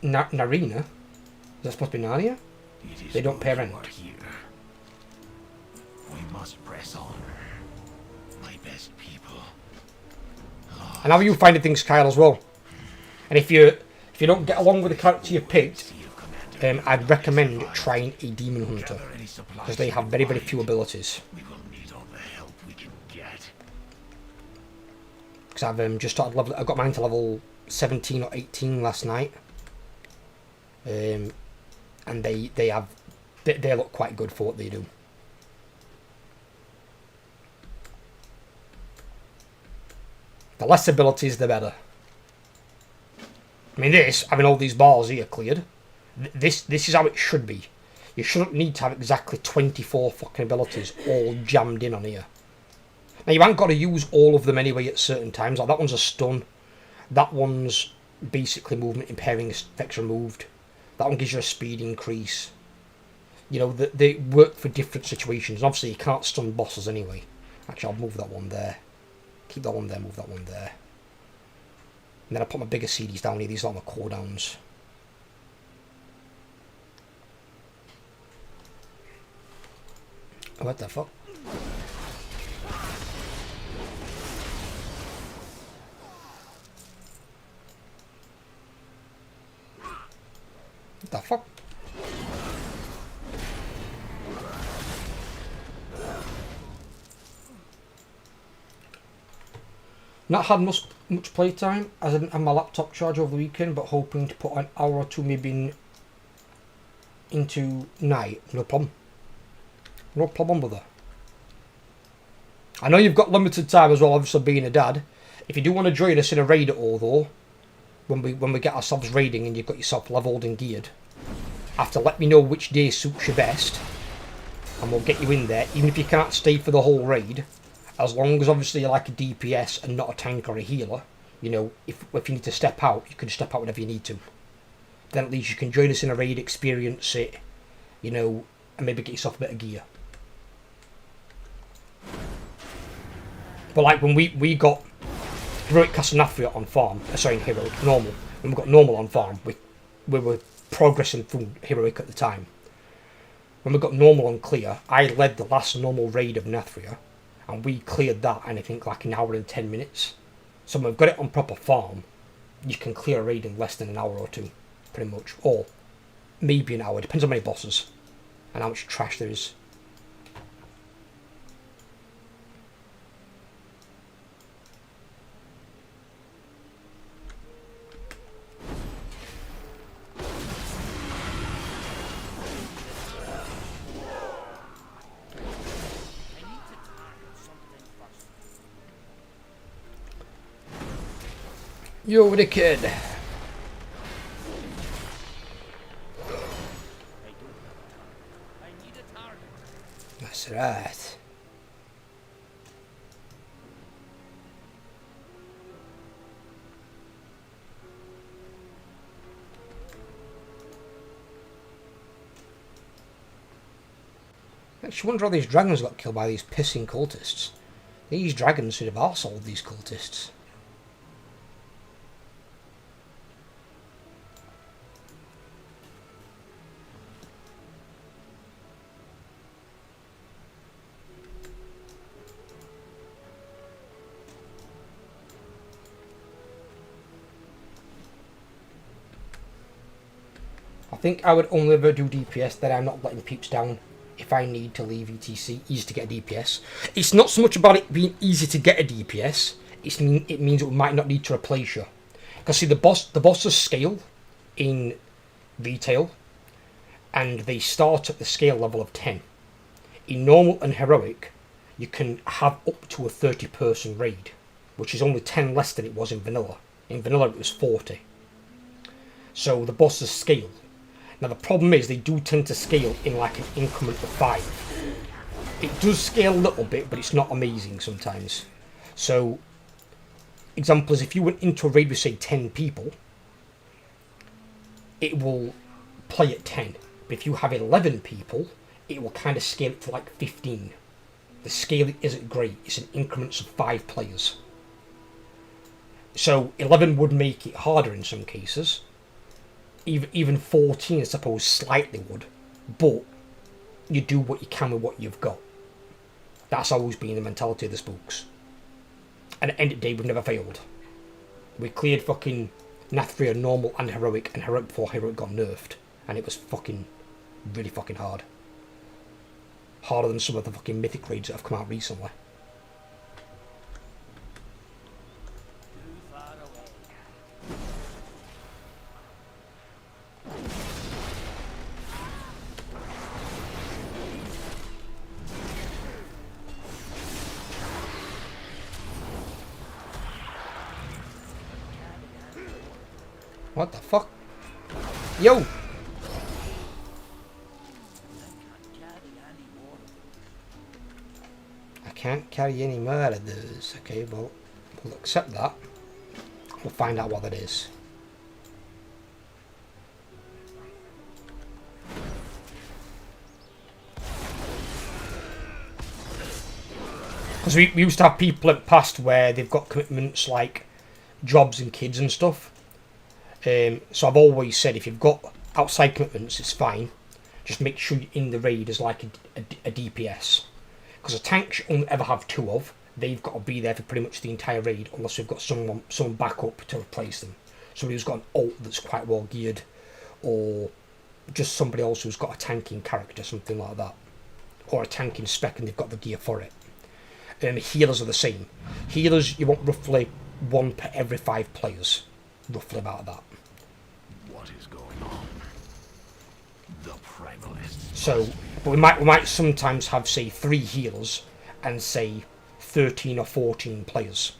Narina. Is that supposed to be Narnia? They don't pay rent. We must press on. My best people. And how are you finding things, Kyle, as well? And if you don't get along with the character you picked, I'd recommend trying a Demon Hunter, because they have very, very few abilities. We will need all the help we can get. Because I've just started level. I got mine to level 17 or 18 last night, and they look quite good for what they do. The less abilities, the better. I mean, this, having all these bars here cleared, this is how it should be. You shouldn't need to have exactly 24 fucking abilities all jammed in on here. Now, you ain't got to use all of them anyway at certain times. Like, that one's a stun. That one's basically movement impairing effects removed. That one gives you a speed increase. You know, they work for different situations. And obviously, you can't stun bosses anyway. Actually, I'll move that one there. Keep that one there, move that one there. And then I put my bigger CDs down here. These are my cooldowns. What the fuck? What the fuck? Not had much playtime, as I didn't have my laptop charged over the weekend, but hoping to put an hour or two maybe into night. No problem. No problem, brother. I know you've got limited time as well, obviously being a dad. If you do want to join us in a raid at all, though, when we get ourselves raiding and you've got yourself leveled and geared, have to let me know which day suits you best, and we'll get you in there, even if you can't stay for the whole raid. As long as obviously you're like a DPS and not a tank or a healer, you know, if you need to step out, you can step out whenever you need to. Then at least you can join us in a raid, experience it, you know, and maybe get yourself a bit of gear. But like when we got Heroic Casanafria on farm, sorry, Heroic, normal. When we got normal on farm, we were progressing through Heroic at the time. When we got normal on clear, I led the last normal raid of Nathria, and we cleared that in I think like an hour and 10 minutes. So when we've got it on proper farm, you can clear a raid in less than an hour or two, pretty much. Or maybe an hour, depends on how many bosses and how much trash there is. Yo, the kid. That's right. I actually wonder how these dragons got killed by these pissing cultists. These dragons should have arseholed these cultists. I think I would only ever do DPS that I'm not letting peeps down if I need to leave ETC. Easy to get a DPS. It's not so much about it being easy to get a DPS. It means we might not need to replace you. Because see, the bosses scale in retail, and they start at the scale level of 10. In normal and heroic, you can have up to a 30-person raid, which is only 10 less than it was in vanilla. In vanilla, it was 40. So the bosses scale. Now the problem is they do tend to scale in like an increment of 5. It does scale a little bit, but it's not amazing sometimes. So, example is if you went into a raid with say 10 people, it will play at 10. But if you have 11 people, it will kind of scale it to like 15. The scaling isn't great, it's in increments of 5 players. So 11 would make it harder in some cases. Even 14, I suppose, slightly would. But you do what you can with what you've got. That's always been the mentality of the spooks. And at the end of the day, we've never failed. We cleared fucking Nathria normal and heroic before heroic got nerfed. And it was fucking, really fucking hard. Harder than some of the fucking mythic raids that have come out recently. What the fuck? Yo! I can't carry any more of those. Okay, well, we'll accept that. We'll find out what that is. Because we used to have people in the past where they've got commitments like jobs and kids and stuff. So I've always said if you've got outside commitments, it's fine. Just make sure you're in the raid as like a DPS. Because a tank should only ever have 2 of. They've got to be there for pretty much the entire raid unless we've got someone backup to replace them. Somebody who's got an ult that's quite well geared, or just somebody else who's got a tanking character, something like that. Or a tanking spec and they've got the gear for it. Healers are the same. Healers, you want roughly 1 per every 5 players. Roughly about that. What is going on? The Primalists. So, but we might sometimes have, say, 3 healers and, say, 13 or 14 players.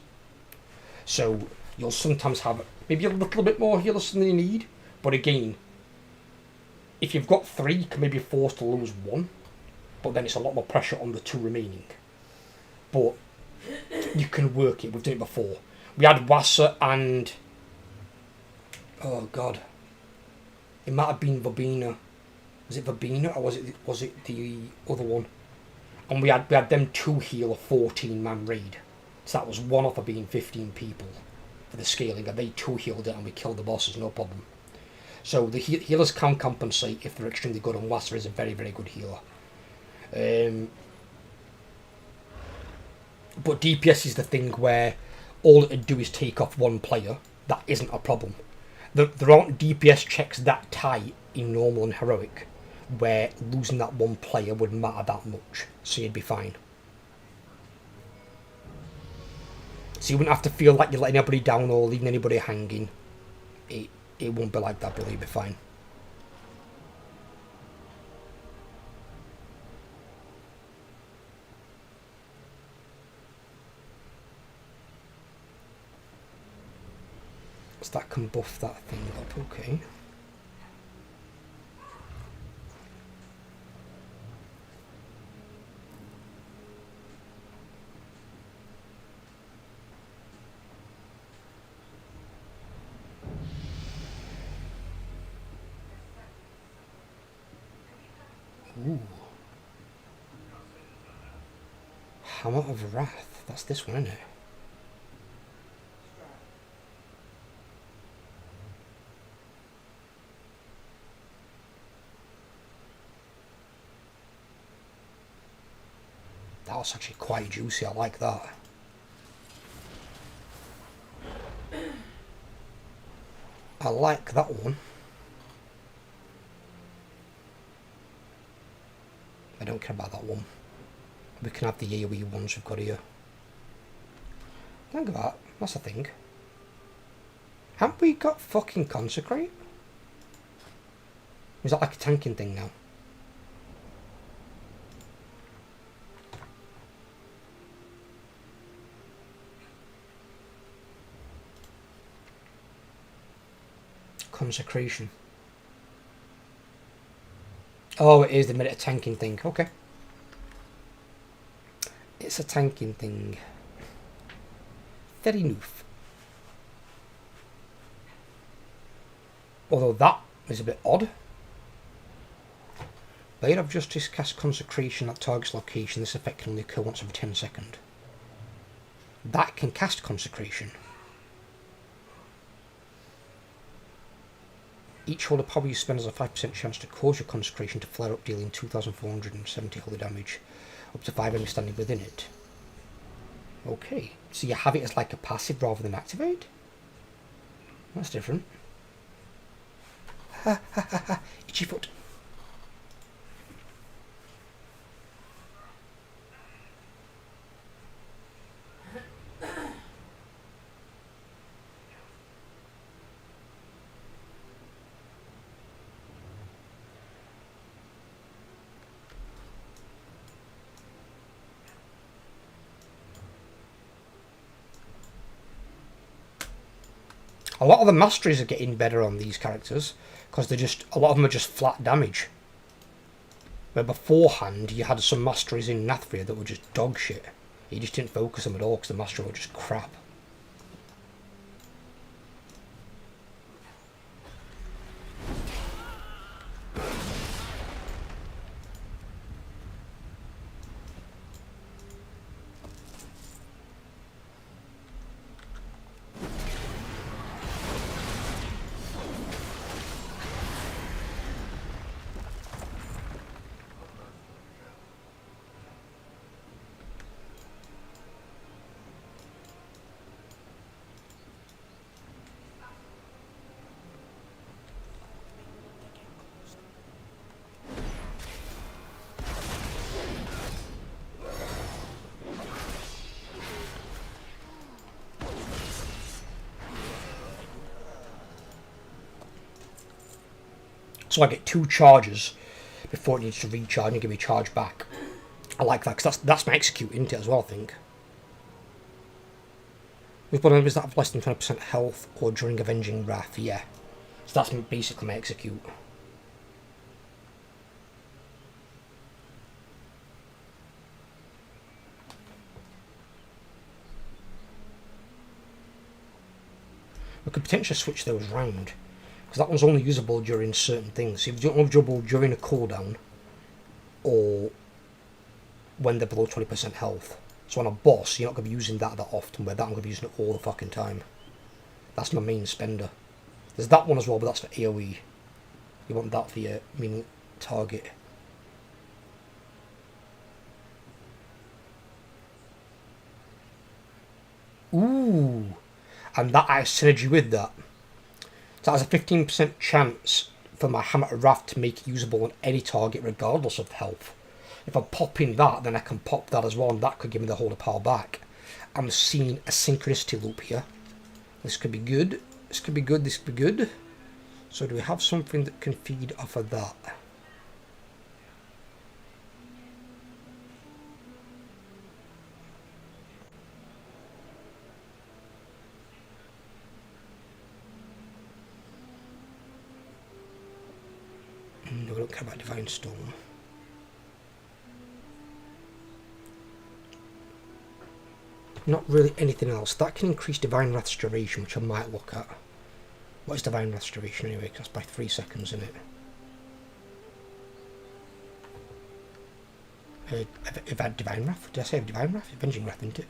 So, you'll sometimes have maybe a little bit more healers than you need. But again, if you've got 3, you can maybe be forced to lose 1. But then it's a lot more pressure on the 2 remaining. But you can work it. We've done it before. We had Wassa and... oh god. It might have been Verbena. Was it Verbena or was it the other one? And we had them 2 heal a 14-man raid. So that was 1 off of being 15 people for the scaling, and they 2 healed it and we killed the bosses, no problem. So the healers can compensate if they're extremely good, and Wassa is a very, very good healer. But DPS is the thing where all it'd do is take off 1 player. That isn't a problem. There aren't DPS checks that tight in normal and heroic where losing that 1 player would matter that much, so you'd be fine. So you wouldn't have to feel like you're letting anybody down or leaving anybody hanging. It won't be like that, but you'll be fine. So that can buff that thing up, okay. Ooh. Hammer of Wrath. That's this one, isn't it? That was actually quite juicy. I like that. I like that one. I don't care about that one. We can have the AoE ones we've got here. Think of that. That's a thing. Haven't we got fucking Consecrate? Is that like a tanking thing now? Consecration. Oh, it is. They made it a tanking thing. Okay. It's a tanking thing. Fair enough. Although that is a bit odd. Blade of Justice casts Consecration at target's location. This effect can only occur once every 10 seconds. That can cast Consecration. Each holy power you spend has a 5% chance to cause your Consecration to flare up, dealing 2,470 holy damage, up to 5 enemies standing within it. Okay, so you have it as like a passive rather than activate? That's different. Ha ha ha ha, itchy foot. A lot of the masteries are getting better on these characters, because a lot of them are just flat damage. Where beforehand, you had some masteries in Nathria that were just dog shit. You just didn't focus them at all, because the mastery were just crap. So I get 2 charges before it needs to recharge and give me a charge back. I like that, because that's my execute, isn't it, as well, I think. With one of them, is that have less than 20% health or during Avenging Wrath? Yeah. So that's basically my execute. We could potentially switch those round, because that one's only usable during certain things. So if you don't have trouble during a cooldown, or when they're below 20% health. So on a boss, you're not going to be using that often, where that I'm going to be using it all the fucking time. That's my main spender. There's that one as well, but that's for AoE. You want that for your main target. Ooh! And that has synergy with that. So that has a 15% chance for my Hammer of Wrath to make it usable on any target regardless of health. If I pop in that, then I can pop that as well, and that could give me the Holy Power back. I'm seeing a synchronicity loop here. This could be good. This could be good. This could be good. So do we have something that can feed off of that? No, we don't care about Divine Stone. Not really anything else. That can increase Divine Wrath's duration, which I might look at. What is Divine Wrath's duration anyway? 'Cause that's by 3 seconds, isn't it? If I had Divine Wrath, did I say Divine Wrath? Avenging Wrath, isn't it?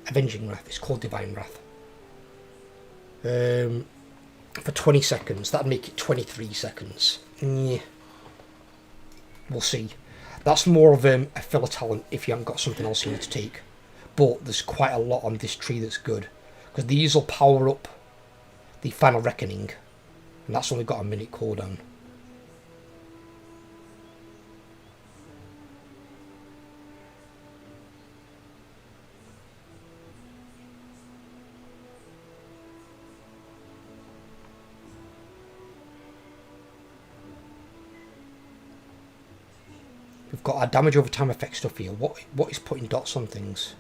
Avenging Wrath. It's called Divine Wrath. For 20 seconds, that'd make it 23 seconds. Yeah. We'll see. That's more of a filler talent if you haven't got something else you need to take. But there's quite a lot on this tree that's good, because these will power up the Final Reckoning, and that's only got a minute cooldown. We've got our damage over time effect stuff here. What is putting dots on things?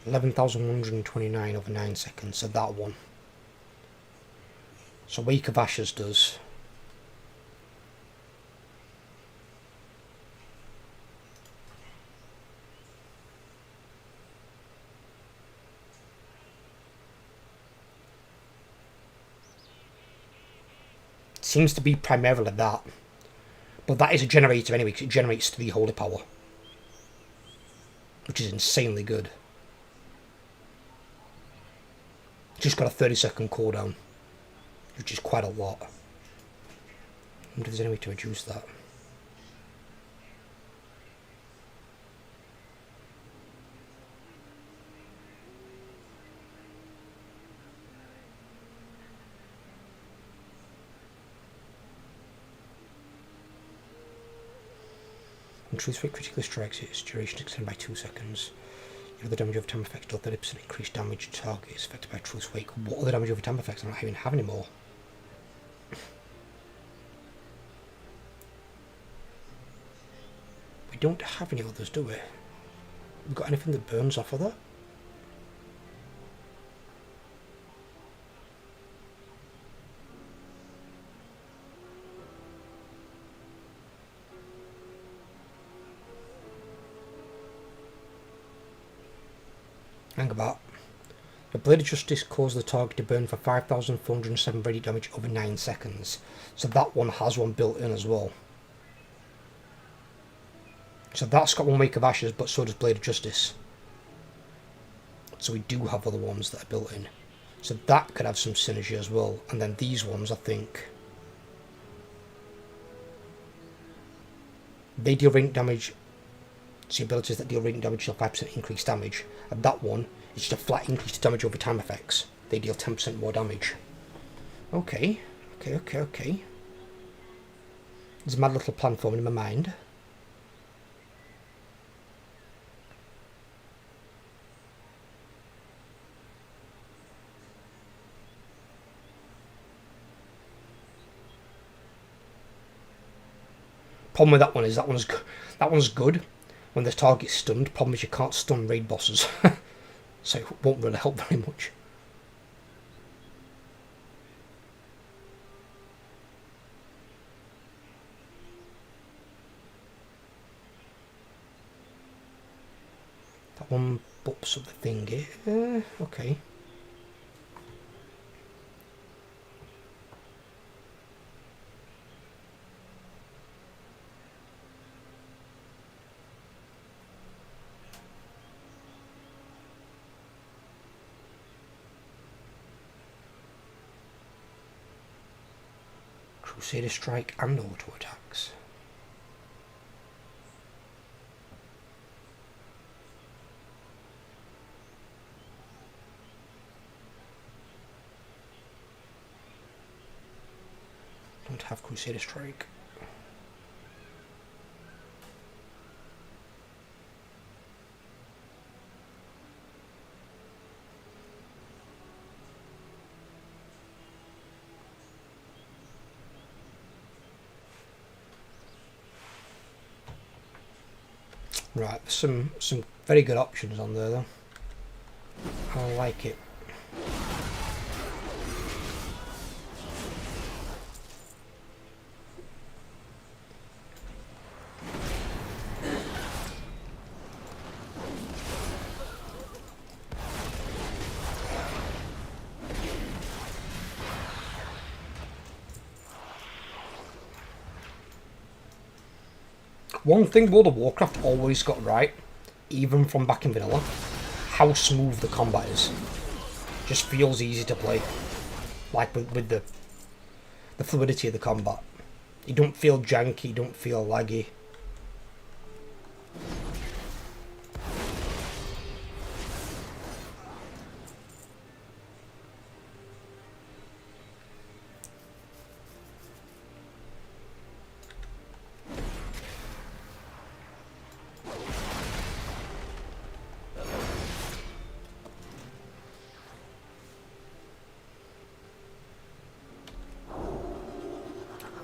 $11,129 over 9 seconds, so that one. So Wake of Ashes does. Seems to be primarily that. But that is a generator anyway, because it generates 3 holy power. Which is insanely good. Just got a 30-second cooldown, which is quite a lot. I wonder if there's any way to reduce that. When Truth Rate critically strikes it, its duration is extended by 2 seconds. You know the damage over time effects, or 30% increased damage to target is affected by Truth Wake. What are the damage over time effects? I don't even have any more. don't have any others, do we? We got anything that burns off of that? Hang about. The Blade of Justice causes the target to burn for 5,407 radiant damage over 9 seconds. So that one has one built in as well. So that's got 1 Wake of Ashes, but so does Blade of Justice. So we do have other ones that are built in. So that could have some synergy as well. And then these ones, I think, they deal radiant damage. So abilities that deal radiant damage deal 5% increased damage. And that one is just a flat increase to damage over time effects. They deal 10% more damage. Okay. There's a mad little plan forming in my mind. Problem with that one is that one's good when the target's stunned. Problem is you can't stun raid bosses, so it won't really help very much. That one bops up the thingy. Okay. Crusader Strike and auto attacks. Don't have Crusader Strike. Right, some very good options on there though. I like it. One thing World of Warcraft always got right, even from back in vanilla, how smooth the combat is. Just feels easy to play. Like with the fluidity of the combat. You don't feel janky, you don't feel laggy.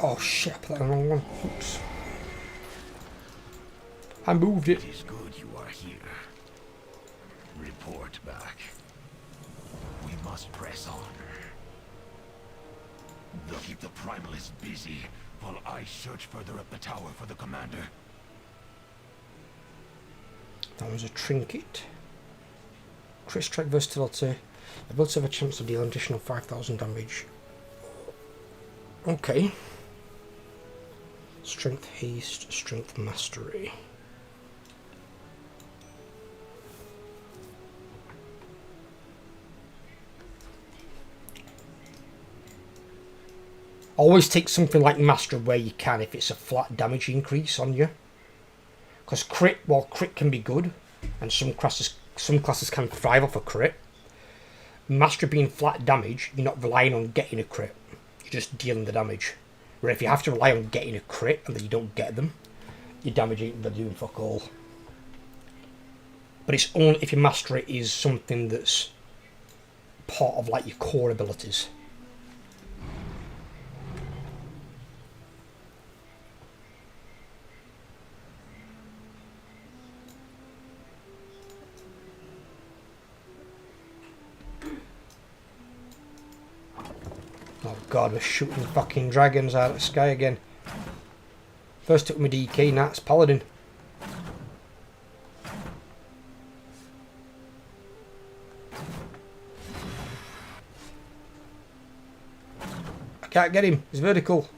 Oh shit, I put that on the wrong one. Oops. I moved it. It is good you are here. Report back. We must press on. They'll keep the Primalists busy while I search further up the tower for the commander. That was a trinket. Crit strike versatility. Ability have a chance to deal an additional 5,000 damage. Okay. Strength haste, strength mastery. Always take something like mastery where you can if it's a flat damage increase on you. Because crit, while crit can be good, and some classes can thrive off a crit, mastery being flat damage, you're not relying on getting a crit. You're just dealing the damage. Where if you have to rely on getting a crit and then you don't get them, your damage ain't really doing fuck all. But it's only if your mastery is something that's part of like your core abilities. God, we're shooting fucking dragons out of the sky again. First took me DK, now it's Paladin. I can't get him, he's vertical.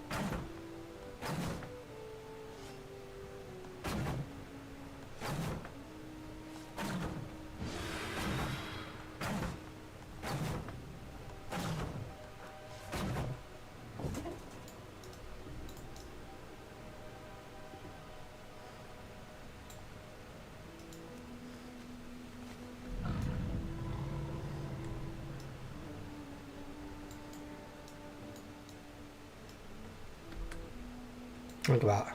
Think about it.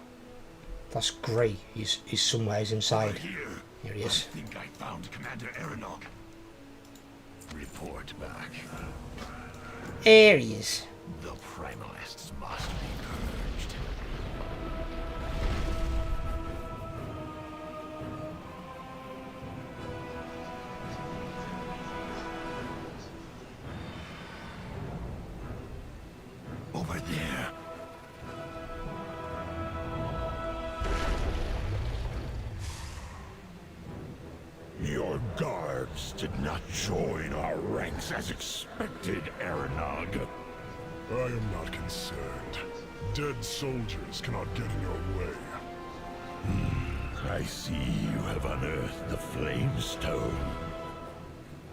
That's grey. He's somewhere. He's inside. Here he is. I think I found Commander Aeronog. Report back. There he is. The Primalists must be purged. Over there. Your guards did not join our ranks as expected, Aeronog. I am not concerned. Dead soldiers cannot get in your way. I see you have unearthed the Flame Stone.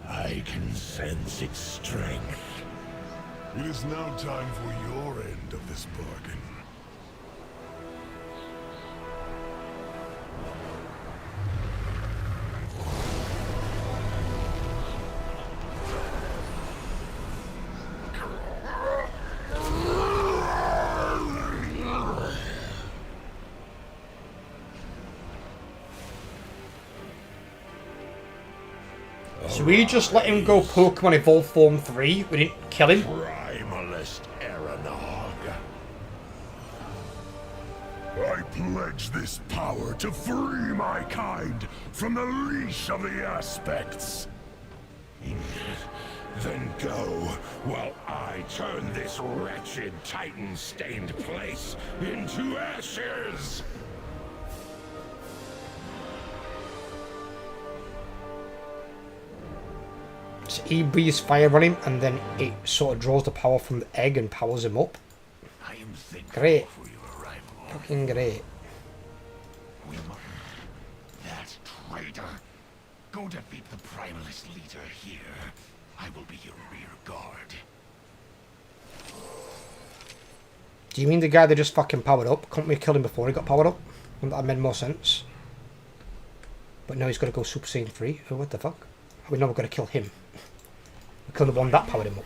I can sense its strength. It is now time for your end of this bargain. So we just let him go Pokemon Evolve Form 3? We didn't kill him? Primalist Aeronog. I pledge this power to free my kind from the leash of the aspects. Then go, while I turn this wretched Titan-stained place into ashes! So he breathes fire on him, and then it sort of draws the power from the egg and powers him up. I am Great. for your arrival. Fucking great. We must... That traitor! Go defeat the Primalist leader here. I will be your rear guard. Do you mean the guy that just fucking powered up? Couldn't we kill him before he got powered up? Wouldn't that have made more sense? But no, he's got to go Super Saiyan 3. Oh, what the fuck? We know we're going to kill him. We killed the one that powered him up.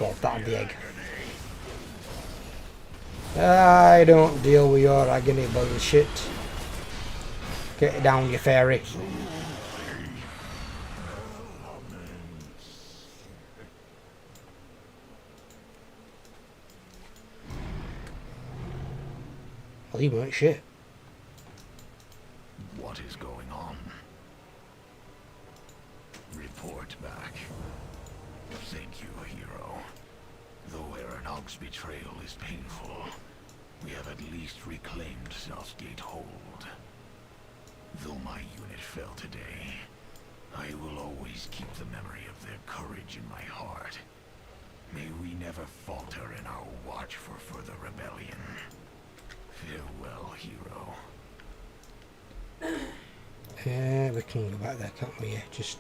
Well, that and the egg. I don't deal with your agony bullshit. Get it down, you fairy. Well, he weren't shit. What is going on? Report back. Thank you, hero. Though Aeronog's betrayal is painful, we have at least reclaimed Southgate Hold. Though my unit fell today, I will always keep the memory of their courage in my heart. May we never falter in our watch for further rebellion. Farewell, hero. Yeah, we can go back there, can't we? Yeah, just...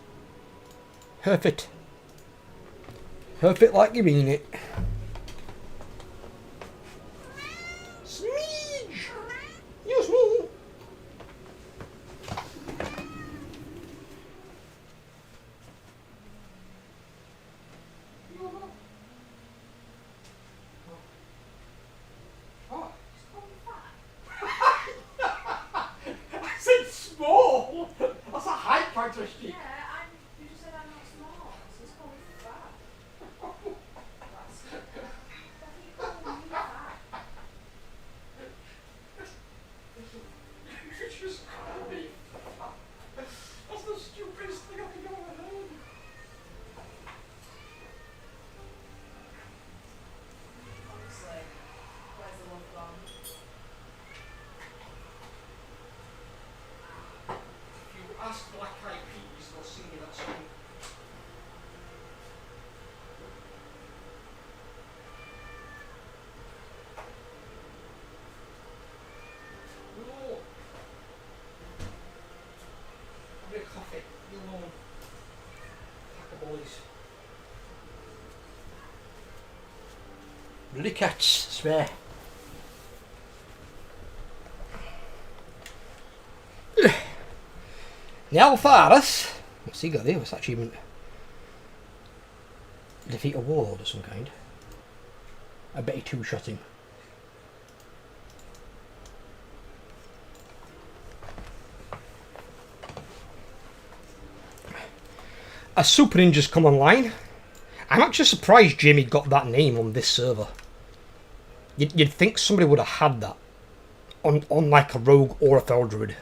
Hurf it. Hurf it like you mean it. Sneege! Use me! I said small! That's a height characteristic. You just said I'm not small, so it's called fat. ask Black Eyed Peas, they'll sing me that song. No. I'll get a coffee. You alone. Pack of bullies. Bloody cats, swear. The Alfaris. What's he got there? What's that achievement? Defeat a warlord of some kind. I bet he two-shot him. A Super Ninja's come online. I'm actually surprised Jamie got that name on this server. You'd think somebody would have had that on like a rogue or a fell druid.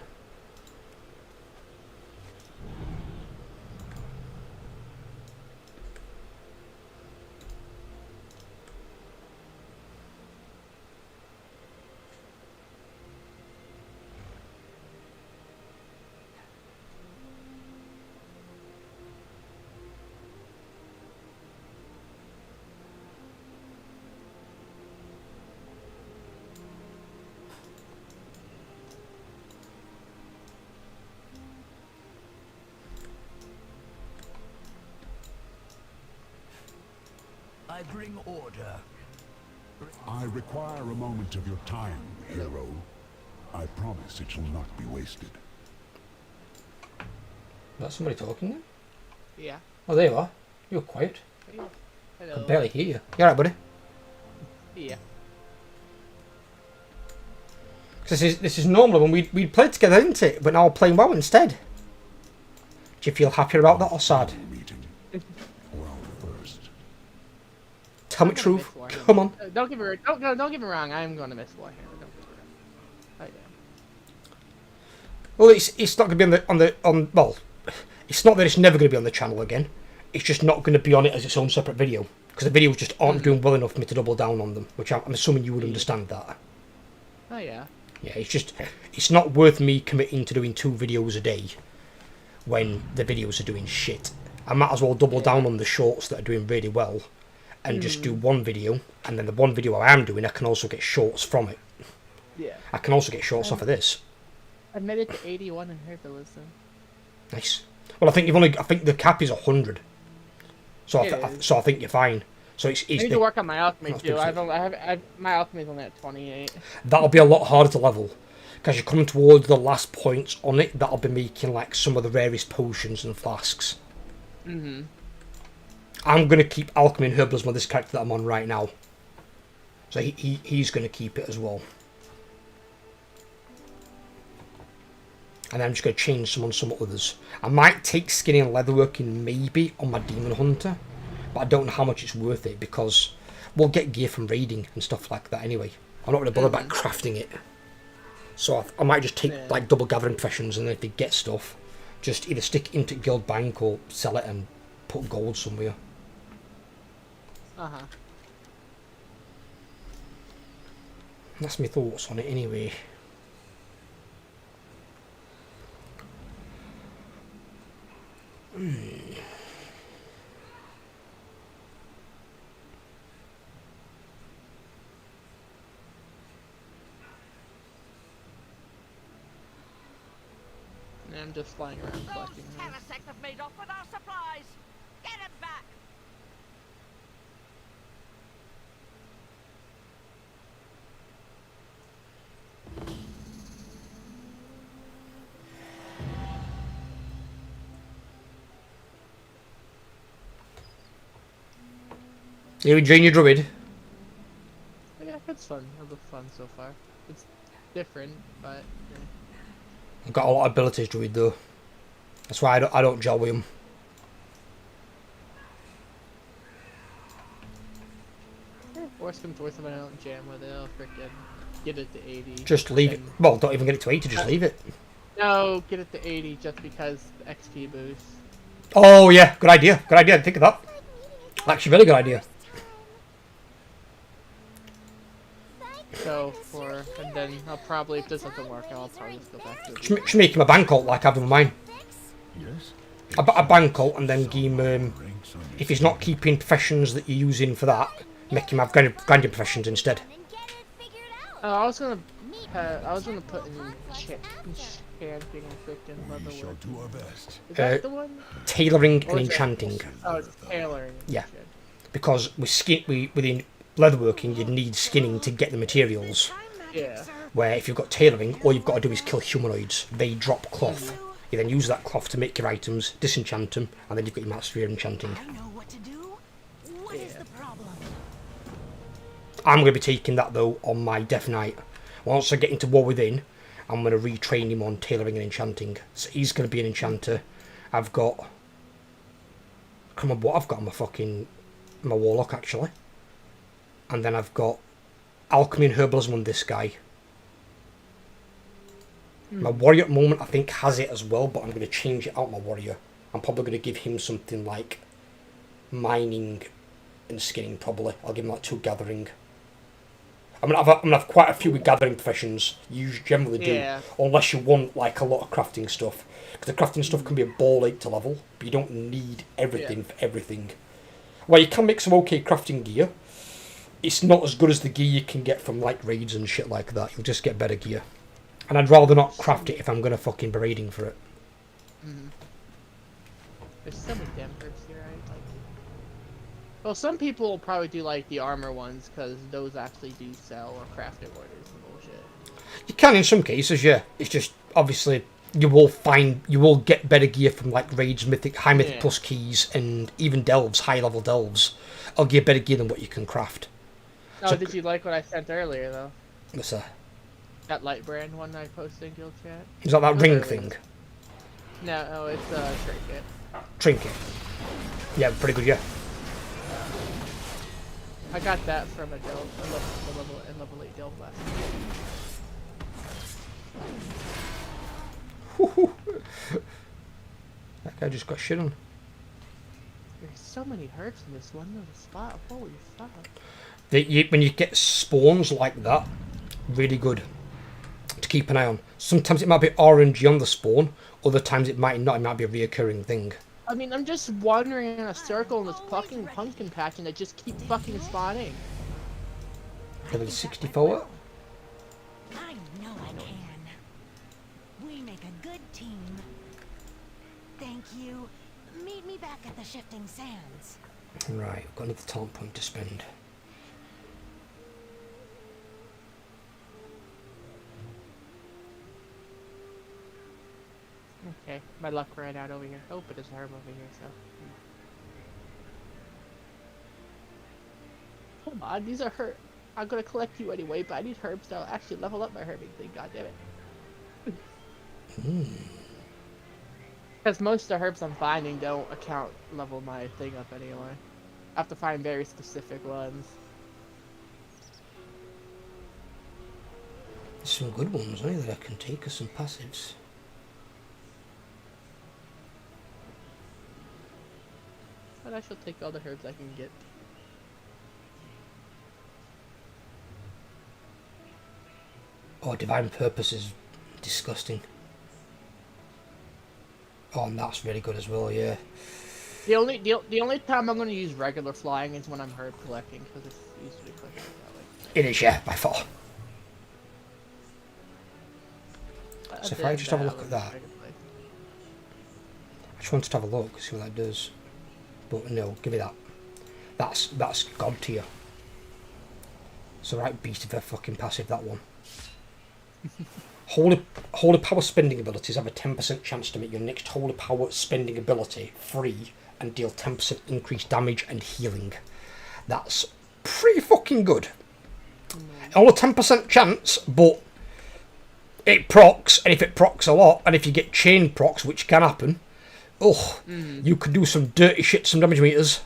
I bring order. I require a moment of your time, hero. I promise it shall not be wasted. That's somebody talking then? Yeah. Oh, there you are. You're quiet. Hello. I can barely hear you. You alright, buddy? Yeah. This is normal when we played together, isn't it? But now we're playing WoW instead. Do you feel happier about that or sad? Tell me the truth. Come on. Don't get me wrong. I'm going to miss Warhammer. Don't get me wrong. I am. Well, it's not going to be well, it's not that it's never going to be on the channel again. It's just not going to be on it as its own separate video because the videos just aren't doing well enough for me to double down on them. Which I'm assuming you would understand that. Oh yeah. Yeah, it's not worth me committing to doing 2 videos a day when the videos are doing shit. I might as well double down on the shorts that are doing really well and just do one video, and then the one video I am doing, I can also get shorts from it. Yeah. I can also get shorts off of this. I made it to 81 in herbalism. Nice. Well, I think the cap is 100. So I think you're fine. So it's I need to work on my alchemy too. My alchemy is only at 28. That'll be a lot harder to level because you're coming towards the last points on it. That'll be making like some of the rarest potions and flasks. Mhm. I'm gonna keep alchemy and herbalism on this character that I'm on right now. So he's gonna keep it as well. And then I'm just gonna change some on some others. I might take skinny and leatherworking maybe on my demon hunter. But I don't know how much it's worth it because we'll get gear from raiding and stuff like that anyway. I'm not going to bother about crafting it. So I might just take like double gathering professions, and then if they get stuff, just either stick it into guild bank or sell it and put gold somewhere. Uh-huh. That's my thoughts on it anyway. I'm just flying around collecting Those parasites have made off with our supplies. Get him back. You enjoying your druid? Yeah, it's fun. It looks fun so far. It's different, but. Yeah. I've got a lot of abilities druid though. That's why I don't gel with him. Worst comes to worst, if I don't jam with it, I'll frickin' get it to 80. Just leave it. Well, don't even get it to 80, just leave it. No, get it to 80 just because the XP boost. Oh yeah, good idea. Good idea. Think of that. Actually, really good idea. So and then I'll probably, if this doesn't work, I'll probably just go back to it. Just make him a bank alt like I have with mine. Yes? A bank ult and then give him, if he's not keeping professions that you're using for that, make him have grinding professions instead. Oh, I was gonna put in enchanting and leather work. Do our best. Is that the one? Tailoring Or and is that- enchanting. Oh, it's tailoring. Yeah, because within leatherworking, you need skinning to get the materials. Yeah. Where if you've got tailoring, all you've got to do is kill humanoids. They drop cloth. You then use that cloth to make your items, disenchant them, and then you've got your mastery of enchanting. I know what to do. What is the problem? I'm going to be taking that though on my Death Knight. Once I get into War Within, I'm going to retrain him on tailoring and enchanting. So he's going to be an enchanter. I've got... I can't remember what I've got on my Warlock actually. And then I've got Alchemy and Herbalism on this guy. My Warrior at the moment I think has it as well, but I'm going to change it out my Warrior. I'm probably going to give him something like Mining and Skinning probably. I'll give him like 2 Gathering. I'm gonna have quite a few with gathering professions. You generally do, unless you want like a lot of crafting stuff. Because the crafting stuff can be a ball ache to level, but you don't need everything for everything. Well, you can make some okay crafting gear. It's not as good as the gear you can get from like raids and shit like that. You'll just get better gear. And I'd rather not craft it if I'm gonna fucking be raiding for it. There's so many damn herbs here. Well, some people will probably do like the armor ones because those actually do sell or crafting orders and bullshit. You can in some cases, yeah. It's just obviously you will get better gear from like raids, high mythic plus keys, and even delves, high level delves. I'll give better gear than what you can craft. Oh, So, did you like what I sent earlier though? what's that? That light brand one I posted in guild chat. Is that ring thing? No, it's a trinket. Trinket. Yeah, pretty good, yeah. I got that from a level 8 delve last year. That guy just got shit on. There's so many herbs in this one little spot. Holy fuck. When you get spawns like that, really good to keep an eye on. Sometimes it might be RNG on the spawn, other times it might not. It might be a reoccurring thing. I mean, I'm just wandering in a circle in this fucking pumpkin patch and they just keep fucking spawning. Level 64? I know I can. We make a good team. Thank you. Meet me back at the Shifting Sands. Right, I've got another talent point to spend. Okay, my luck ran out over here. Oh, but there's a herb over here, so. Come on, these are herbs. I'm gonna collect you anyway, but I need herbs that'll actually level up my herbing thing, goddammit. Because most of the herbs I'm finding don't level my thing up anyway. I have to find very specific ones. There's some good ones, eh, that I can take as some passives. But I shall take all the herbs I can get. Oh, Divine Purpose is disgusting. Oh, and that's really good as well, yeah. The only time I'm going to use regular flying is when I'm herb collecting, because it's usually quicker that way. It is, yeah, by far. So if I just have a look at that. I just wanted to have a look, see what that does. But no, give me that. That's god tier. It's a right beast of a fucking passive, that one. Holy power spending abilities have a 10% chance to make your next holy power spending ability free and deal 10% increased damage and healing. That's pretty fucking good. Only 10% chance, but it procs, and if it procs a lot, and if you get chain procs, which can happen, you could do some dirty shit, some damage meters.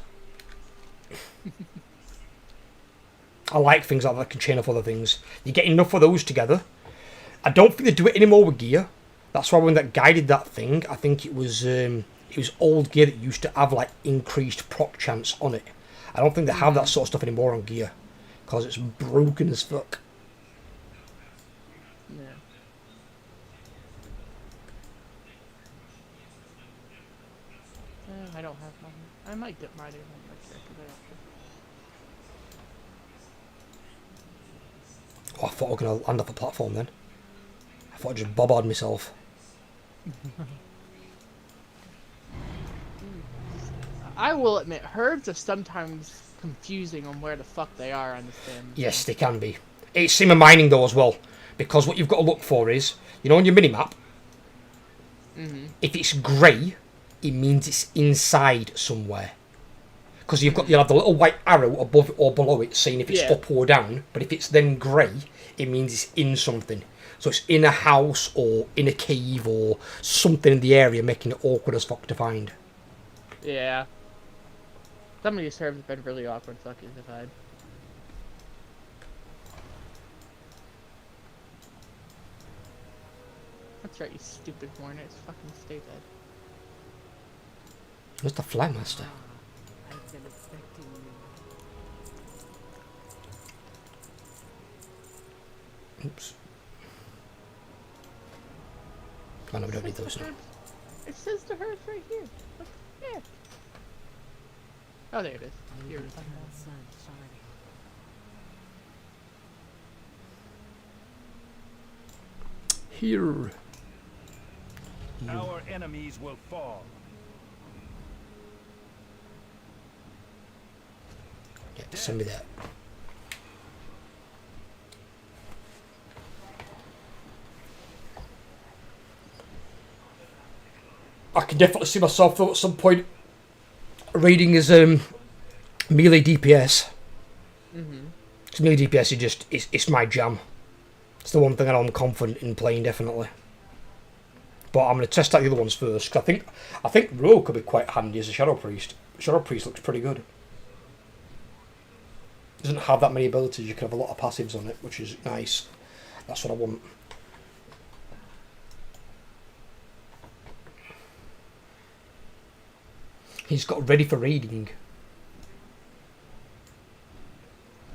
I like things like that can chain off other things. You get enough of those together. I don't think they do it anymore with gear. That's why when that guy did that thing, I think it was old gear that used to have like increased proc chance on it. I don't think they have that sort of stuff anymore on gear because it's broken as fuck. Yeah. I don't have mine. I might get mine in my character after. Oh, I thought I was going to land off a platform then. I thought I'd just bobbard myself. I will admit, herbs are sometimes confusing on where the fuck they are on this damn. Yes, they can be. It's similar mining though as well, because what you've got to look for is, you know, on your minimap, if it's grey, it means it's inside somewhere. Because you'll have the little white arrow above it or below it saying if it's up or down, but if it's then grey, it means it's in something. So it's in a house or in a cave or something in the area, making it awkward as fuck to find. Yeah. Some of these herbs have been really awkward fucking to find. That's right, you stupid hornets. Fucking stay dead. Where's the Flagmaster? I've been expecting you. Oops. Oh no, we don't need those now. It says the herbs right here. Look, yeah. Oh, there it is. Here it is. Sun shining. Here. Our enemies will fall. Yeah, send me that. I can definitely see myself though at some point raiding as melee DPS. Because melee DPS is just it's my jam. It's the one thing that I'm confident in playing definitely. But I'm going to test out the other ones first. Cause I think Rogue could be quite handy as a Shadow Priest. Shadow Priest looks pretty good. Doesn't have that many abilities. You can have a lot of passives on it, which is nice. That's what I want. He's got ready for raiding.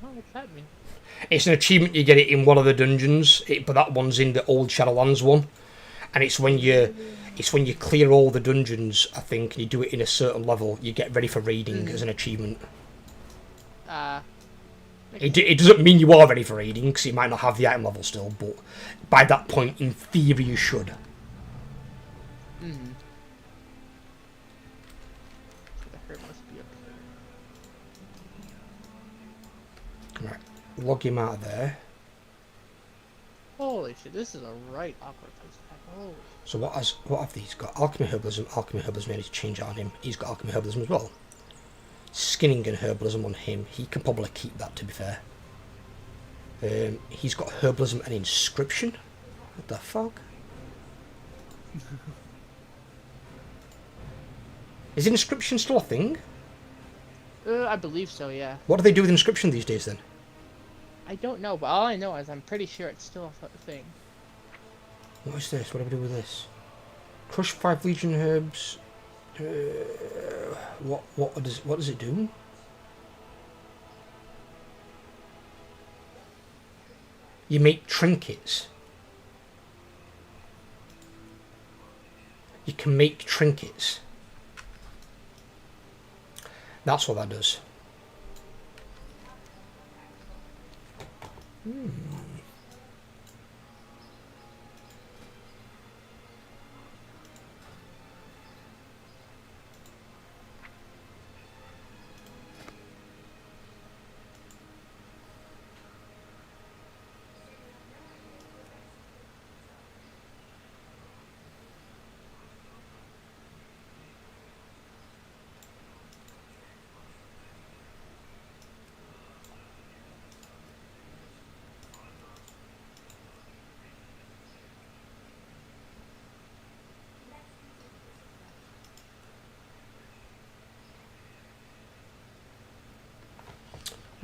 What's that mean? It's an achievement, you get it in one of the dungeons, but that one's in the old Shadowlands one. And it's when you clear all the dungeons, I think, and you do it in a certain level, you get ready for raiding as an achievement. It doesn't mean you are ready for raiding, because you might not have the item level still, but by that point, in theory, you should. Right, log him out of there. Holy shit, this is a right awkward place to have. Holy. So what have these got? Alchemy Herbalism, I need to change that on him. He's got Alchemy Herbalism as well. Skinning and Herbalism on him. He can probably keep that, to be fair. He's got Herbalism and Inscription. What the fuck? Is Inscription still a thing? I believe so, yeah. What do they do with Inscription these days then? I don't know, but all I know is I'm pretty sure it's still a thing. What is this? What do we do with this? Crush 5 Legion Herbs. What does it do? You make trinkets. You can make trinkets. That's what that does.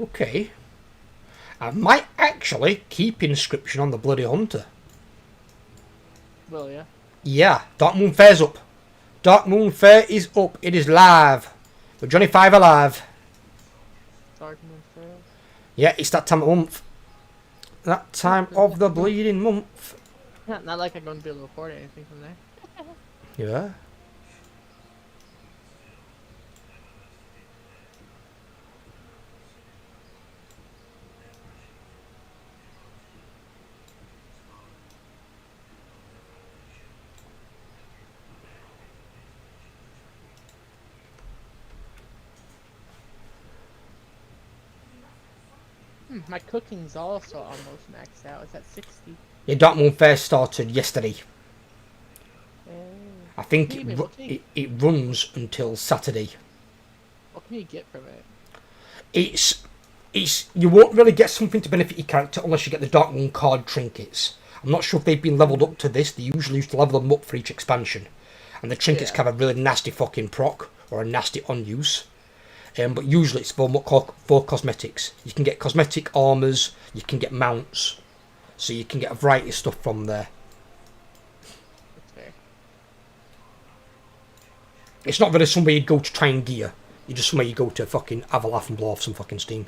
Okay. I might actually keep Inscription on the bloody Hunter. Will ya? Yeah, Dark Moon Fair's up. Dark Moon Fair is up. It is live. With Johnny 5 alive. Dark Moon Fair? Yeah, it's that time of month. That time of the bleeding month. Not like I'm going to be able to report anything from there. Yeah. My cooking's also almost maxed out. It's at 60. Yeah, Darkmoon Fair started yesterday. I think it runs until Saturday. What can you get from it? It's you won't really get something to benefit your character unless you get the Darkmoon card trinkets. I'm not sure if they've been leveled up to this. They usually used to level them up for each expansion. And the trinkets can have a really nasty fucking proc or a nasty on use. But usually it's for cosmetics. You can get cosmetic armors, you can get mounts. So you can get a variety of stuff from there. That's fair. It's not really somewhere you go to try and gear. You're just somewhere you go to fucking have a laugh and blow off some fucking steam.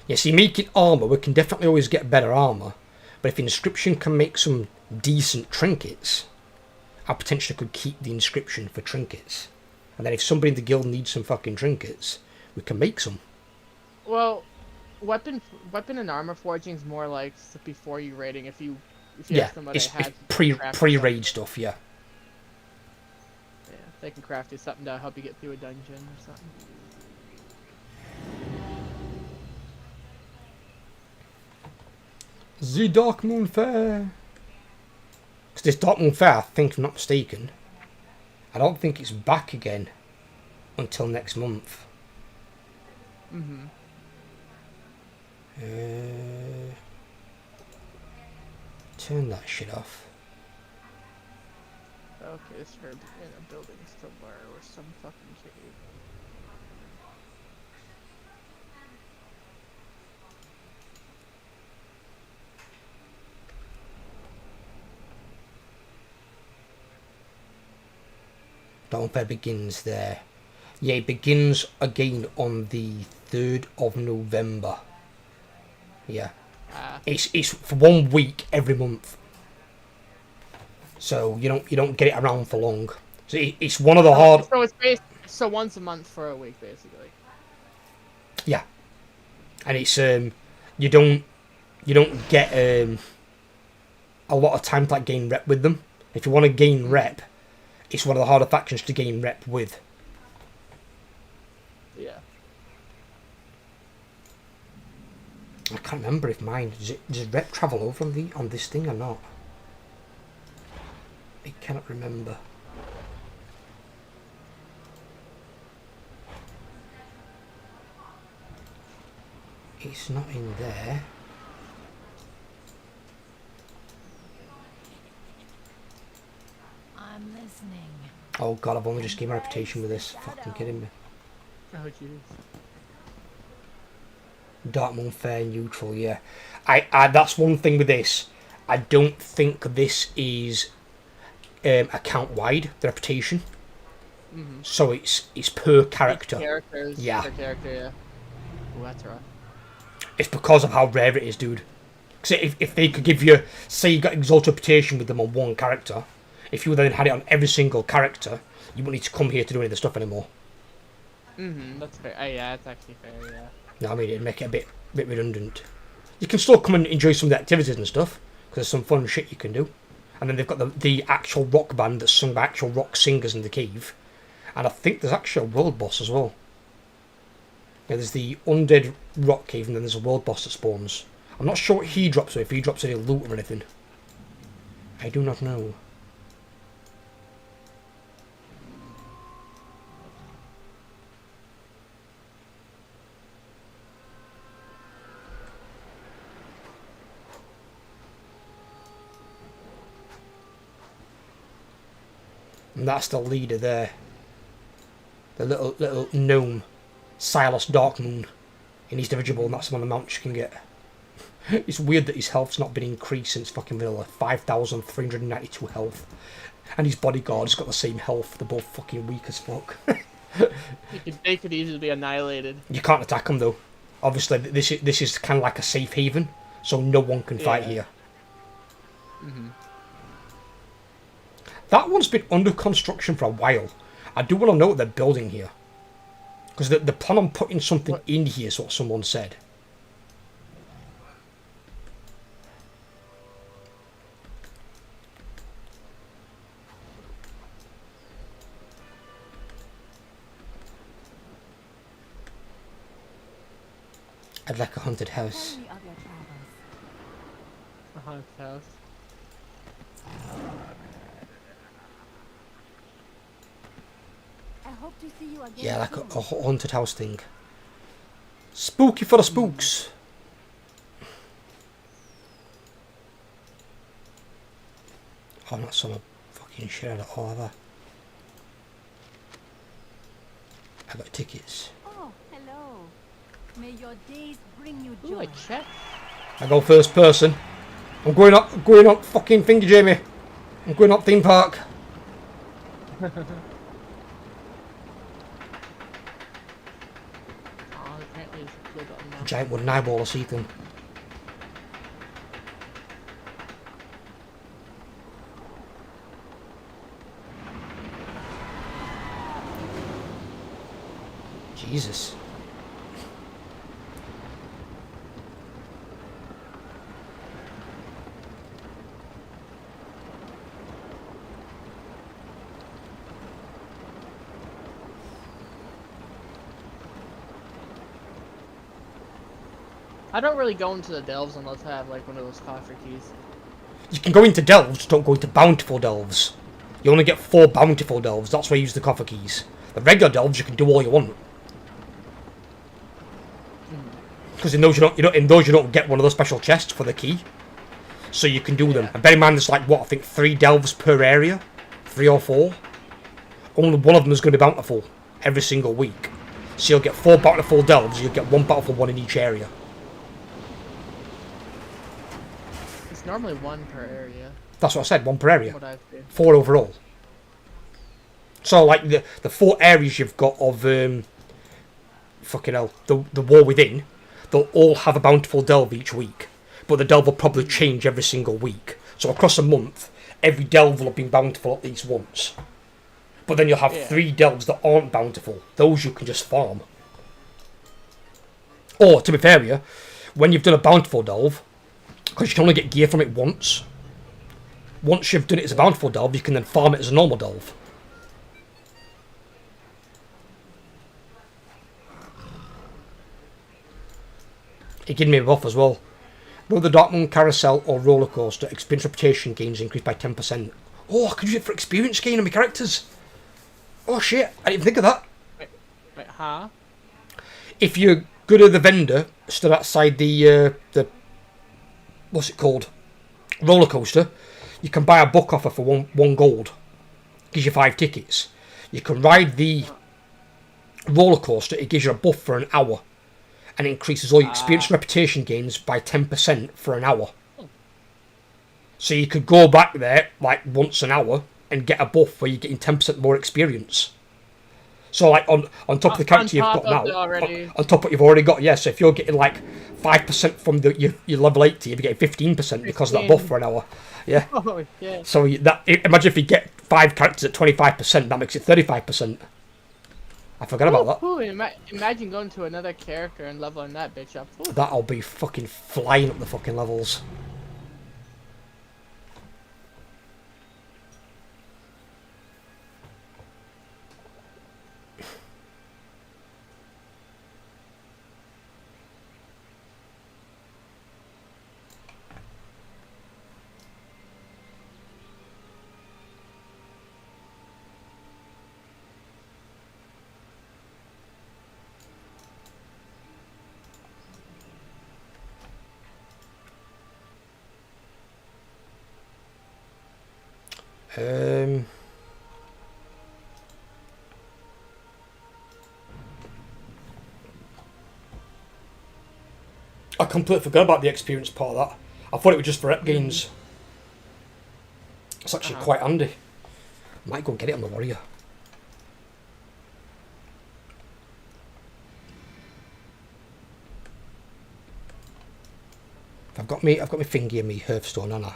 Yeah, see, making armour, we can definitely always get better armour. But if Inscription can make some decent trinkets, I potentially could keep the Inscription for trinkets. And then if somebody in the guild needs some fucking trinkets, we can make some. Well, weapon and armor forging is more like before you raiding. If you Yeah, have somebody it's that has pre-raid stuff, yeah. Yeah, they can craft you something to help you get through a dungeon or something. The Darkmoon Fair. Because this Darkmoon Fair, I think, if I'm not mistaken, I don't think it's back again until next month. Turn that shit off. Okay, it's her in a building somewhere or some fucking cave. Darkmoon Fair begins there. Yeah, it begins again on the 3rd of November. Yeah. It's for 1 week every month. So you don't get it around for long. So it's one of the hard. So it's so once a month for a week, basically. Yeah. And it's you don't get a lot of time to like gain rep with them. If you want to gain rep, it's one of the harder factions to gain rep with. Yeah. I can't remember if mine does rep travel over on this thing or not. I cannot remember. It's not in there. I'm listening. Oh god, I've only just gained my reputation with this. Fucking kidding me. Oh jeez. Darkmoon Fair neutral, yeah. I that's one thing with this. I don't think this is account wide, the reputation. So it's per character. Characters. Yeah. Per character, yeah. Oh, that's rough. It's because of how rare it is, dude. Because if they could give you, say you got exalted reputation with them on one character, if you then had it on every single character, you wouldn't need to come here to do any of the stuff anymore. That's fair. Yeah, that's actually fair, yeah. No, I mean, it'd make it a bit redundant. You can still come and enjoy some of the activities and stuff, because there's some fun shit you can do. And then they've got the actual rock band that's sung by actual rock singers in the cave. And I think there's actually a world boss as well. Yeah, there's the undead rock cave, and then there's a world boss that spawns. I'm not sure what he drops, or if he drops any loot or anything. I do not know. And that's the leader there. The little gnome, Silas Darkmoon. And he's dirigible, and that's one of the mounts you can get. It's weird that his health's not been increased since fucking vanilla. 5,392 health. And his bodyguard's got the same health. They're both fucking weak as fuck. They could easily be annihilated. You can't attack them though. Obviously, this is kind of like a safe haven, so no one can fight here. That one's been under construction for a while. I do want to know what they're building here. Because the plan on putting something in here is what someone said. I'd like a haunted house. Tell me of your travels. A haunted house. I hope to see you again. Yeah, like soon. a haunted house thing. Spooky for the spooks. Oh, I'm not some fucking shit out of all of that. I got tickets. Oh, hello. May your days bring you Ooh, joy. a check. I go first person. I'm going up fucking finger, Jamie. I'm going up theme park. Oh, apparently it's a blue button now. Giant wooden eyeball or something. Jesus. I don't really go into the delves unless I have like one of those coffer keys. You can go into delves, don't go into bountiful delves. You only get 4 bountiful delves, that's why you use the coffer keys. The regular delves you can do all you want. Because in those you don't get one of those special chests for the key. So you can do them. And bear in mind there's like what, I think 3 delves per area? 3 or 4? Only one of them is going to be bountiful every single week. So you'll get 4 bountiful delves, you'll get 1 bountiful one in each area. It's normally 1 per area. That's what I said, 1 per area. What I've been. 4 overall. So like the 4 areas you've got of fucking hell, the war within, they'll all have a bountiful delve each week. But the delve will probably change every single week. So across a month, every delve will have been bountiful at least once. But then you'll have 3 delves that aren't bountiful. Those you can just farm. Or, to be fair with you, when you've done a bountiful delve, because you can only get gear from it once you've done it as a bountiful delve, you can then farm it as a normal delve. It gave me a buff as well. Rode the Darkmoon Carousel or Roller Coaster, experience reputation gains increased by 10%. Oh, I could use it for experience gain on my characters. Oh shit, I didn't even think of that. Wait, huh? If you go to the vendor, stood outside the what's it called? Roller coaster, you can buy a book offer for one gold. Gives you 5 tickets. You can ride the roller coaster, it gives you a buff for an hour. And it increases all your experience and reputation gains by 10% for an hour. So you could go back there like once an hour and get a buff where you're getting 10% more experience. So like on top of the character you've got now, on top of what you've already got, yes. So if you're getting like 5% from your level 80, you'll be getting 15% because of that buff for an hour. Yeah. Oh, yeah. So imagine if you get 5 characters at 25%, that makes it 35%. I forgot about that. Ooh, imagine going to another character and leveling that bitch up. Ooh. That'll be fucking flying up the fucking levels. I completely forgot about the experience part of that. I thought it was just for rep gains. It's actually quite handy. Might go and get it on the warrior. I've got my thingy and me Hearthstone, haven't I?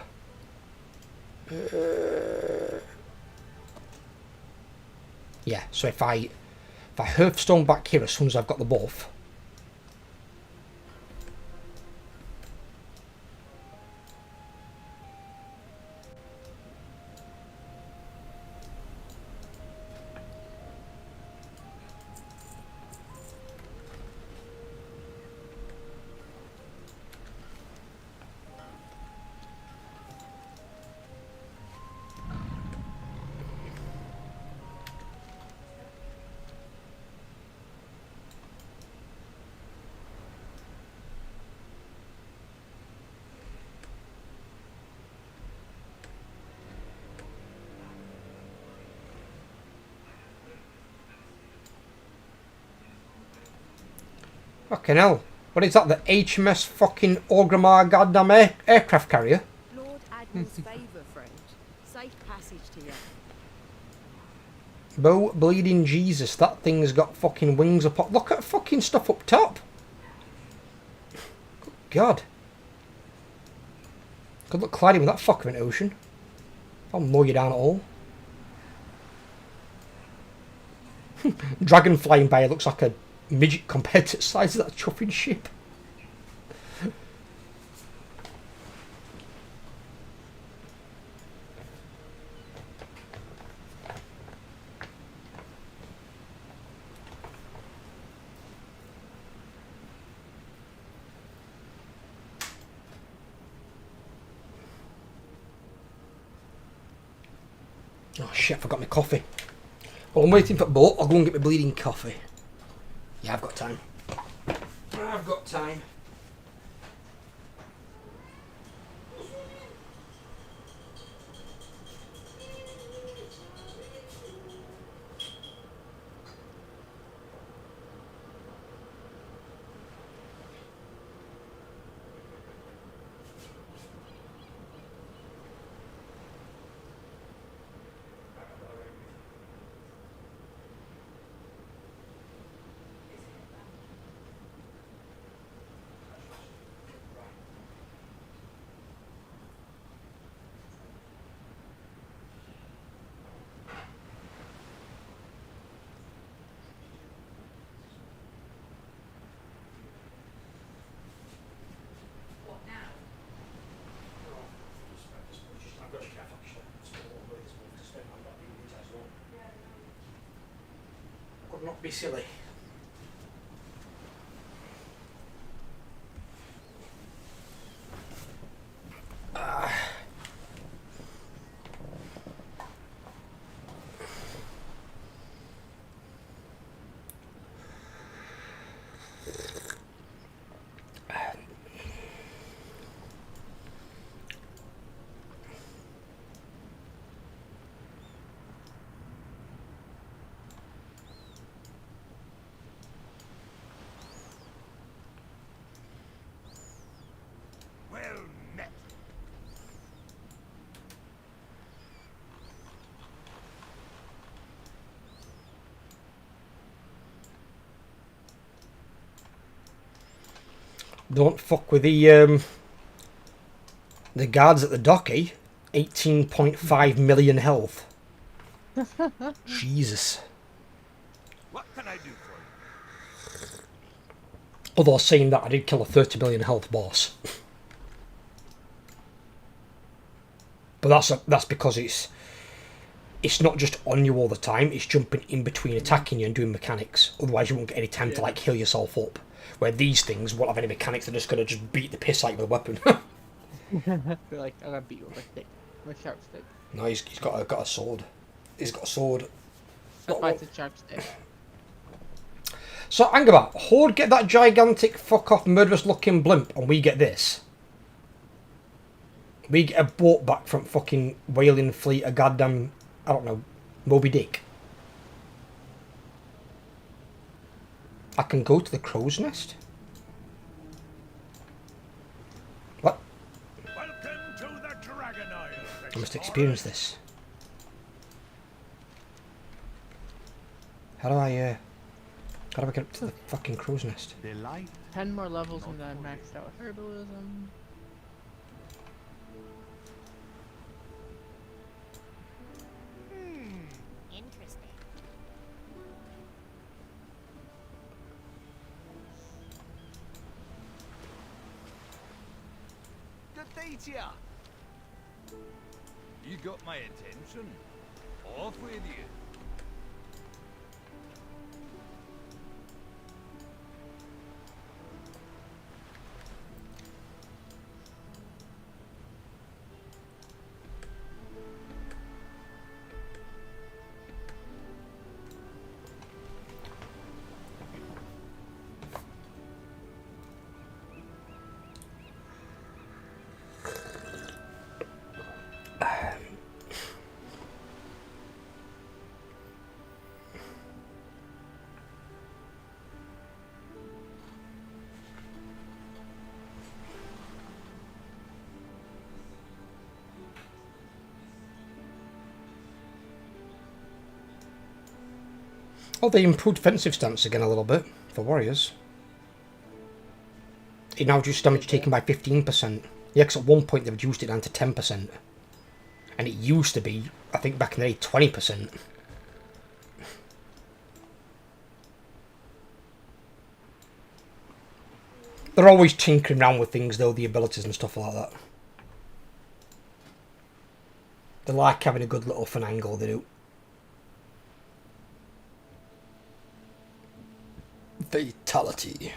Yeah, so if I Hearthstone back here as soon as I've got the buff. Fucking hell. What is that, the HMS fucking Orgrimmar goddamn aircraft carrier? Lord Admiral's favour, friend. Safe passage to you. Bo bleeding Jesus, that thing's got fucking wings up. Look at fucking stuff up top. Good God. Good luck colliding with that fucker in the ocean. I'll mow you down at all. Dragon flying by looks like a midget compared to the size of that chuffing ship. Oh shit, I forgot my coffee. Well, I'm waiting for the boat. I'll go and get my bleeding coffee. Yeah, I've got time. I've got time. Not be silly. Don't fuck with the guards at the docky. 18.5 million health. Jesus. What can I do for you? Although saying that, I did kill a 30 million health boss. But that's because it's not just on you all the time. It's jumping in between attacking you and doing mechanics. Otherwise, you won't get any time to like heal yourself up. Where these things won't have any mechanics. They're just gonna just beat the piss out of you with a weapon. They're like, I'm gonna beat you with a stick, with a sharp stick. No, he's got a sword. He's got a sword. That's why it's a sharp stick. So, Angaba, Horde get that gigantic fuck off murderous looking blimp, and we get this. We get a boat back from fucking whaling fleet, a goddamn, I don't know, Moby Dick. I can go to the crow's nest? What? Welcome to the Dragon Isle. I must experience this. How do I get up to the fucking crow's nest? 10 more levels and then maxed out herbalism. Interesting. Good day to ya. You got my attention. Off with you. Oh, they improved defensive stance again a little bit for warriors. It now reduces damage taken by 15%. Yeah, because at one point they reduced it down to 10%. And it used to be, I think back in the day, 20%. They're always tinkering around with things though, the abilities and stuff like that. They like having a good little finagle, they do. Fatality.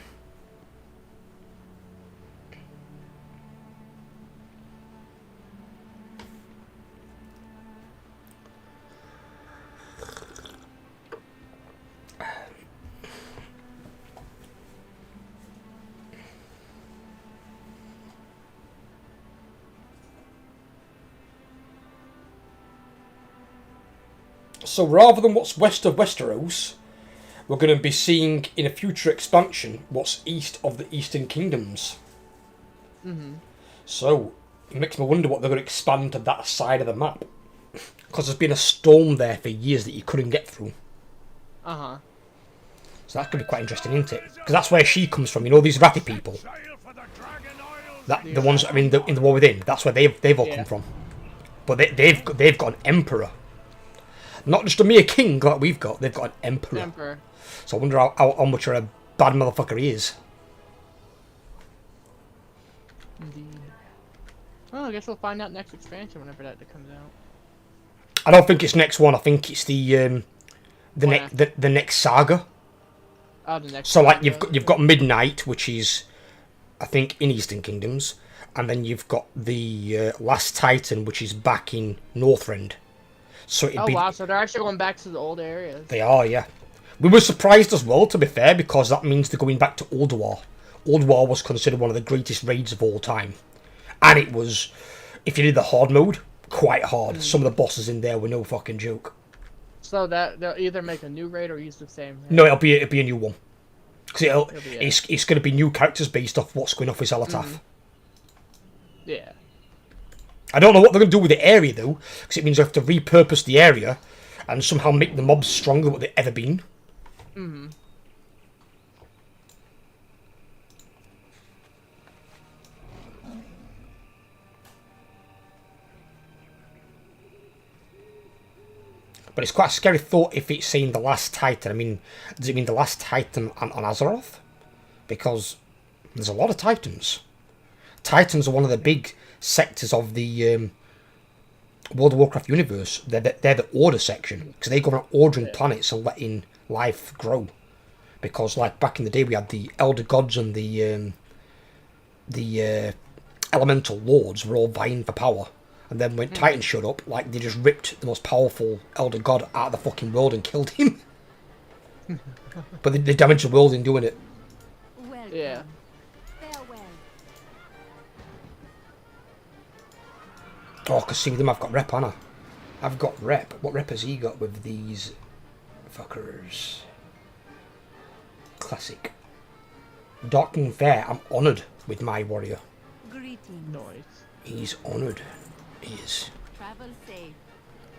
So rather than what's west of Westeros, we're going to be seeing in a future expansion what's east of the Eastern Kingdoms. So it makes me wonder what they're going to expand to that side of the map. Because there's been a storm there for years that you couldn't get through. Uh-huh. So that's going to be quite interesting, isn't it? Because that's where she comes from, you know, these Rathy people. The ones that are in the War Within, that's where they've all come from. But they've got an emperor. Not just a mere king like we've got, they've got an emperor. So I wonder how much of a bad motherfucker he is. Indeed. Well, I guess we'll find out next expansion whenever that comes out. I don't think it's next one. I think it's the next saga. Oh, the next. So like you've got Midnight, which is, I think, in Eastern Kingdoms, and then you've got the Last Titan, which is back in Northrend. So it'd be. Wow! So they're actually going back to the old areas. They are, yeah. We were surprised as well, to be fair, because that means they're going back to Ulduar. Ulduar was considered one of the greatest raids of all time, and it was, if you did the hard mode, quite hard. Some of the bosses in there were no fucking joke. So that they'll either make a new raid or use the same raid? No, it'll be a new one. Because it's going to be new characters based off what's going off with Zelatath. Yeah. I don't know what they're going to do with the area though, because it means they have to repurpose the area and somehow make the mobs stronger than what they've ever been. But it's quite a scary thought if it's saying the Last Titan. I mean, does it mean the Last Titan on Azeroth? Because there's a lot of Titans. Titans are one of the big sectors of the World of Warcraft universe. They're the Order section, because they go around ordering planets and letting life grow. Because like back in the day, we had the Elder Gods and the Elemental Lords were all vying for power. And then when Titans showed up, like, they just ripped the most powerful Elder God out of the fucking world and killed him. But they damaged the world in doing it. Yeah. Oh, because see with them, I've got rep, haven't I? I've got rep. What rep has he got with these fuckers? Classic. Darkling Fair, I'm honoured with my warrior. Greetings. Nice. He's honoured. He is. Travel safe.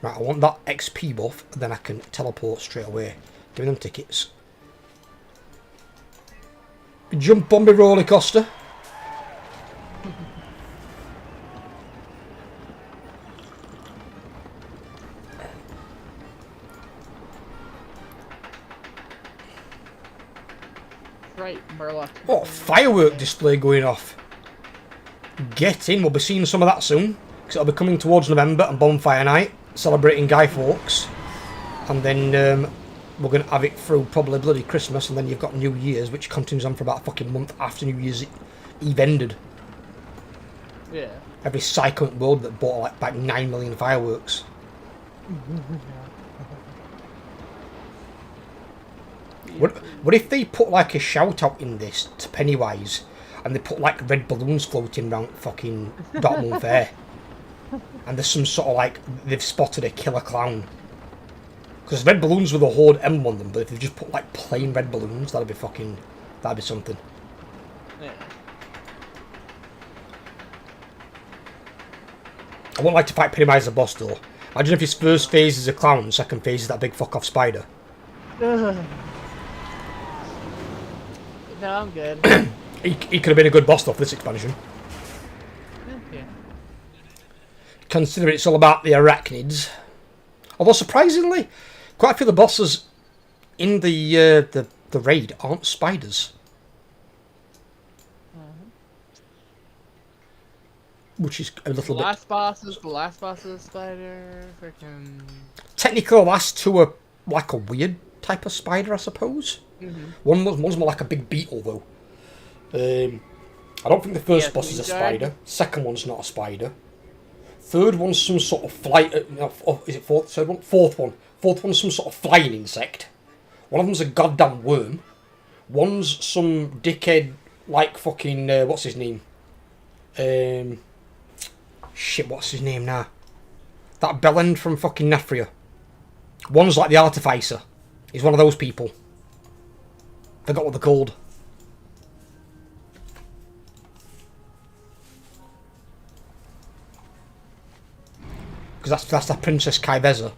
Right, I want that XP buff, and then I can teleport straight away. Give me them tickets. Jump on me roller coaster. Right, Murloc. Oh, firework display going off. Get in, we'll be seeing some of that soon. Because it'll be coming towards November and Bonfire Night, celebrating Guy Fawkes. And then we're going to have it through probably bloody Christmas, and then you've got New Year's, which continues on for about a fucking month after New Year's Eve ended. Yeah. Every psycho in the world that bought like 9 million fireworks. What if they put like a shout out in this to Pennywise, and they put like red balloons floating around fucking Dartmouth Fair, and there's some sort of like they've spotted a killer clown, because red balloons with a Horde emblem on them, but if they just put like plain red balloons, that'd be something. Yeah. I wouldn't like to fight Pennywise as a boss though. Imagine if his first phase is a clown, second phase is that big fuck off spider. Ugh. No, I'm good. He could have been a good boss though for this expansion. Yeah. Consider it's all about the arachnids. Although surprisingly, quite a few of the bosses in the raid aren't spiders. Which is a little bit... The last boss is a spider. Freaking... Technically the last two are like a weird type of spider, I suppose. One's more like a big beetle though. I don't think the first boss is a spider. Second one's not a spider. Third one's some sort of flight... is it fourth? Third one? Fourth one. Fourth one's some sort of flying insect. One of them's a goddamn worm. One's some dickhead like fucking... what's his name? Shit, what's his name now? That bellend from fucking Nefria. One's like the Artificer. He's one of those people. Forgot what they're called. Because that's the Princess Kaiveza.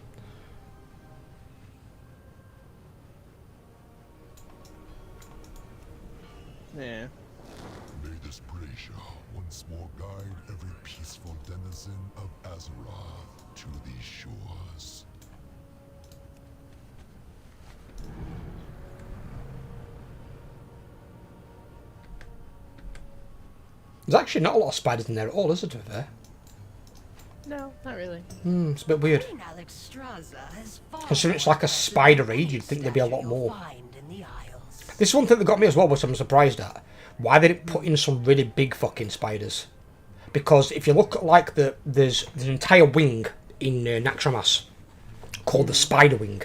Yeah. May this Bracia once more guide every peaceful denizen of Azeroth to these shores. There's actually not a lot of spiders in there at all, is it, to be fair? No, not really. It's a bit weird. Considering it's like a spider raid, you'd think there'd be a lot more. This is one thing that got me as well, which I'm surprised at. Why they didn't put in some really big fucking spiders. Because if you look at like there's an entire wing in Naxxramas called the Spider Wing.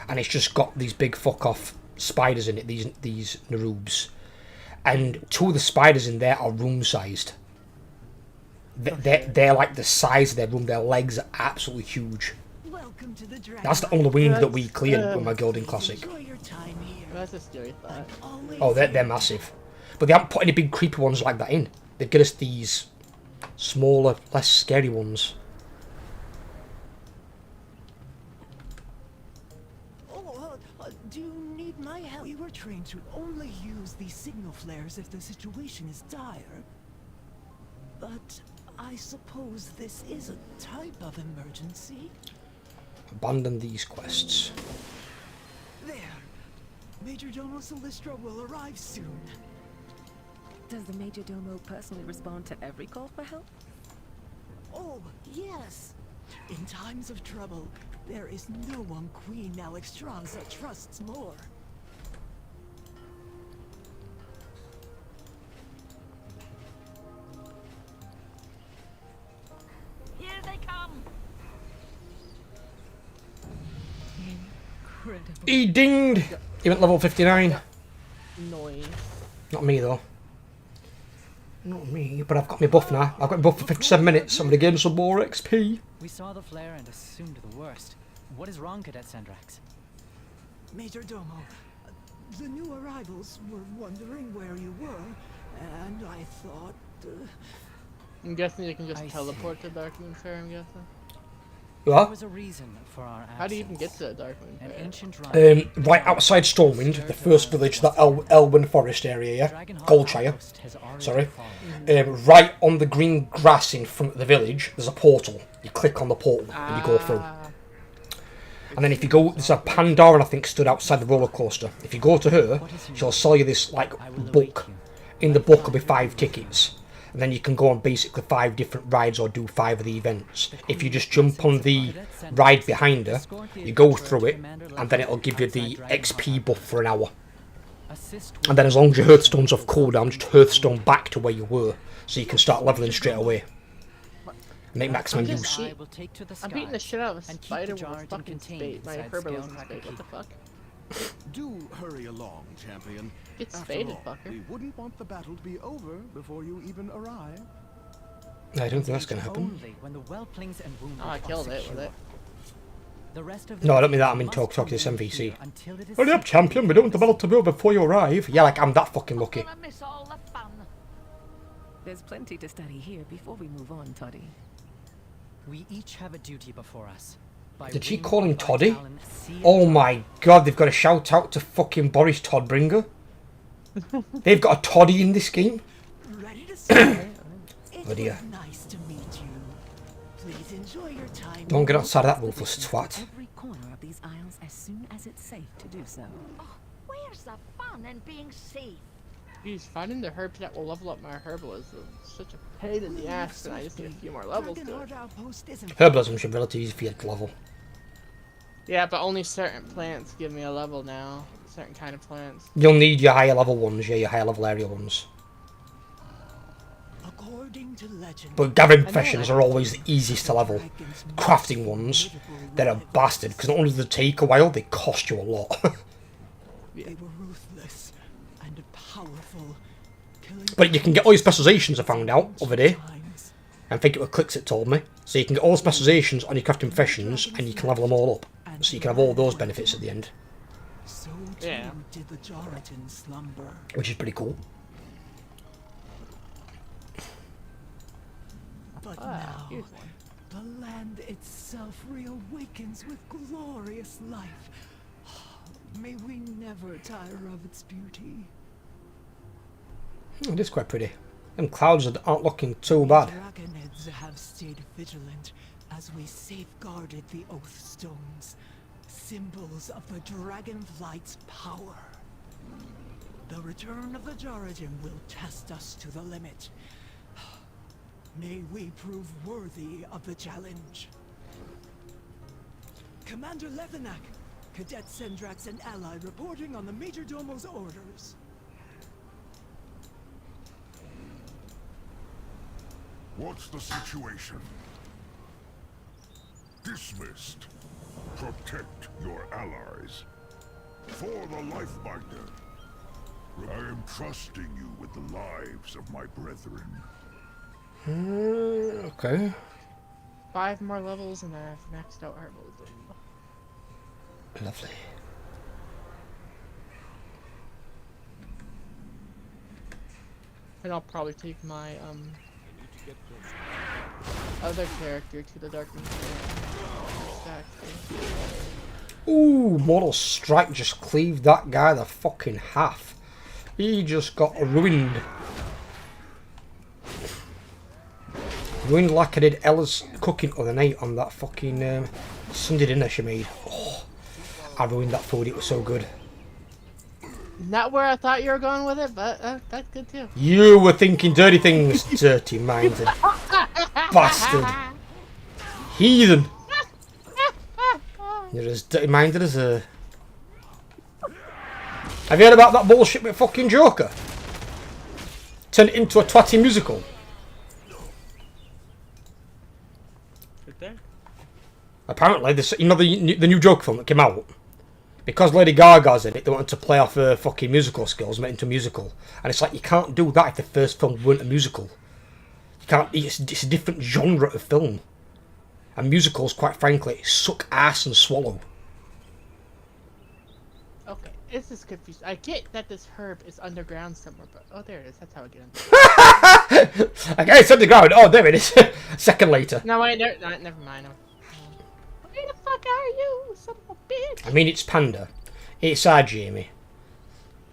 And it's just got these big fuck off spiders in it, these Narubs. And two of the spiders in there are room sized. They're like the size of their room. Their legs are absolutely huge. That's the only wing that we cleared with my Gilding Classic. That's a scary thought. Oh, they're massive. But they haven't put any big creepy ones like that in. They get us these smaller, less scary ones. Do you need my help? We were trained to only use these signal flares if the situation is dire. But I suppose this is a type of emergency. Abandon these quests. There. Major Domo Silistra will arrive soon. Does the Major Domo personally respond to every call for help? Oh, yes. In times of trouble, there is no one Queen Alexstrasza trusts more. Here they come. Incredible. He dinged! He went level 59. Noise. Not me though. Not me, but I've got my buff now. I've got my buff for 57 minutes. I'm gonna gain some more XP. We saw the flare and assumed the worst. What is wrong, Cadet Sandrax? Major Domo, the new arrivals were wondering where you were, and I thought... I'm guessing you can just teleport to Darkmoon Fair, I'm guessing. What? There was a reason for our absence. How do you even get to that Darkmoon Fair? An ancient rhyme. Right outside Stormwind, the first village, that Elwyn Forest area, yeah? Goldshire. Sorry. Right on the green grass in front of the village, there's a portal. You click on the portal and you go through. And then if you go, there's a Pandora, I think, stood outside the roller coaster. If you go to her, she'll sell you this, like, book. In the book will be 5 tickets. And then you can go on basically 5 different rides or do 5 of the events. If you just jump on the ride behind her, you go through it, and then it'll give you the XP buff for an hour. And then as long as your Hearthstone's off cooldown, just Hearthstone back to where you were, so you can start leveling straight away. Make maximum use. I'm beating the shit out of a spider with a fucking spade. My Herbalist spade, what the fuck? Do hurry along, champion. Get After spaded, all, fucker. We wouldn't want the battle to be over before you even arrive. I don't think that's gonna happen. Only when the whelplings and wounded Oh, I killed it with it. The rest of No, I don't mean that, I mean talking to this MVC. Hurry up, champion, we don't want the battle to be over before you arrive. Yeah, like I'm that fucking lucky. Miss all the fun. There's plenty to study here before we move on, Toddy. We each have a duty before us. Did she call him Toddy? Oh my god, they've got a shout out to fucking Boris Todbringer. They've got a Toddy in this game. Oh dear. Nice to meet you. Please enjoy your time. Don't get outside of that ruthless twat. Every corner of these isles as soon as it's safe to do so. Where's the fun in being safe? Jeez, finding the herbs that will level up my herbalism is such a pain in the ass, and I just need a few more levels to it. Herbalism should be relatively easy for you to level. Yeah, but only certain plants give me a level now. Certain kind of plants. You'll need your higher level ones, yeah, your higher level area ones. But gathering professions are always the easiest to level. Crafting ones, they're a bastard, because not only do they take a while, they cost you a lot. They were ruthless and powerful. But you can get all your specializations, I found out, over there. I think it was Clicks it told me. So you can get all the specializations on your crafting professions, and you can level them all up. So you can have all those benefits at the end. Yeah. Which is pretty cool. But now, the land itself reawakens with glorious life. May we never tire of its beauty. It is quite pretty. Them clouds aren't looking too bad. Dragonids have stayed vigilant as we safeguarded the Oath Stones, symbols of the Dragonflight's power. The return of the Jaragen will test us to the limit. May we prove worthy of the challenge. Commander Levenak, Cadet Sendrax and ally reporting on the Major Domo's orders. What's the situation? Dismissed. Protect your allies. For the Lifebinder. I am trusting you with the lives of my brethren. Okay. 5 more levels and I've maxed out herbalism. Lovely. And I'll probably take my other character to the Darkness. Ooh, Mortal Strike just cleaved that guy the fucking half. He just got ruined. Ruined like I did Ella's cooking other night on that fucking Sunday dinner she made. Oh, I ruined that food, it was so good. Not where I thought you were going with it, but that's good too. You were thinking dirty things, dirty minded bastard. Heathen. You're as dirty minded as a... Have you heard about that bullshit with fucking Joker? Turned it into a twatty musical. Apparently, this, you know the new Joker film that came out? Because Lady Gaga's in it, they wanted to play off her fucking musical skills, make it into a musical. And it's like, you can't do that if the first film weren't a musical. You can't, it's a different genre of film. And musicals, quite frankly, suck ass and swallow. Okay, this is confusing. I get that this herb is underground somewhere, but oh, there it is. That's how I get into it. Okay, it's underground. Oh, there it is. A second later. No, wait, never mind. Where the fuck are you, son of a bitch? I mean, it's Panda. It's our Jamie.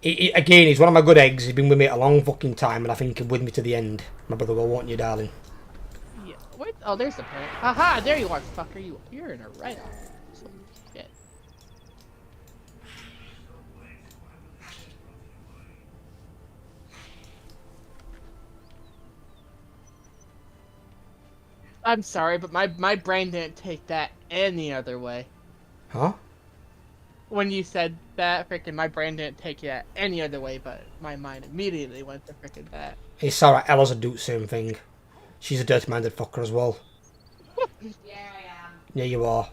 Again, he's one of my good eggs. He's been with me a long fucking time, and I think he's with me to the end. My brother will want you, darling. Yeah. Wait. Oh, there's the parent. Haha, there you are, fucker. You're in a right off. So, shit. I'm sorry, but my brain didn't take that any other way. Huh? When you said that, freaking my brain didn't take it any other way, but my mind immediately went to freaking that. It's alright, Ella's a do the same thing. She's a dirty-minded fucker as well. Yeah, I am. Yeah, you are.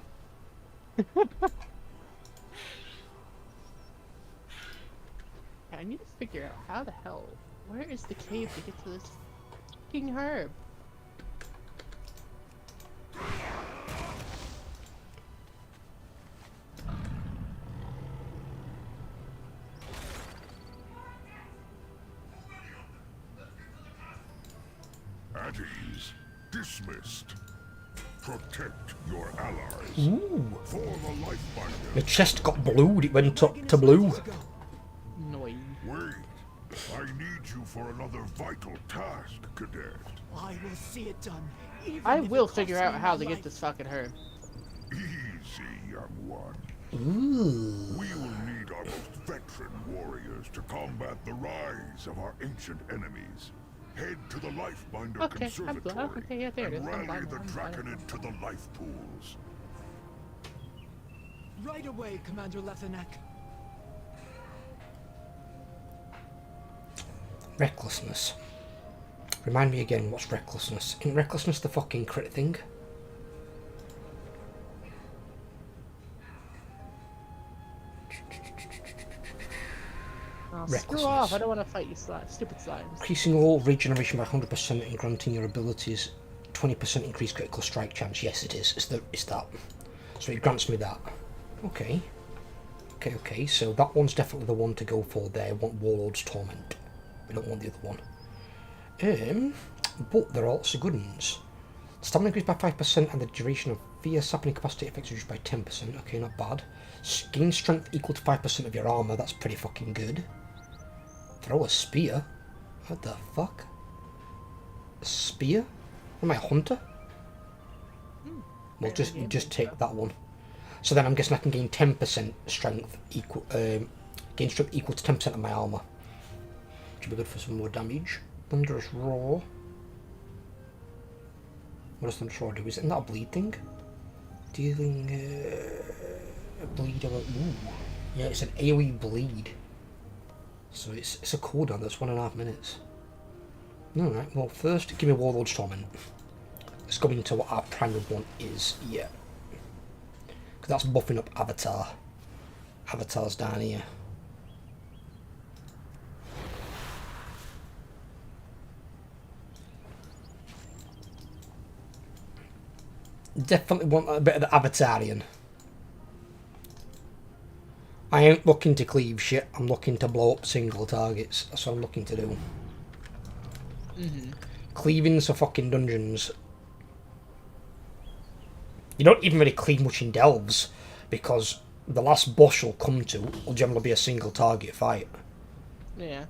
I need to figure out how the hell, where is the cave to get to this fucking herb? At ease. Dismissed. Protect your allies. Ooh. For the Lifebinder. My chest got blued, it went up to blue. Annoying. Wait. I need you for another vital task, Cadet. I will see it done. I will figure out how to get this fucking herb. Easy, young one. Ooh. We will need our most veteran warriors to combat the rise of our ancient enemies. Head to the Lifebinder Conservatory okay, yeah, there it and is. rally the Draconid to the life pools. Right away, Commander Lethanek. Recklessness. Remind me again, what's recklessness? Isn't recklessness the fucking crit thing? Oh, screw off, I don't want to fight you stupid slimes. Increasing all regeneration by 100% and granting your abilities 20% increased critical strike chance. Yes, it is. It's that. So it grants me that. Okay. Okay, so that one's definitely the one to go for there. I want Warlord's Torment. We don't want the other one. But there are also good ones. Stamina increased by 5% and the duration of fierce happening capacity effects reduced by 10%. Okay, not bad. Gain strength equal to 5% of your armor. That's pretty fucking good. Throw a spear? What the fuck? A spear? Am I a hunter? We'll just take that one. So then I'm guessing I can gain 10% strength equal gain strength equal to 10% of my armor. Which would be good for some more damage. Thunderous Roar. What does Thunderous Roar do? Isn't that a bleed thing? Dealing a bleed of a... Ooh. Yeah, it's an AoE bleed. So it's a cooldown that's 1.5 minutes. Alright, well first give me Warlord's Torment. Let's go into what our primary one is. Yeah. Because that's buffing up Avatar. Avatar's down here. Definitely want a bit of the Avatarian. I ain't looking to cleave shit, I'm looking to blow up single targets. That's what I'm looking to do. Cleaving's for fucking dungeons. You don't even really cleave much in delves, because the last boss you'll come to will generally be a single target fight. Yeah.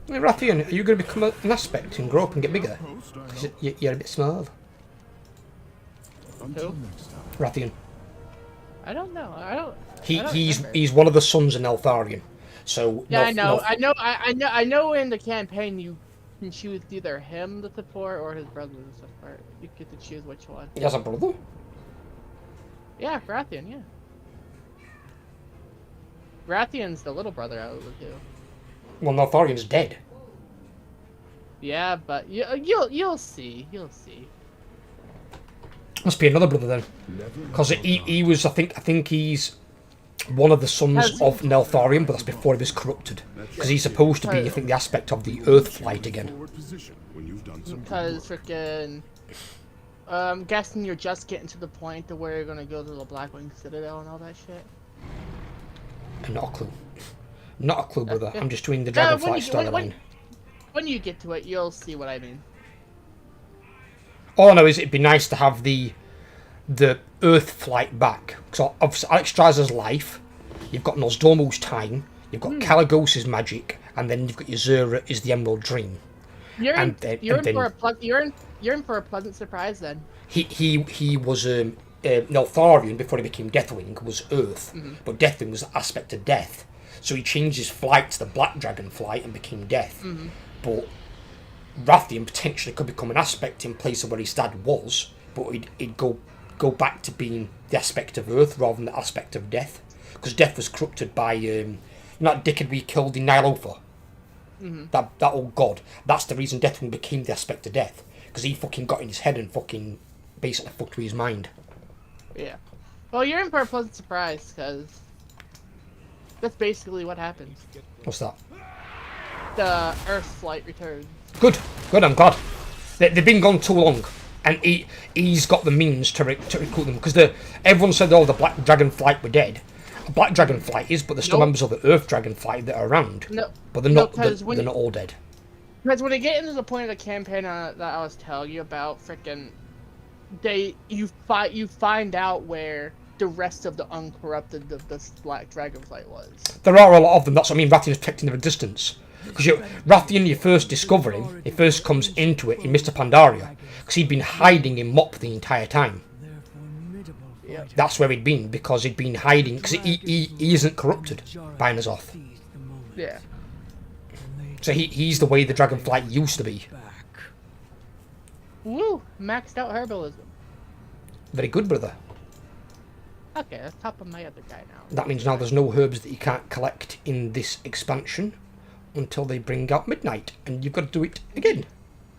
Hey, Rathian, are you going to become an aspect and grow up and get bigger? Because you're a bit small. Who? Rathian. I don't know. I don't He's one of the sons of Neltharion. So yeah, I know. In the campaign, you can choose either him to support or his brother to support. You get to choose which one. He has a brother? Yeah, Rathian. Yeah. Rathian's the little brother out of the two. Well, Neltharion's dead. Yeah, but you'll see. You'll see. Must be another brother then, because he was I think he's one of the sons of Neltharion, but that's before he was corrupted. Because he's supposed to be, I think, the aspect of the Earth Flight again. Because freaking, I'm guessing you're just getting to the point to where you're gonna go to the Blackwing Citadel and all that shit. Not a clue. Not a clue, brother. I'm just doing the Dragonflight storyline. When you get to it, you'll see what I mean. All I know is it'd be nice to have the Earth Flight back. So obviously Alexstrasza's life, you've got Nosdormu's time, you've got Kalagos' magic, and then you've got your Zura is the Emerald Dream. You're in for a pleasant surprise then. He was Neltharion before he became Deathwing was Earth, but Deathwing was the aspect of death. So he changed his flight to the Black Dragon flight and became Death. But Rathian potentially could become an aspect in place of where his dad was, but he'd go back to being the aspect of Earth rather than the aspect of Death, because Death was corrupted by that dickhead we killed in Nylofa. That old god. That's the reason Deathwing became the aspect of Death, because he fucking got in his head and fucking basically fucked with his mind. Yeah. Well, you're in for a pleasant surprise, because that's basically what happens. What's that? The Earth Flight returns. Good, I'm glad. They've been gone too long, and he's got the means to recruit them, because everyone said, oh, the Black Dragon flight were dead, A black dragonfly is, but there's still members of the earth dragonfly that are around. No, but they're not. They're not all dead. Because when they get into the point of the campaign that I was telling you about, frickin', you find out where the rest of the uncorrupted the black dragonflight was. There are a lot of them. That's what I mean. Rathian's protecting their distance. Because Rathian, you first discover him. He first comes into it in Mr. Pandaria, because he'd been hiding in Mop the entire time. Yep. That's where he'd been, because he'd been hiding, because he isn't corrupted by Nazoth. Yeah. So he's the way the dragonflight used to be. Woo! Maxed out herbalism. Very good, brother. Okay, that's top of my other guy now. That means now there's no herbs that you can't collect in this expansion until they bring out Midnight, and you've got to do it again.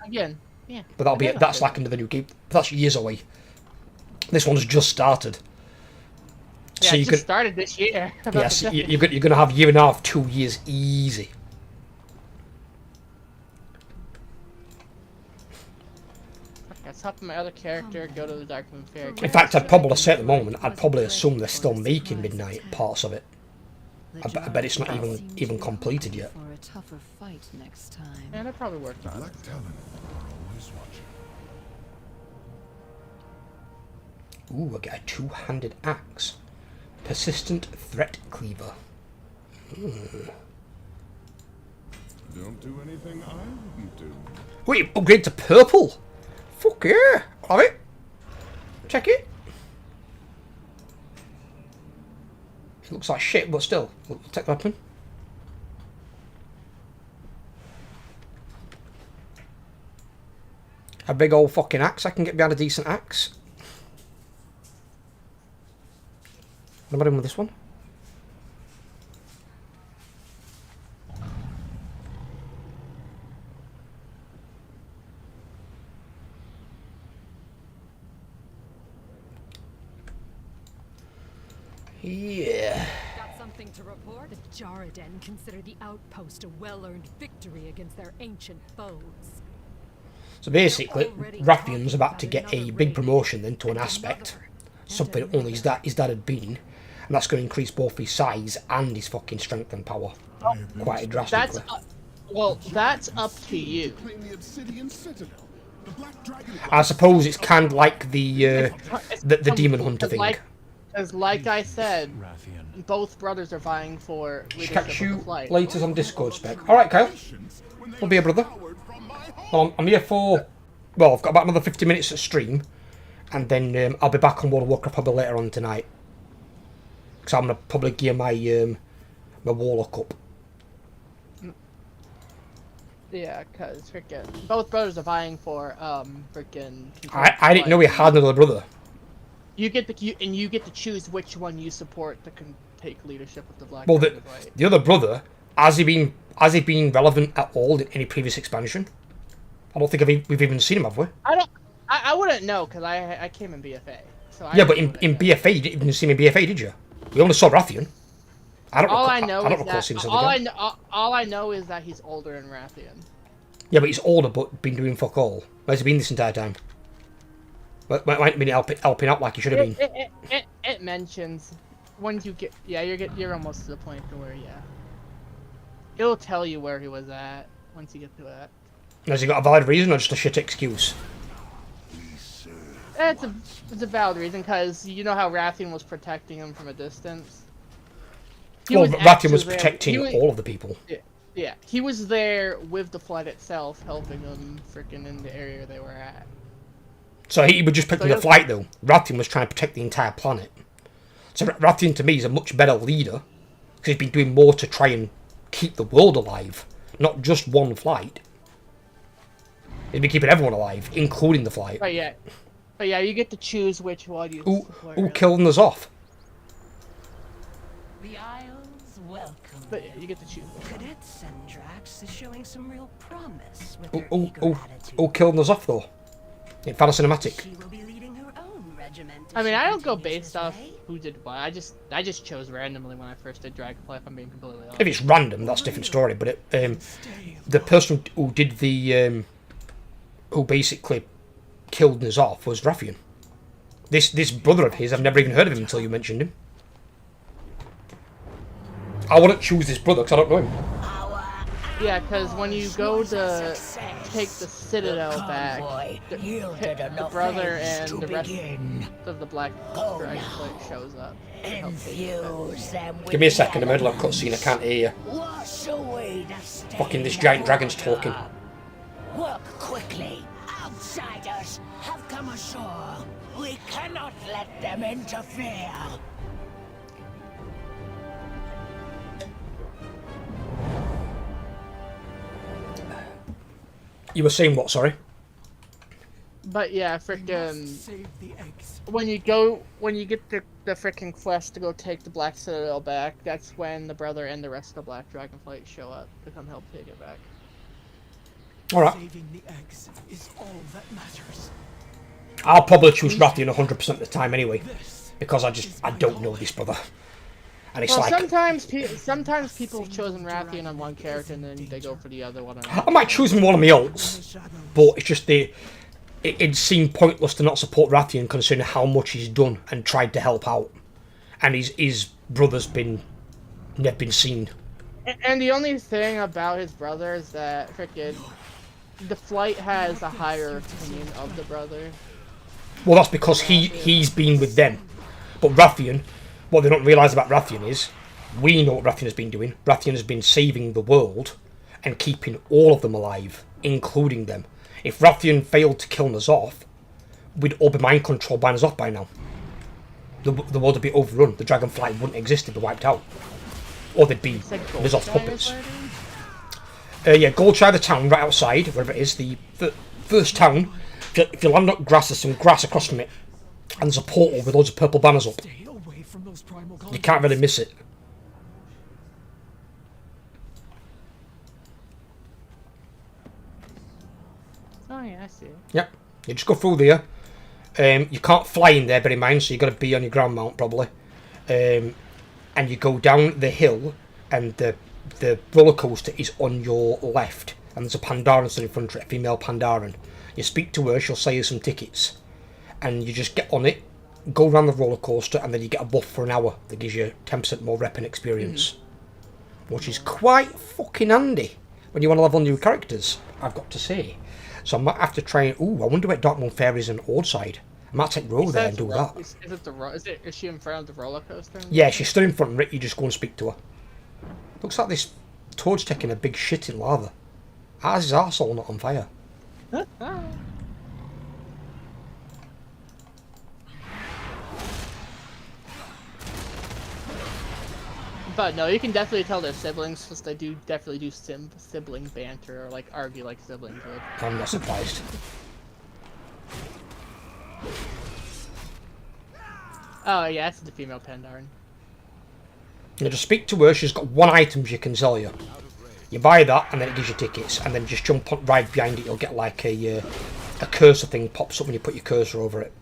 Again, yeah. But that's like into the new game. That's years away. This one's just started. Yeah, so it just started this year. Yes, you're going to have a year and a half, 2 years easy. Let's hop on my other character, go to the Dark Moon Fair. In fact, I'd probably say at the moment, I'd probably assume they're still making Midnight parts of it. I bet it's not even completed yet. For a tougher fight next time. Yeah, that probably worked. Black Talon, always watching. Ooh, I get a two-handed axe. Persistent threat cleaver. Don't do anything I wouldn't do. Wait, upgrade to purple? Fuck yeah! Alright. Check it. It looks like shit, but still. We'll take the weapon. A big old fucking axe. I can get behind a decent axe. What am I doing with this one? Yeah. Got something to report? The Jarraden consider the outpost a well-earned victory against their ancient foes. So basically, Rathian's about to get a big promotion then to an aspect. Something only his dad had been. And that's going to increase both his size and his fucking strength and power. Quite drastically. That's up to you. I suppose it's kind of like the Demon Hunter thing. Because like I said, both brothers are vying for leadership Catch you of the flight. later on Discord, Spec. Alright, Kyle. We'll be a brother. Well, I'm here for... Well, I've got about another 50 minutes of stream. And then I'll be back on World of Warcraft probably later on tonight. Because I'm going to probably gear my my Warlock up. Yeah, because freaking both brothers are vying for freaking. I didn't know he had another brother. You get to choose which one you support to take leadership of the Black. Well, the other brother, has he been relevant at all in any previous expansion? I don't think we've even seen him, have we? I wouldn't know because I came in BFA. So Yeah, but in BFA you didn't even see him in BFA, did you? We only saw Rathian. All I know is that he's older than Rathian. Yeah, but he's older, but been doing fuck all. Where's he been this entire time? Might have been helping out like he should have been. It mentions once you get you're almost to the point to where it'll tell you where he was at once you get to that. Has he got a valid reason or just a shit excuse? It's a valid reason because you know how Rathian was protecting him from a distance. Rathian was protecting all of the people. Yeah, he was there with the flight itself, helping them freaking in the area they were at. So he was just picking the flight though. Rathian was trying to protect the entire planet. So Rathian to me is a much better leader because he's been doing more to try and keep the world alive, not just one flight. He's been keeping everyone alive, including the flight. But yeah, you get to choose which one you support. Who killed us? The Isles welcome. But yeah, you get to choose. Cadet Sendrax is showing some real promise with her eager attitude. Who killed us off though? In Final Cinematic. She will be leading her own regiment. I mean, I don't go based off who did what. I just chose randomly when I first did Dragonfly. If I'm being completely honest. If it's random, that's a different story. But the person who did the who basically killed us off was Rathian. This brother of his, I've never even heard of him until you mentioned him. I wouldn't choose this brother because I don't know him. Yeah, because when you go to take the Citadel back, the brother and the rest of the Black Dragonflight shows up. Give me a second, I'm in the middle of a cutscene, I can't hear you. Fucking this giant dragon's talking. Work quickly. Outsiders have come ashore. We cannot let them interfere. You were saying what, sorry? But yeah, frickin' when you get the frickin' quest to go take the Black Citadel back, that's when the brother and the rest of the Black Dragonflight show up to come help take it back. Alright. Saving the eggs is all that matters. I'll probably choose Rathian 100% of the time anyway, because I don't know this brother. And it's like... sometimes people have chosen Rathian on one character and then they go for the other one. I might choose him one of my ults, but it's just it seemed pointless to not support Rathian considering how much he's done and tried to help out. And his brother's never been seen. And the only thing about his brother is that frickin' the Flight has a higher opinion of the brother. Well, that's because he's been with them. But Rathian, what they don't realise about Rathian is, we know what Rathian has been doing. Rathian has been saving the world and keeping all of them alive, including them. If Rathian failed to kill N'Zoth, we'd all be mind controlled by N'Zoth by now. The world would be overrun. The Dragonflight wouldn't exist, it'd be wiped out. Or they'd be N'Zoth's puppets. Yeah, Goldshire, the town right outside, wherever it is, the first town. If you land up grass, there's some grass across from it, and there's a portal with loads of purple banners up. You can't really miss it. Oh yeah, I see it. Yep, you just go through there. You can't fly in there, bear in mind, so you've got to be on your ground mount probably. And you go down the hill, and the roller coaster is on your left, and there's a Pandaren stood in front of it, a female Pandaren. You speak to her, she'll sell you some tickets, and you just get on it, go around the roller coaster, and then you get a buff for an hour that gives you 10% more rep and experience, which is quite fucking handy when you want to level new characters, I've got to say. So I might have to try and... Ooh, I wonder where Darkmoon Fair is in Ordside. I might take Ro there and do that. Is she in front of the roller coaster? Yeah, she's stood in front of it, you just go and speak to her. Looks like this Toad's taking a big shit in lava. How's his arsehole not on fire? But no, you can definitely tell they're siblings because they definitely do sibling banter or like argue like siblings would. I'm not surprised. Oh yeah, that's the female Pandaren. You just speak to her, she's got one item she can sell you. You buy that and then it gives you tickets, and then just jump on, right behind it, you'll get like a cursor thing pops up when you put your cursor over it.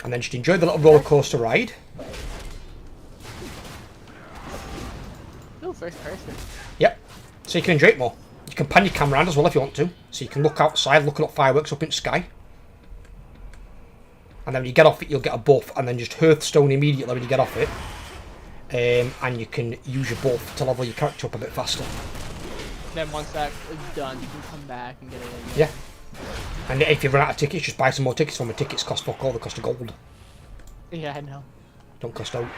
And then just enjoy the little roller coaster ride. Oh, first person. Yep, so you can enjoy it more. You can pan your camera around as well if you want to, so you can look outside, looking at fireworks up in the sky. And then when you get off it, you'll get a buff, and then just Hearthstone immediately when you get off it. And you can use your buff to level your character up a bit faster. Then once that is done, you can come back and get it in. Yeah. And if you run out of tickets, just buy some more tickets from the tickets cost fuck all, they cost a gold. Yeah, I know. Don't cost out.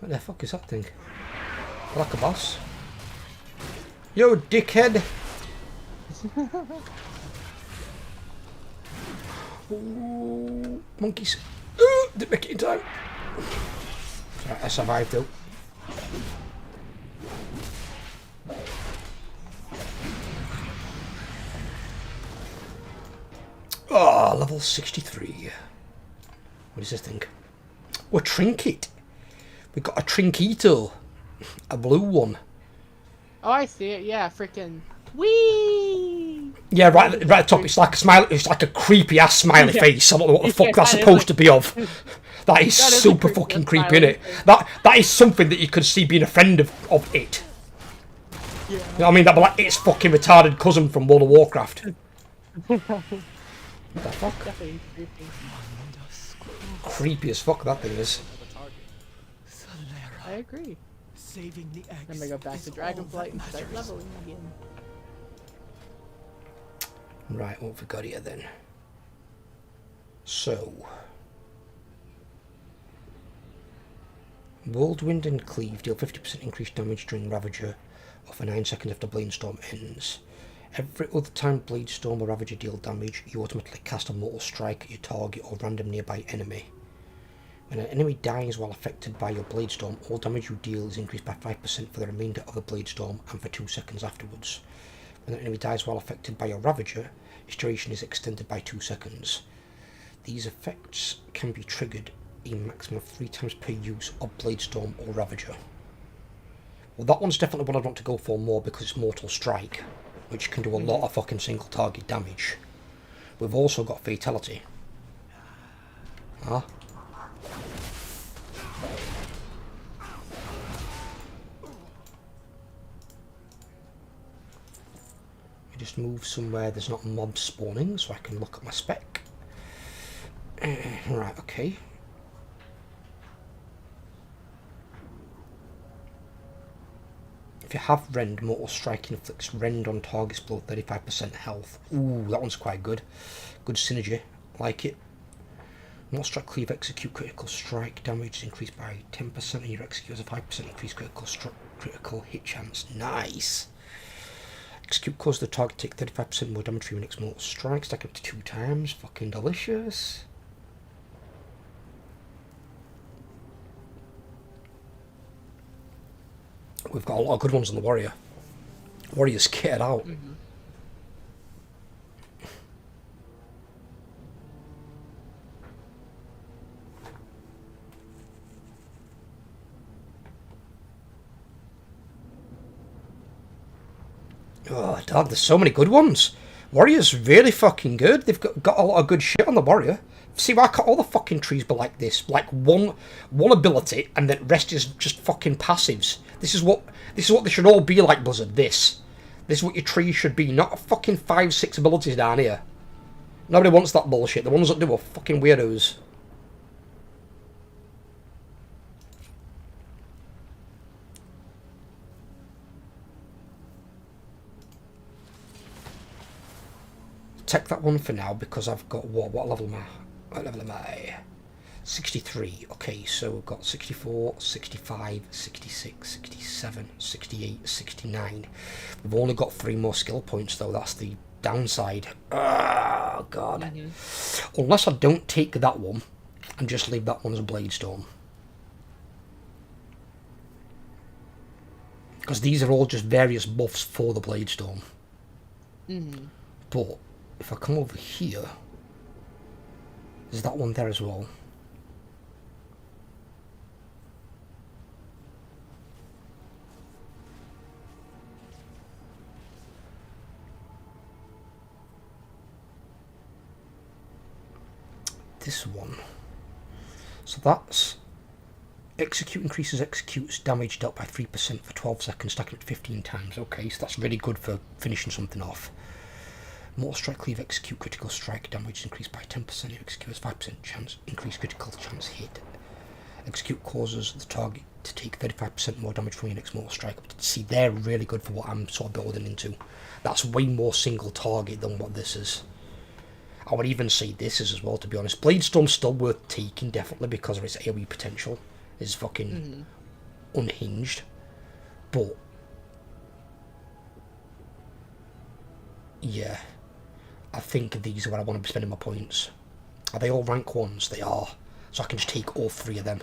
What the fuck is that thing? Like a boss. Yo, dickhead! Ooh, monkeys. Ooh, didn't make it in time. Right, I survived though. Oh, level 63. What is this thing? Oh, a trinket. We've got a Trinkito. A blue one. Oh, I see it. Yeah, freaking. Whee! Yeah, right at the top. It's like a smile. It's like a creepy ass smiley face. I don't know what the fuck that's supposed to be of. That is That is a super creepy- fucking that's creepy, innit? That is something that you could see being a friend of it. Yeah. You know what I mean? That'd be like its fucking retarded cousin from World of Warcraft. What the fuck? Definitely creepy. Creepy as fuck that thing is. I agree. Saving the eggs. Then we go back to Dragonflight and start leveling again. Right, what have we got here then? So, Whirlwind and Cleave deal 50% increased damage during Ravager or for 9 seconds after Bladestorm ends. Every other time Bladestorm or Ravager deal damage, you automatically cast a Mortal Strike at your target or random nearby enemy. When an enemy dies while affected by your Bladestorm, all damage you deal is increased by 5% for the remainder of the Bladestorm and for 2 seconds afterwards. When an enemy dies while affected by your Ravager, its duration is extended by 2 seconds. These effects can be triggered a maximum of 3 times per use of Bladestorm or Ravager. Well, that one's definitely what I'd want to go for more because it's Mortal Strike, which can do a lot of fucking single target damage. We've also got Fatality. Huh? Just move somewhere there's not mobs spawning so I can look at my spec. Right, okay. If you have Rend, Mortal Strike inflicts Rend on targets below 35% health. Ooh, that one's quite good. Good synergy, like it. Mortal Strike Cleave execute critical strike damage is increased by 10% and your execute has a 5% increased critical hit chance. Nice! Execute causes the target to take 35% more damage for your next Mortal Strike, stack up to 2 times. Fucking delicious. We've got a lot of good ones on the Warrior. Warrior's kitted out. Oh, dog, there's so many good ones. Warrior's really fucking good. They've got a lot of good shit on the Warrior. See, why can't all the fucking trees be like this? Like one ability, and then rest is just fucking passives. This is what they should all be like, Blizzard. This is what your trees should be, not fucking 5-6 abilities down here. Nobody wants that bullshit. The ones that do are fucking weirdos. Take that one for now because I've got what level am I? What level am I? 63. Okay, so we've got 64, 65, 66, 67, 68, 69. We've only got 3 more skill points though. That's the downside. Oh god. Unless I don't take that one and just leave that one as a Bladestorm. Because these are all just various buffs for the Bladestorm. But if I come over here, there's that one there as well. This one. So that's execute increases executes damage dealt by 3% for 12 seconds, stacking it 15 times. Okay, so that's really good for finishing something off. Mortal Strike Cleave execute critical strike damage increased by 10%. Execute has 5% chance increased critical chance hit. Execute causes the target to take 35% more damage from your next Mortal Strike. See, they're really good for what I'm sort of building into. That's way more single target than what this is. I would even say this is as well, to be honest. Bladestorm's still worth taking, definitely, because of its AoE potential. It's fucking unhinged. But yeah, I think these are where I want to be spending my points. Are they all rank 1s? They are. So I can just take all 3 of them.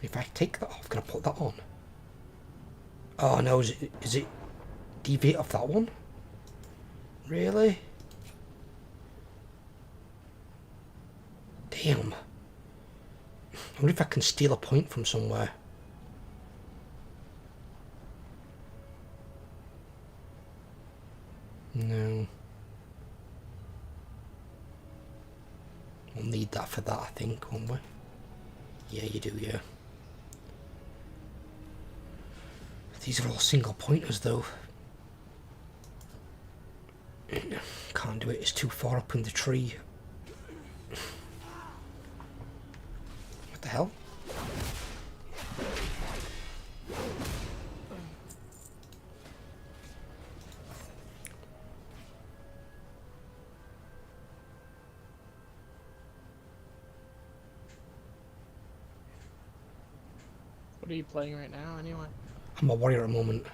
If I take that off, can I put that on? Oh no, is it deviate off that one? Really? Damn. wonder if I can steal a point from somewhere. No. We'll need that for that, I think, won't we? Yeah, you do, yeah. These are all single pointers, though. Can't do it, it's too far up in the tree. What the hell? What are you playing right now, anyway? I'm a warrior at the moment.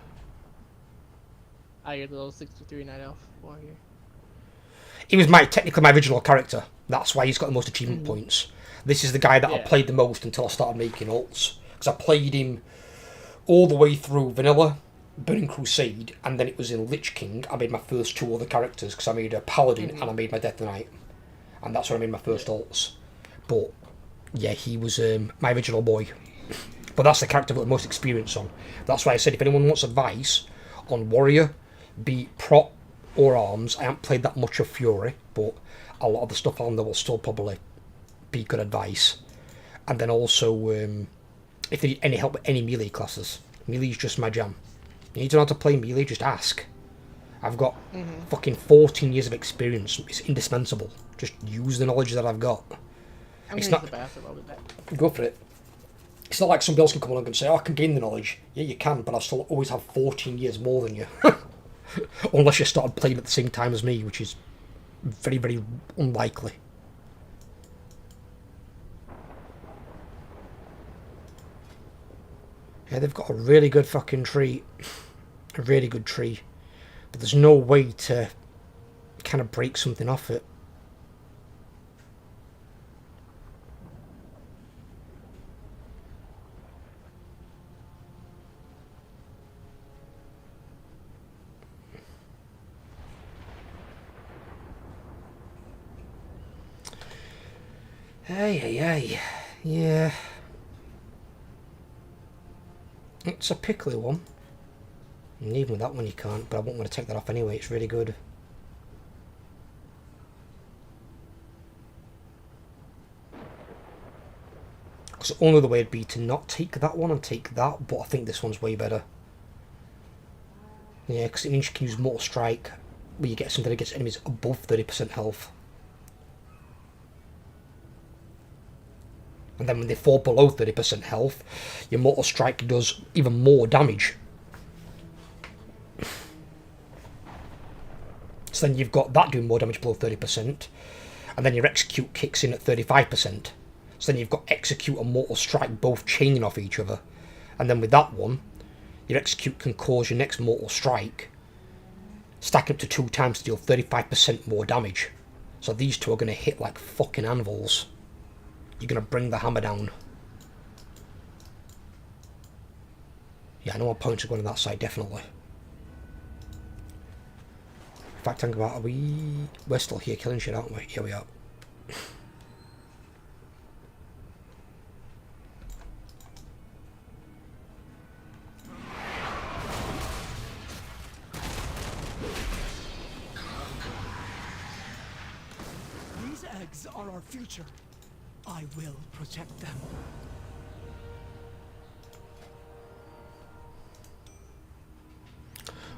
You're the little 63 night elf warrior. He was technically my original character. That's why he's got the most achievement points. This is the guy that I played the most until I started making alts. Because I played him all the way through Vanilla, Burning Crusade, and then it was in Lich King. I made my first 2 other characters because I made a Paladin and I made my Death Knight. And that's when I made my first alts. But, yeah, he was my original boy. But that's the character I've got the most experience on. That's why I said if anyone wants advice on warrior, be it prot or arms, I haven't played that much of Fury, but a lot of the stuff on there will still probably be good advice. And then also, if they need any help with any melee classes, melee's just my jam. You need to know how to play melee, just ask. I've got fucking 14 years of experience. It's indispensable. Just use the knowledge that I've got. It's not. Go for it. It's not like somebody else can come along and say, oh, I can gain the knowledge. Yeah, you can, but I still always have 14 years more than you. Unless you started playing at the same time as me, which is very, very unlikely. Yeah, they've got a really good fucking tree. A really good tree. But there's no way to kind of break something off it. Hey, yeah. It's a pickly one. And even with that one you can't, but I won't want to take that off anyway, it's really good. Because the only other way would be to not take that one and take that, but I think this one's way better. Yeah, because it means you can use Mortal Strike, where you get something that gets enemies above 30% health. And then when they fall below 30% health, your Mortal Strike does even more damage. So then you've got that doing more damage below 30%. And then your Execute kicks in at 35%. So then you've got Execute and Mortal Strike both chaining off each other. And then with that one, your Execute can cause your next Mortal Strike stack up to 2 times to deal 35% more damage. So these two are going to hit like fucking anvils. You're going to bring the hammer down. Yeah, I know our points are going on that side, definitely. In fact, think about, we're still here killing shit, aren't we? Here we are. These eggs are our future. I will protect them.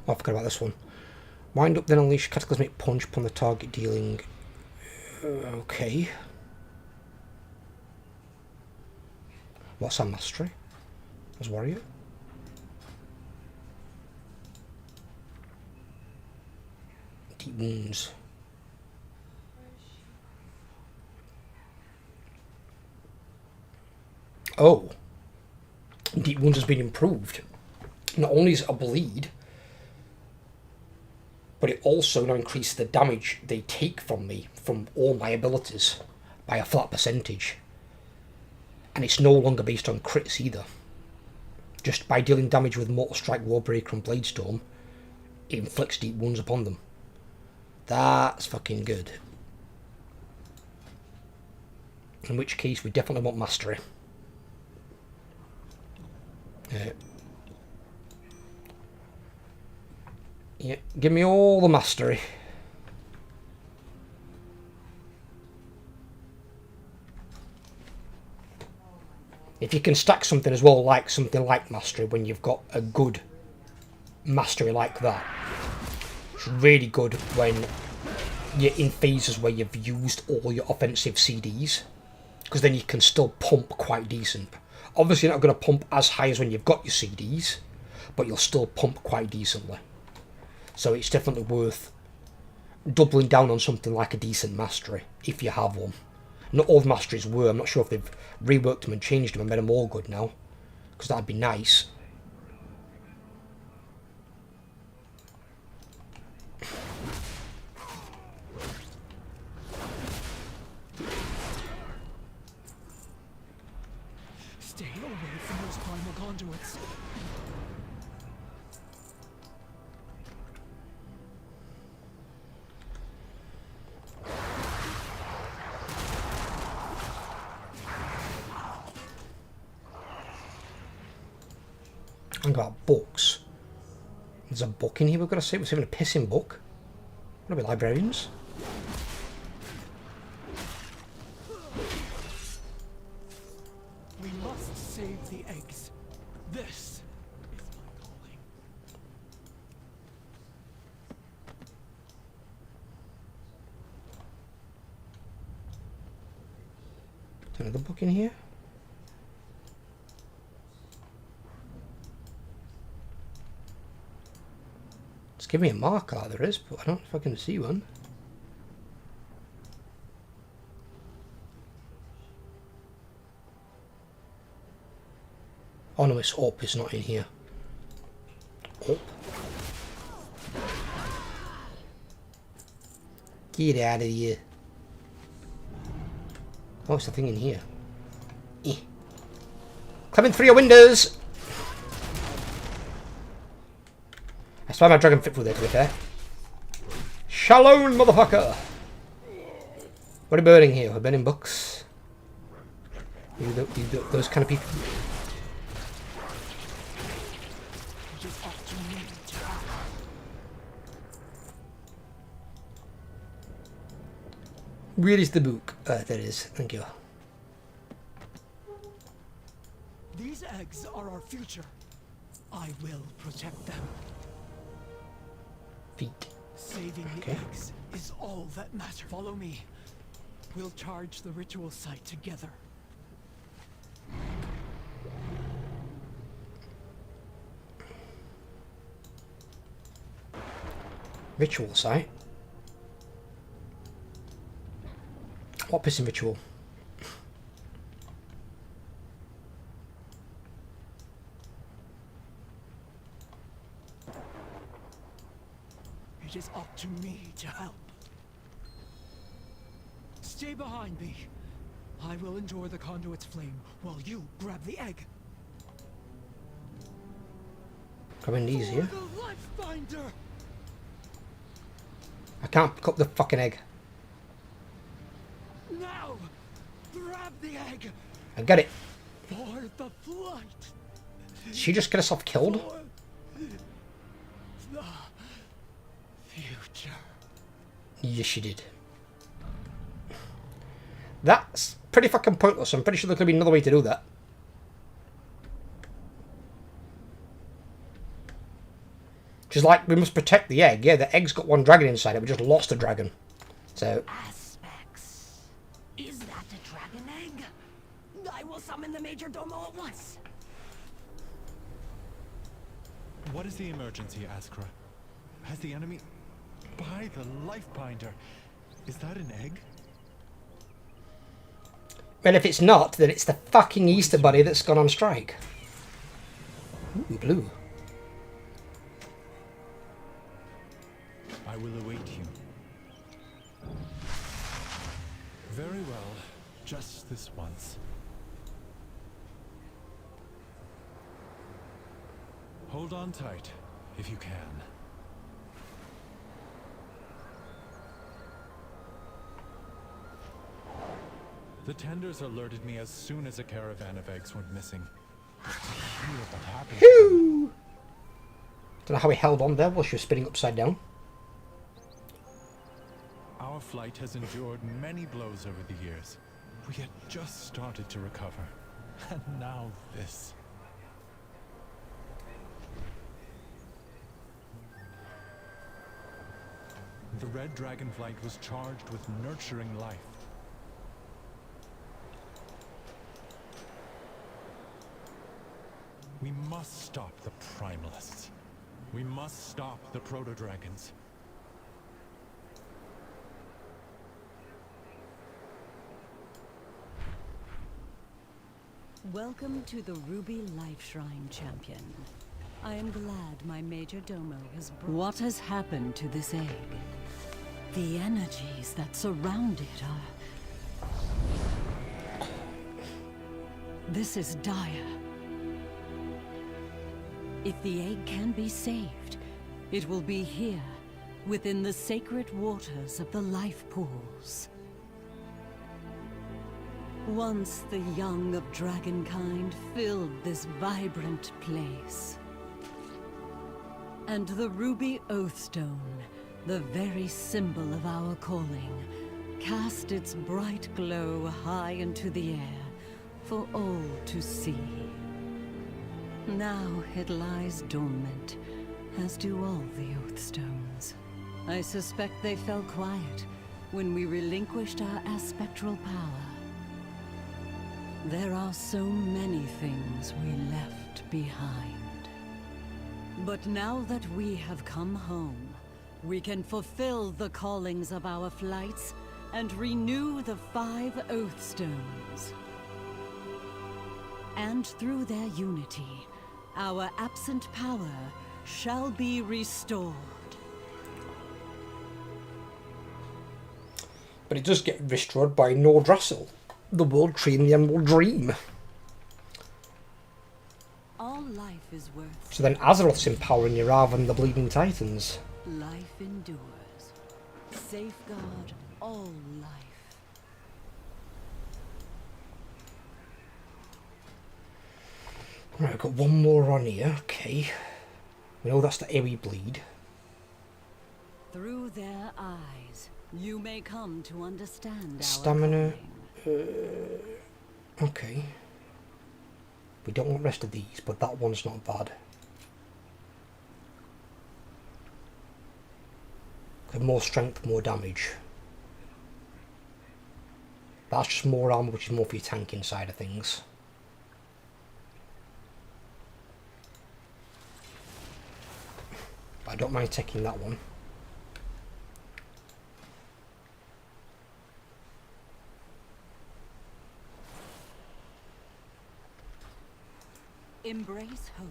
Oh, I forgot about this one. Wind up, then unleash Cataclysmic Punch upon the target, dealing... okay. What's our mastery? As warrior? Deep wounds. Oh. Deep wounds has been improved. Not only is it a bleed, but it also now increases the damage they take from me, from all my abilities, by a flat percentage. And it's no longer based on crits either. Just by dealing damage with Mortal Strike, Warbreaker and Bladestorm, it inflicts deep wounds upon them. That's fucking good. In which case we definitely want Mastery. Yeah, give me all the mastery. If you can stack something as well, like something like mastery, when you've got a good mastery like that, it's really good when you're in phases where you've used all your offensive CDs, because then you can still pump quite decent. Obviously you're not going to pump as high as when you've got your CDs, but you'll still pump quite decently. So it's definitely worth doubling down on something like a decent mastery, if you have one. Not all the masteries were. I'm not sure if they've reworked them and changed them and made them all good now, because that'd be nice. Stay away from those primal conduits. Think about books. There's a book in here we've got to see. We're even a pissing book. What are we, librarians? We must save the eggs. This is my calling. Is there another book in here? Give me a marker like there is, but I don't know if I can see one. Oh no, it's up, it's not in here. Up. Get out of here. Oh, it's the thing in here. Eh. Climbing through your windows! I swear my dragon fit through there, to be fair. Shalom, motherfucker! What are we burning here? We're burning books. Those kind of people. Where is the book? There it is. Thank you. These eggs are our future. I will protect them. Feet. Saving the eggs is all that matters. Follow me. We'll charge the ritual site together. Ritual site? What pissing ritual? It is up to me to help. Stay behind me. I will endure the conduit's flame while you grab the egg. Coming these here. The life binder. I can't pick up the fucking egg. Now, grab the egg. I got it. For the flight. Did she just get herself killed? For the future. Yes, she did. That's pretty fucking pointless. I'm pretty sure there could be another way to do that. Just like, we must protect the egg. Yeah, the egg's got one dragon inside it. We just lost a dragon. So... Aspects. Is that a dragon egg? I will summon the Major Domo at once. What is the emergency, Askra? Has the enemy... By the life binder. Is that an egg? Well, if it's not, then it's the fucking Easter Bunny that's gone on strike. Ooh, blue. I will await you. Very well. Just this once. Hold on tight, if you can. The tenders alerted me as soon as a caravan of eggs went missing. Phew! Don't know how he held on there while she was spinning upside down. Our flight has endured many blows over the years. We had just started to recover. And now this. The Red Dragon flight was charged with nurturing life. We must stop the Primalists. We must stop the Proto-Dragons. Welcome to the Ruby Life Shrine, Champion. I am glad my Major Domo has brought... What has happened to this egg? The energies that surround it are... This is dire. If the egg can be saved, it will be here, within the sacred waters of the life pools. Once the young of dragonkind filled this vibrant place. And the ruby oathstone, the very symbol of our calling, cast its bright glow high into the air for all to see. Now it lies dormant, as do all the oathstones. I suspect they fell quiet when we relinquished our aspectral power. There are so many things we left behind. But now that we have come home, we can fulfill the callings of our flights and renew the 5 Oathstones. And through their unity, our absent power shall be restored. But it does get restored by Nordrassil, the World Tree and the Emerald Dream. All life is worth... So then Azeroth's empowering you rather than the Bleeding Titans. Life endures. Safeguard all life. Right, I've got one more on here, okay. We know that's the AoE bleed. Through their eyes, you may come to understand Stamina. Okay. We don't want the rest of these, but that one's not bad. Okay, more strength, more damage. That's just more armor, which is more for your tanking side of things. I don't mind taking that one. Embrace hope.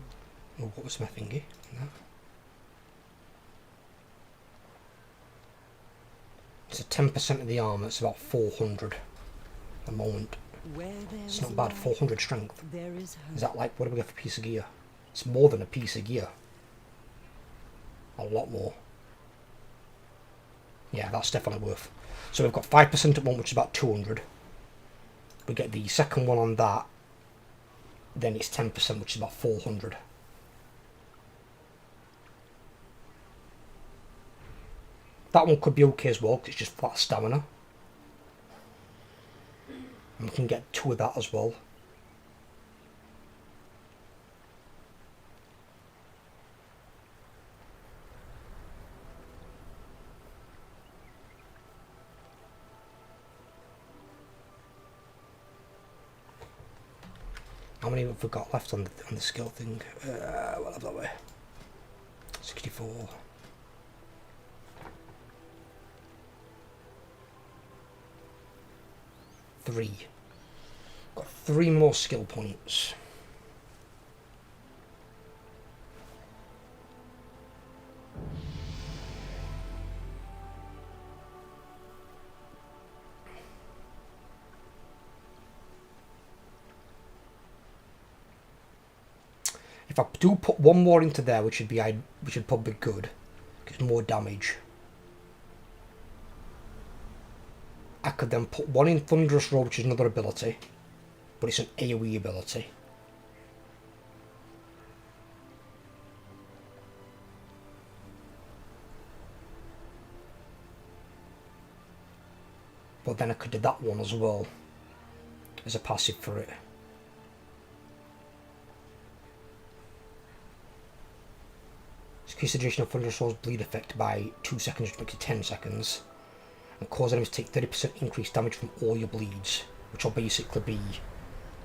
Oh, what was my thingy? No. It's a 10% of the armour, it's about 400 at the moment. It's not bad, 400 strength. Is that like, what do we get for a piece of gear? It's more than a piece of gear. A lot more. Yeah, that's definitely worth. So we've got 5% at one, which is about 200. We get the second one on that. Then it's 10%, which is about 400. That one could be okay as well, because it's just flat stamina. And we can get 2 of that as well. How many have we got left on the skill thing? We'll have that way. 64. Got 3 more skill points. If I do put one more into there, which would probably be good, gives more damage. I could then put one in Thunderous Roar, which is another ability, but it's an AoE ability. But then I could do that one as well as a passive for it. Increase the duration of Thunderous Roar's bleed effect by 2 seconds to 10 seconds. And cause enemies to take 30% increased damage from all your bleeds, which will basically be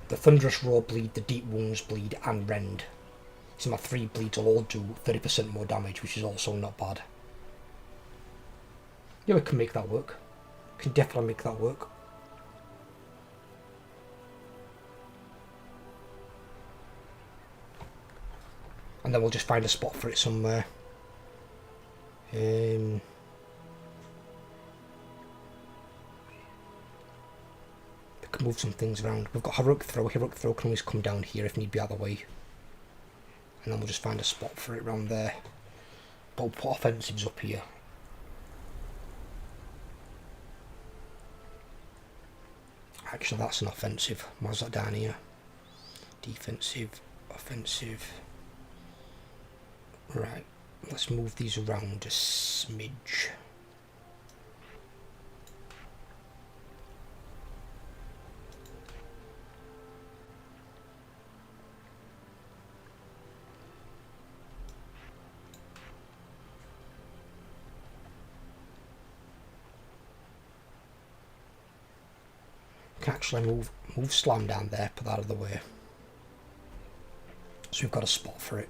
the Thunderous Roar bleed, the Deep Wounds bleed, and Rend. So my 3 bleeds will all do 30% more damage, which is also not bad. Yeah, we can make that work. We can definitely make that work. And then we'll just find a spot for it somewhere. We can move some things around. We've got Heroic Throw. Heroic Throw can always come down here if need be other way. And then we'll just find a spot for it around there. But we'll put offensives up here. Actually, that's an offensive. Why's that down here? Defensive, offensive. Right, let's move these around a smidge. Can actually move Slam down there, put that out of the way. So we've got a spot for it.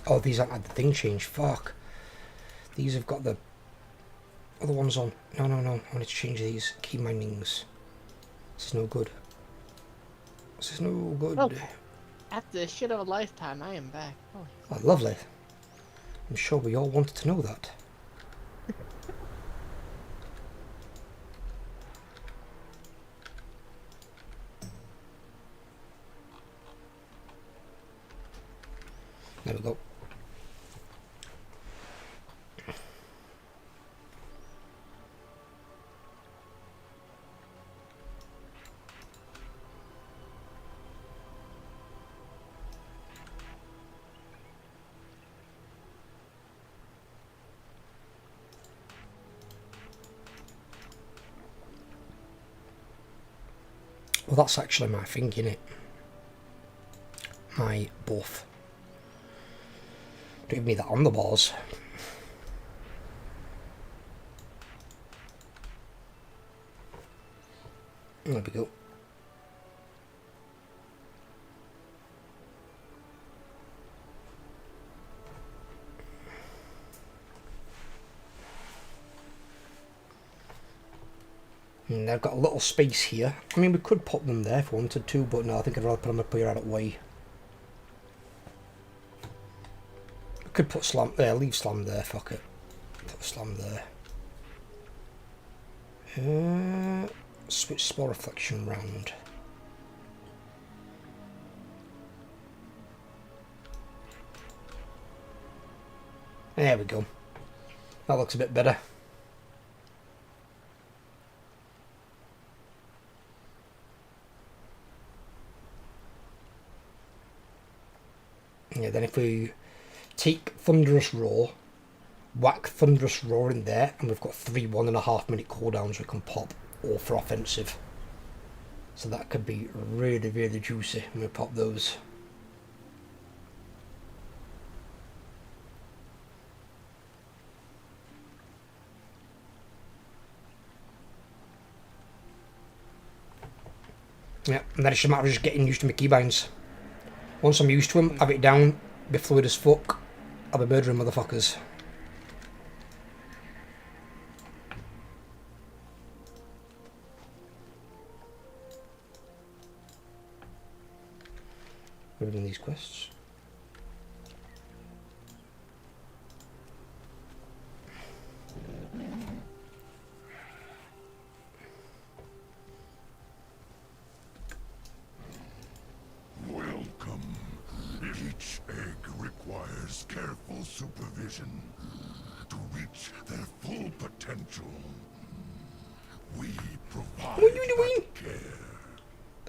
Oh, these aren't had the thing changed. Fuck. These have got the other ones on. No. I wanted to change these. Key mindings. This is no good. This is no good. Okay. After the shit of a lifetime, I am back. Oh, lovely. I'm sure we all wanted to know that. There we go. Well, that's actually my thing, innit? My buff. Don't give me that on the balls. There we go. And I've got a little space here. I mean, we could put them there if we wanted to, but no, I think I'd rather put them up here out of the way. We could put Slam there, leave Slam there, fuck it. Put Slam there. Switch Spore Reflection round. There we go. That looks a bit better. Yeah, then if we take Thunderous Roar, whack Thunderous Roar in there, and we've got 3 1.5 minute cooldowns we can pop, all for offensive. So that could be really, really juicy when we pop those. Yeah, and then it's just a matter of just getting used to my keybinds. Once I'm used to them, have it down, be fluid as fuck, I'll be murdering motherfuckers. What are we doing these quests? Welcome. Each egg requires careful supervision to reach their full potential. We provide What are you doing? care.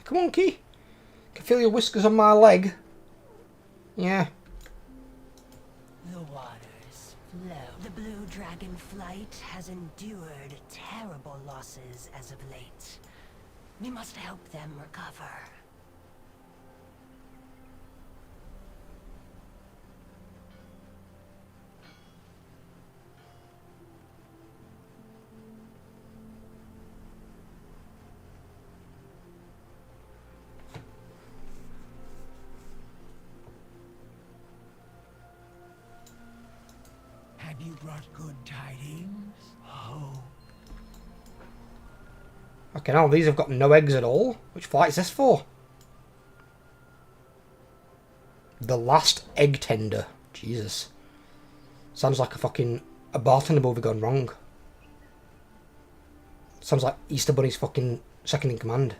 Come on, Key. Can feel your whiskers on my leg. Yeah. The waters flow. The blue dragon flight has endured terrible losses as of late. We must help them recover. Have you brought good tidings? Oh. Okay, now these have got no eggs at all. Which flight is this for? The Last Egg Tender. Jesus. Sounds like a bartender movie gone wrong. Sounds like Easter Bunny's fucking second in command.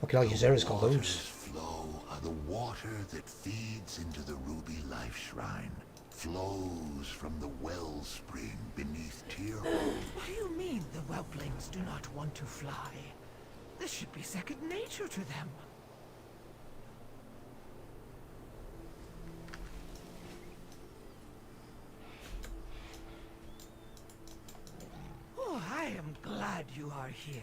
Fucking Al Jazeera's called those. Flow are the water that feeds into the ruby life shrine. Flows from the wellspring beneath Tyrhold. What do you mean the whelplings do not want to fly? This should be second nature to them. Oh, I am glad you are here.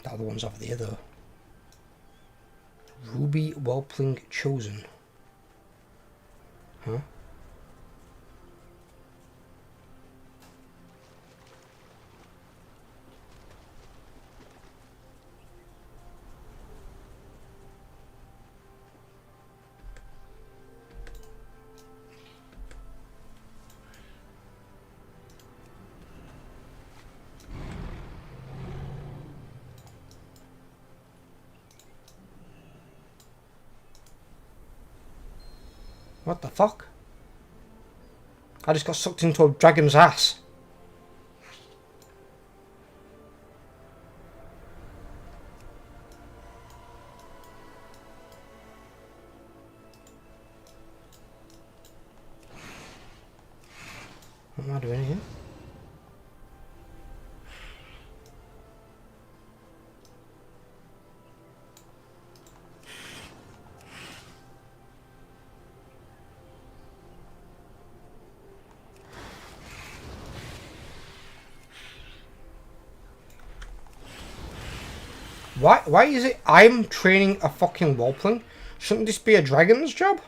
The other one's over there though. Ruby Whelpling Chosen. Huh? What the fuck? I just got sucked into a dragon's ass. What am I doing here? Why is it I'm training a fucking Whelpling? Shouldn't this be a dragon's job?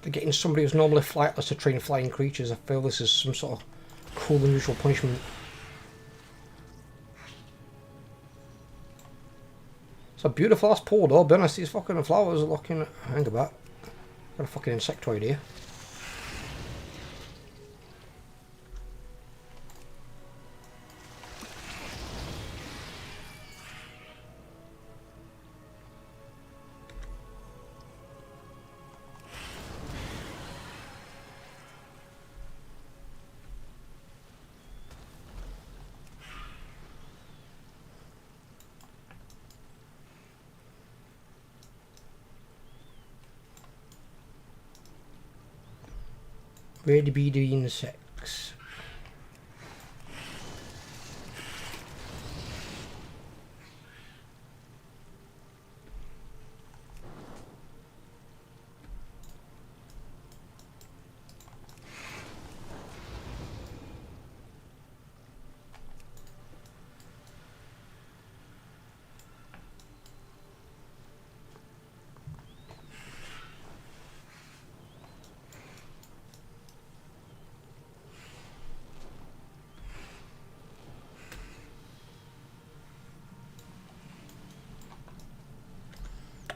They're getting somebody who's normally flightless to train flying creatures. I feel this is some sort of cruel, unusual punishment. It's a beautiful ass pool though, be honest, these fucking flowers are looking... Hang about. Got a fucking insectoid here. Where to be the insects?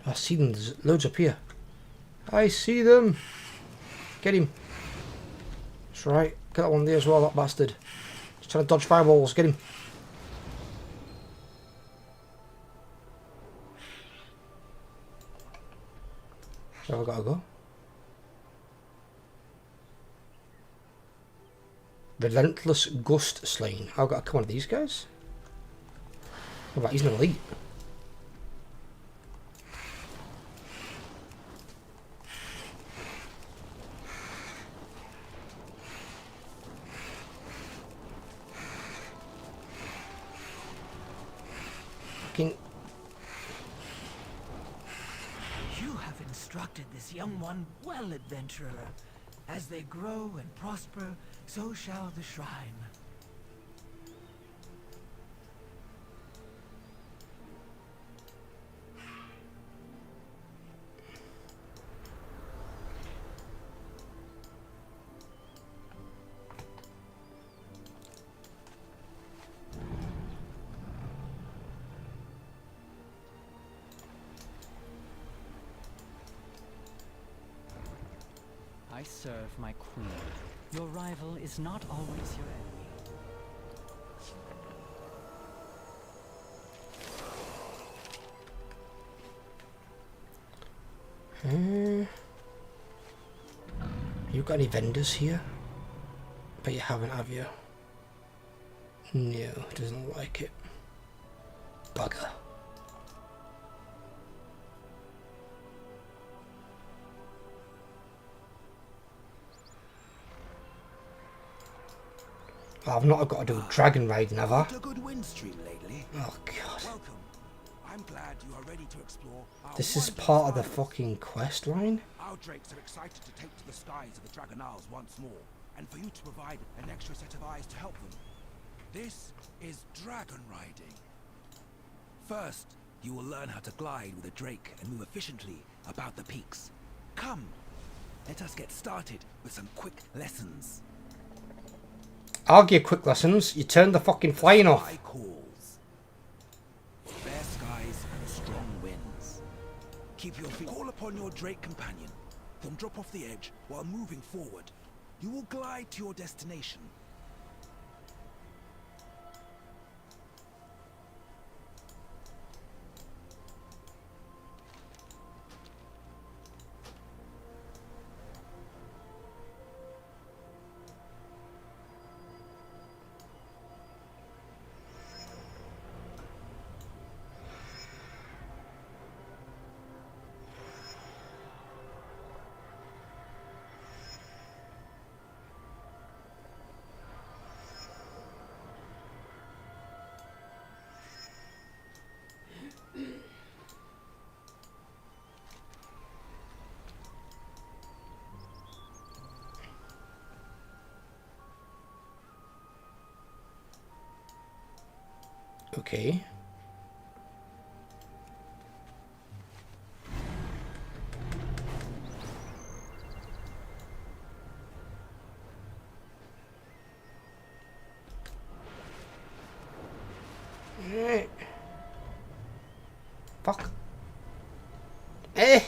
I see them. There's loads up here. I see them. Get him. That's right. Get that one there as well, that bastard. He's trying to dodge fireballs. Get him. So I've got to go. Relentless Gust Slain. I've got to come on to these guys. What about, he's an elite. Fucking... You have instructed this young one well, adventurer. As they grow and prosper, so shall the shrine. I serve my queen. Your rival is not always your enemy. You got any vendors here? But you haven't, have you? No, doesn't like it. Bugger. Oh, I've not got to do dragon riding, have I? A good wind stream lately. Oh god. Welcome. I'm glad you are ready to explore. This is part of the fucking quest line? Our drakes are excited to take to the skies of the Dragon Isles once more, and for you to provide an extra set of eyes to help them. This is dragon riding. First, you will learn how to glide with a drake and move efficiently about the peaks. Come, let us get started with some quick lessons. I'll give quick lessons. You turn the fucking flying off. Sky calls. Fair skies and strong winds. Keep your feet. Call upon your drake companion. Then drop off the edge while moving forward. You will glide to your destination. Okay. Fuck. Eh.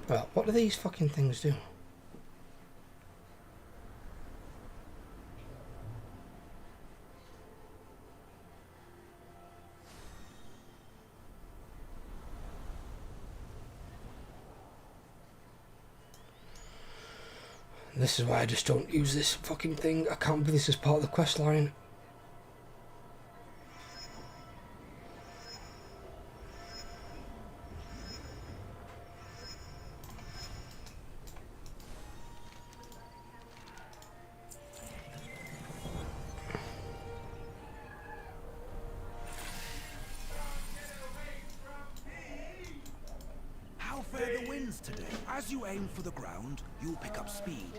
Well, what do these fucking things do? This is why I just don't use this fucking thing. I can't believe this is part of the quest line. How fare the winds today? As you aim for the ground, you'll pick up speed.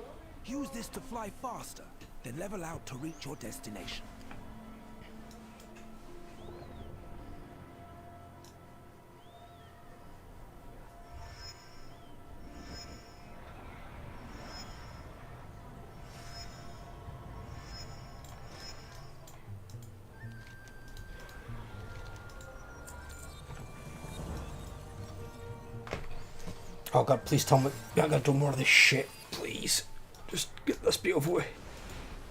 Use this to fly faster, then level out to reach your destination. Oh god, please tell me I gotta do more of this shit. Please. Just get this bit over with.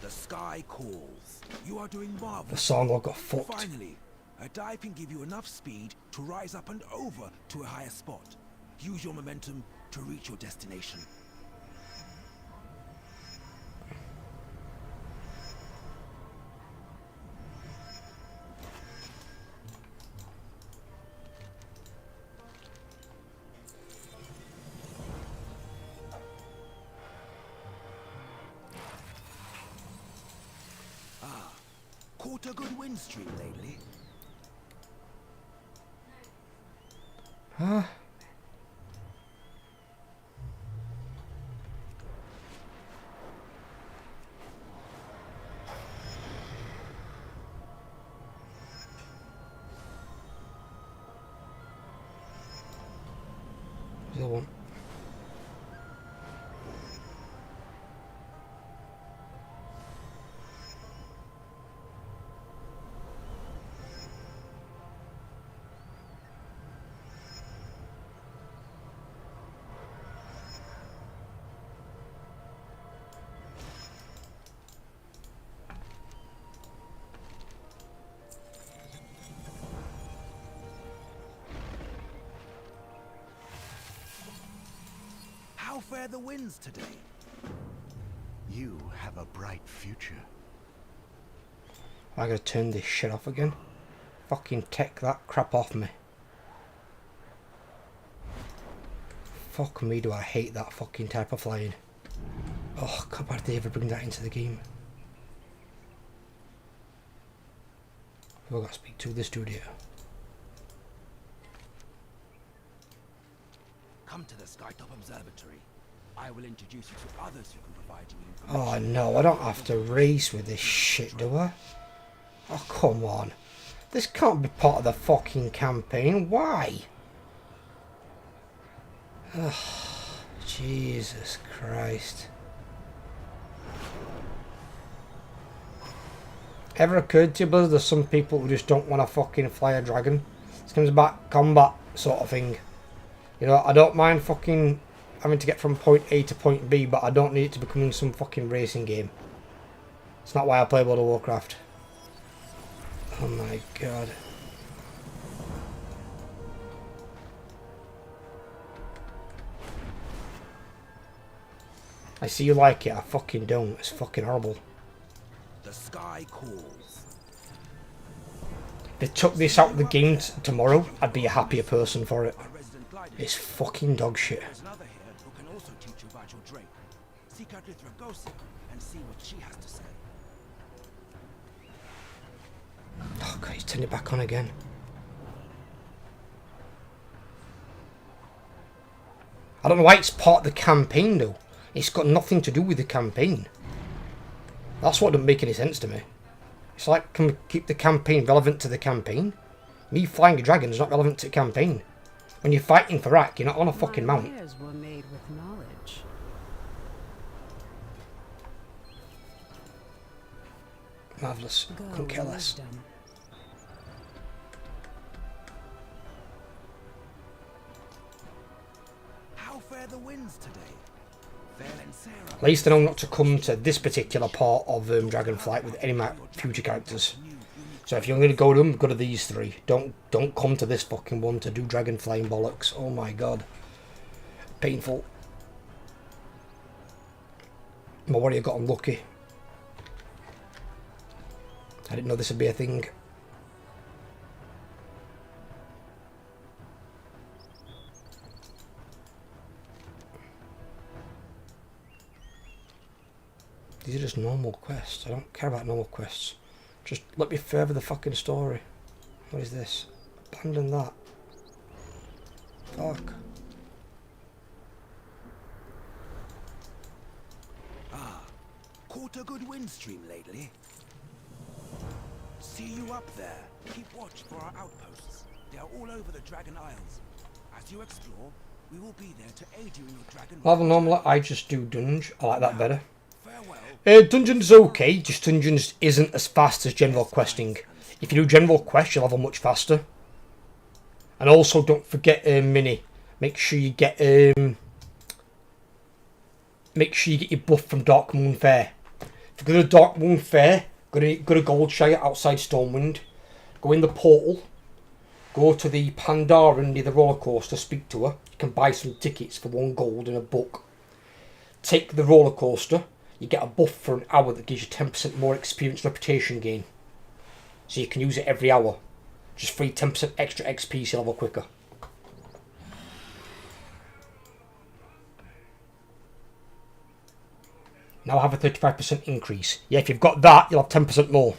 The sky calls. You are doing marvelous. The song got fucked. Finally, a dive can give you enough speed to rise up and over to a higher spot. Use your momentum to reach your destination. Caught a good wind stream lately? Huh? The other one. How fare the winds today? You have a bright future. I gotta turn this shit off again. Fucking take that crap off me. Fuck me, do I hate that fucking type of flying. Oh god, why did they ever bring that into the game? Who I gotta speak to? This dude here. Come to the Skytop Observatory. I will introduce you to others who can provide you Oh information. no, I don't have to race with this shit, do I? Oh come on. This can't be part of the fucking campaign. Why? Ugh, Jesus Christ. Ever occurred to you, Blizzard, there's some people who just don't want to fucking fly a dragon? This comes about combat sort of thing. You know, I don't mind fucking having to get from point A to point B, but I don't need it to become some fucking racing game. It's not why I play World of Warcraft. Oh my god. I see you like it, I fucking don't. It's fucking horrible. The sky calls. If they took this out of the game tomorrow, I'd be a happier person for it. It's fucking dog shit. There's another here who can also teach you about your drake. Seek out Lythragosa and see what she has to say. Oh god, he's turned it back on again. I don't know why it's part of the campaign though. It's got nothing to do with the campaign. That's what doesn't make any sense to me. It's like, can we keep the campaign relevant to the campaign? Me flying a dragon is not relevant to the campaign. When you're fighting for Rack, you're not on a fucking mount. Wares were made with knowledge. Marvellous. Couldn't care less. How fare the winds today? At least I know not to come to this particular part of Dragonflight with any of my future characters. So if you're going to go to them, go to these three. Don't come to this fucking one to do Dragonfly and bollocks. Oh my god. Painful. My warrior got unlucky. I didn't know this would be a thing. These are just normal quests. I don't care about normal quests. Just let me further the fucking story. What is this? Abandon that. Fuck. Ah, caught a good wind stream lately. See you up there. Keep watch for our outposts. They are all over the Dragon Isles. As you explore, we will be there to aid you in your dragon. Rather normally, I just do dungeon. I like that better. Dungeon's okay, just dungeons isn't as fast as general questing. If you do general quest, you'll level much faster. And also, don't forget Mini. make sure you get your buff from Dark Moon Fair. If you go to Dark Moon Fair, go to Goldshire outside Stormwind, go in the portal, go to the Pandaren near the roller coaster, speak to her. You can buy some tickets for 1 gold and a book. Take the roller coaster, you get a buff for an hour that gives you 10% more experience reputation gain. So you can use it every hour. Just free 10% extra XP so you level quicker. Now I have a 35% increase. Yeah, if you've got that, you'll have 10% more.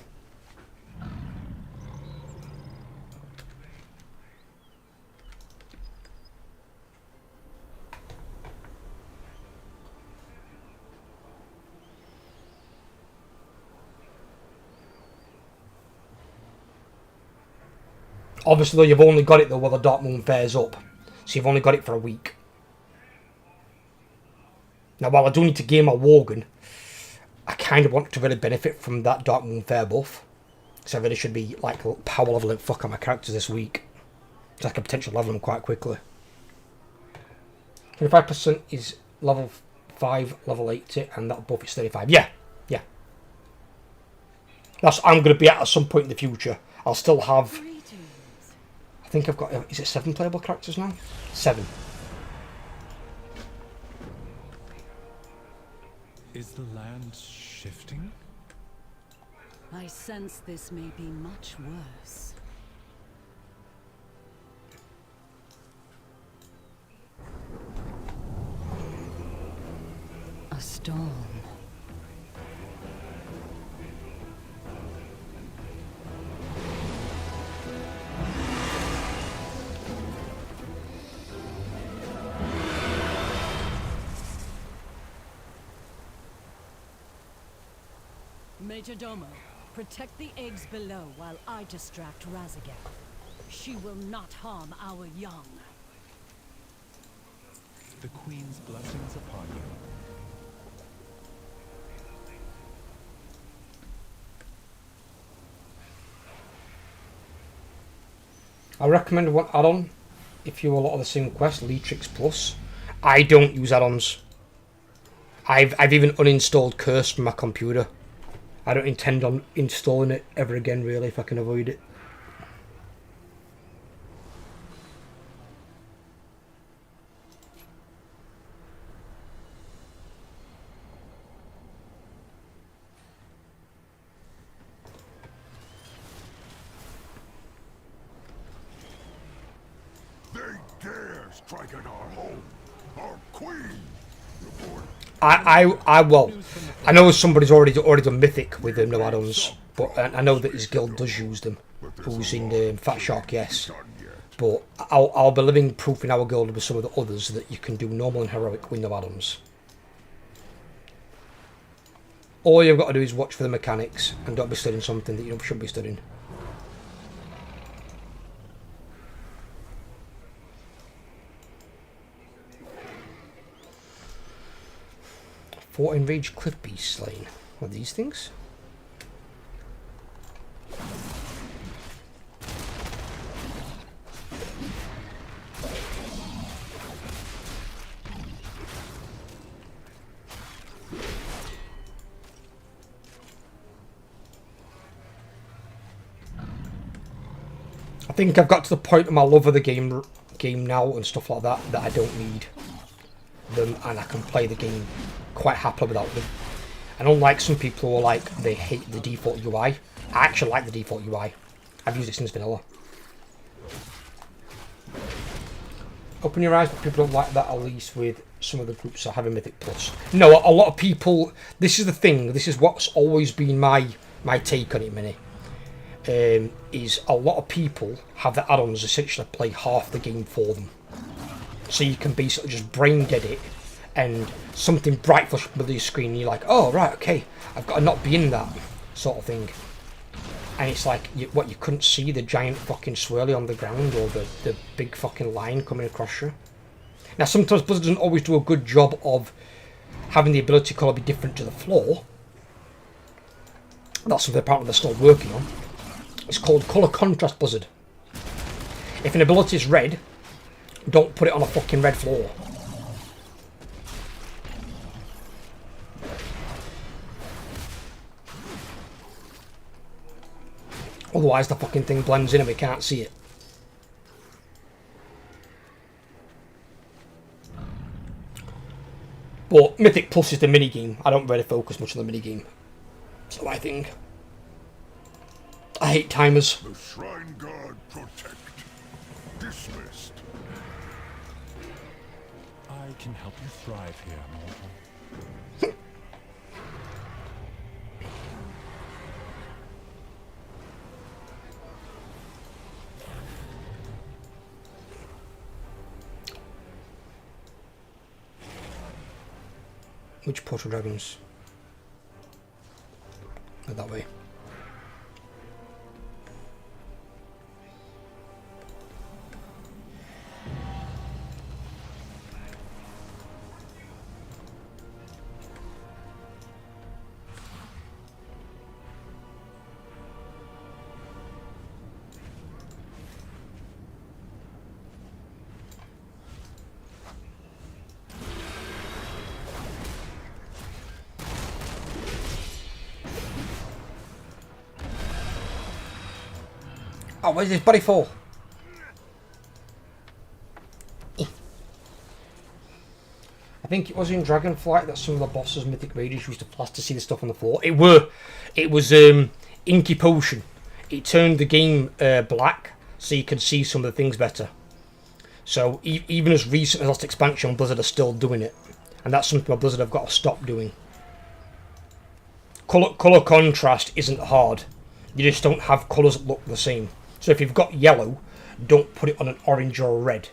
Obviously, though, you've only got it though while the Dark Moon Fair's up. So you've only got it for a week. Now, while I do need to gain my Worgen, I kind of want to really benefit from that Dark Moon Fair buff. So I really should be like power leveling fuck on my characters this week. So I can potentially level them quite quickly. 25% is level 5, level 80, and that buff is 35. Yeah, yeah. That's what I'm going to be at some point in the future. I'll still have... I think I've got... Is it 7 playable characters now? 7. Is the land shifting? I sense this may be much worse. A storm. Major Domo, protect the eggs below while I distract Razigan. She will not harm our young. The Queen's blessings upon you. I recommend one add-on if you a lot of the same quest, Leatrix Plus. I don't use add-ons. I've even uninstalled Curse from my computer. I don't intend on installing it ever again, really, if I can avoid it. They dare strike at our home, our queen. Well, I know somebody's already done Mythic with no add-ons, but I know that his guild does use them. Who's in Fat Shark, yes. But I'll be living proof in our guild with some of the others that you can do normal and heroic with no add-ons. All you've got to do is watch for the mechanics and don't be studying something that you shouldn't be studying. 4 enraged cliff beasts slain. What are these things? I think I've got to the point of my love of the game now and stuff like that I don't need them, and I can play the game quite happily without them. And unlike some people who are like, they hate the default UI, I actually like the default UI. I've used it since vanilla. Open your eyes, but people don't like that, at least with some of the groups that have a Mythic Plus. No, a lot of people, this is the thing, this is what's always been my take on it, Minnie. Is a lot of people have the add-ons essentially play half the game for them. So you can basically just brain dead it, and something bright flash up with your screen, and you're like, oh right, okay, I've got to not be in that sort of thing. And it's like, you couldn't see the giant fucking swirly on the ground, or the big fucking line coming across you. Now sometimes Blizzard doesn't always do a good job of having the ability colour be different to the floor. That's something apparently they're still working on. It's called Colour Contrast Blizzard. If an ability is red, Don't put it on a fucking red floor. Otherwise the fucking thing blends in and we can't see it. But Mythic Plus is the minigame. I don't really focus much on the minigame. So I think. I hate timers. The Shrine Guard protect. Dismissed. I can help you thrive here, mortal. Which portal dragons? Go that way. Oh, where's his body fall? I think it was in Dragonflight that some of the bosses, Mythic Raiders, used to plasticine the stuff on the floor. It was Inky Potion. It turned the game black, so you could see some of the things better. So even as recent as last expansion, Blizzard are still doing it, and that's something Blizzard have got to stop doing. Color contrast isn't hard. You just don't have colours that look the same. So if you've got yellow, don't put it on an orange or a red.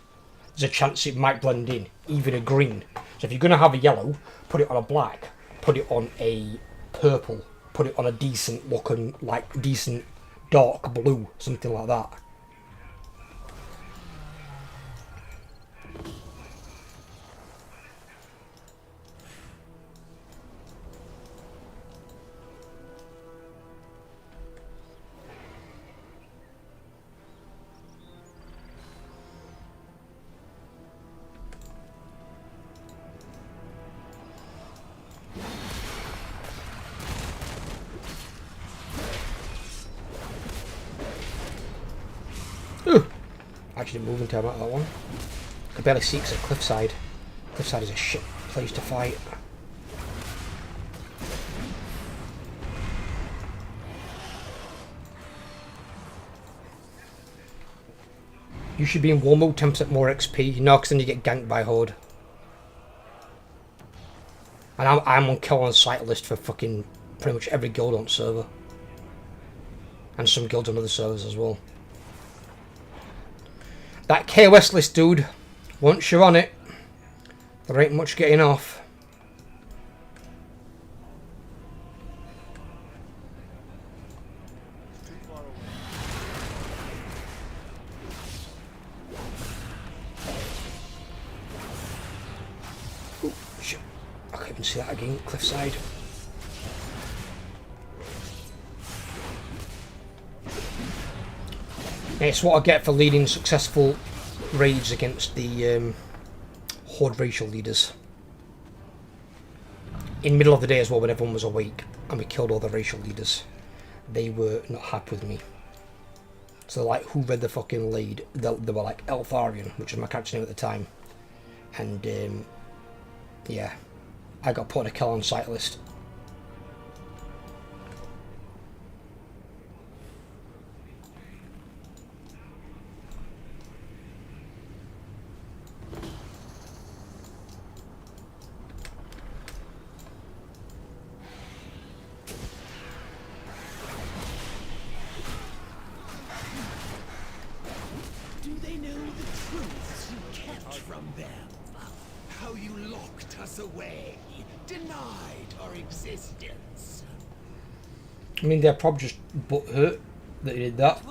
There's a chance it might blend in, even a green. So if you're going to have a yellow, put it on a black, put it on a purple, put it on a decent looking, like decent dark blue, something like that. Ooh. Actually moving to about that one. I could barely see because of Cliffside. Cliffside is a shit place to fight. You should be in war mode, 10% more XP. No, because then you get ganked by Horde. And I'm on kill on sight list for fucking pretty much every guild on server. And some guilds on other servers as well. That KOS list, dude, once you're on it, there ain't much getting off. Oh, shit. I can't even see that again, Cliffside. It's what I get for leading successful raids against the Horde racial leaders. In the middle of the day as well, when everyone was awake, and we killed all the racial leaders. They were not happy with me. So like, who read the fucking lead? They were like Eltharion, which was my character name at the time. And yeah, I got put on a kill on sight list. I mean, they're probably just butthurt that they did that.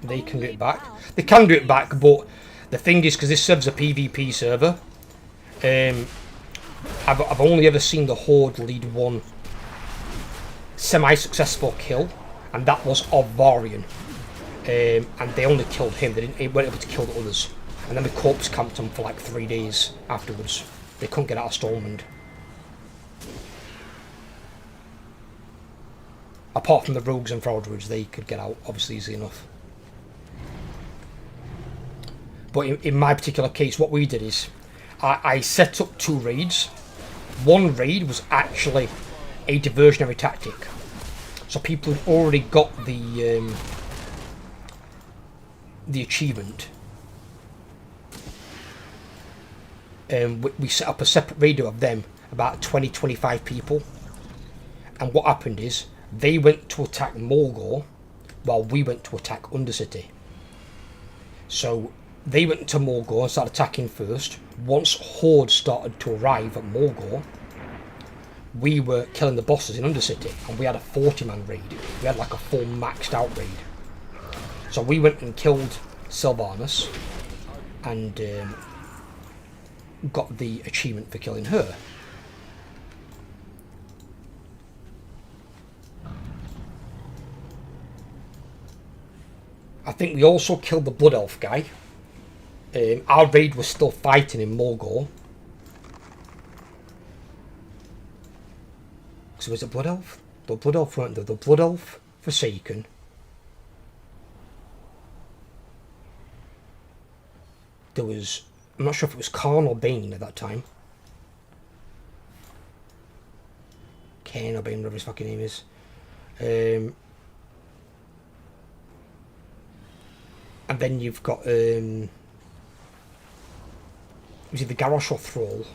They can do it back. They can do it back, but the thing is, because this serves a PvP server, I've only ever seen the Horde lead one semi-successful kill, and that was of Varian. And they only killed him. They weren't able to kill the others. And then the corpse camped them for like 3 days afterwards. They couldn't get out of Stormwind. Apart from the rogues and fraud druids, they could get out obviously easy enough. But in my particular case, what we did is I set up 2 raids. One raid was actually a diversionary tactic. So people had already got the achievement. We set up a separate radio of them, about 20-25 people. And what happened is, they went to attack Morgor, while we went to attack Undercity. So, they went to Morgor and started attacking first. Once Horde started to arrive at Morgor, we were killing the bosses in Undercity, and we had a 40-man raid. We had like a full maxed out raid. So we went and killed Sylvanas, and got the achievement for killing her. I think we also killed the Blood Elf guy. Our raid was still fighting in Morgor. So was it Blood Elf? The Blood Elf weren't there. The Blood Elf, Forsaken. There was, I'm not sure if it was Karn or Bane at that time. Cain or Bane, whatever his fucking name is. And then you've got, was it the Garrosh or Thrall?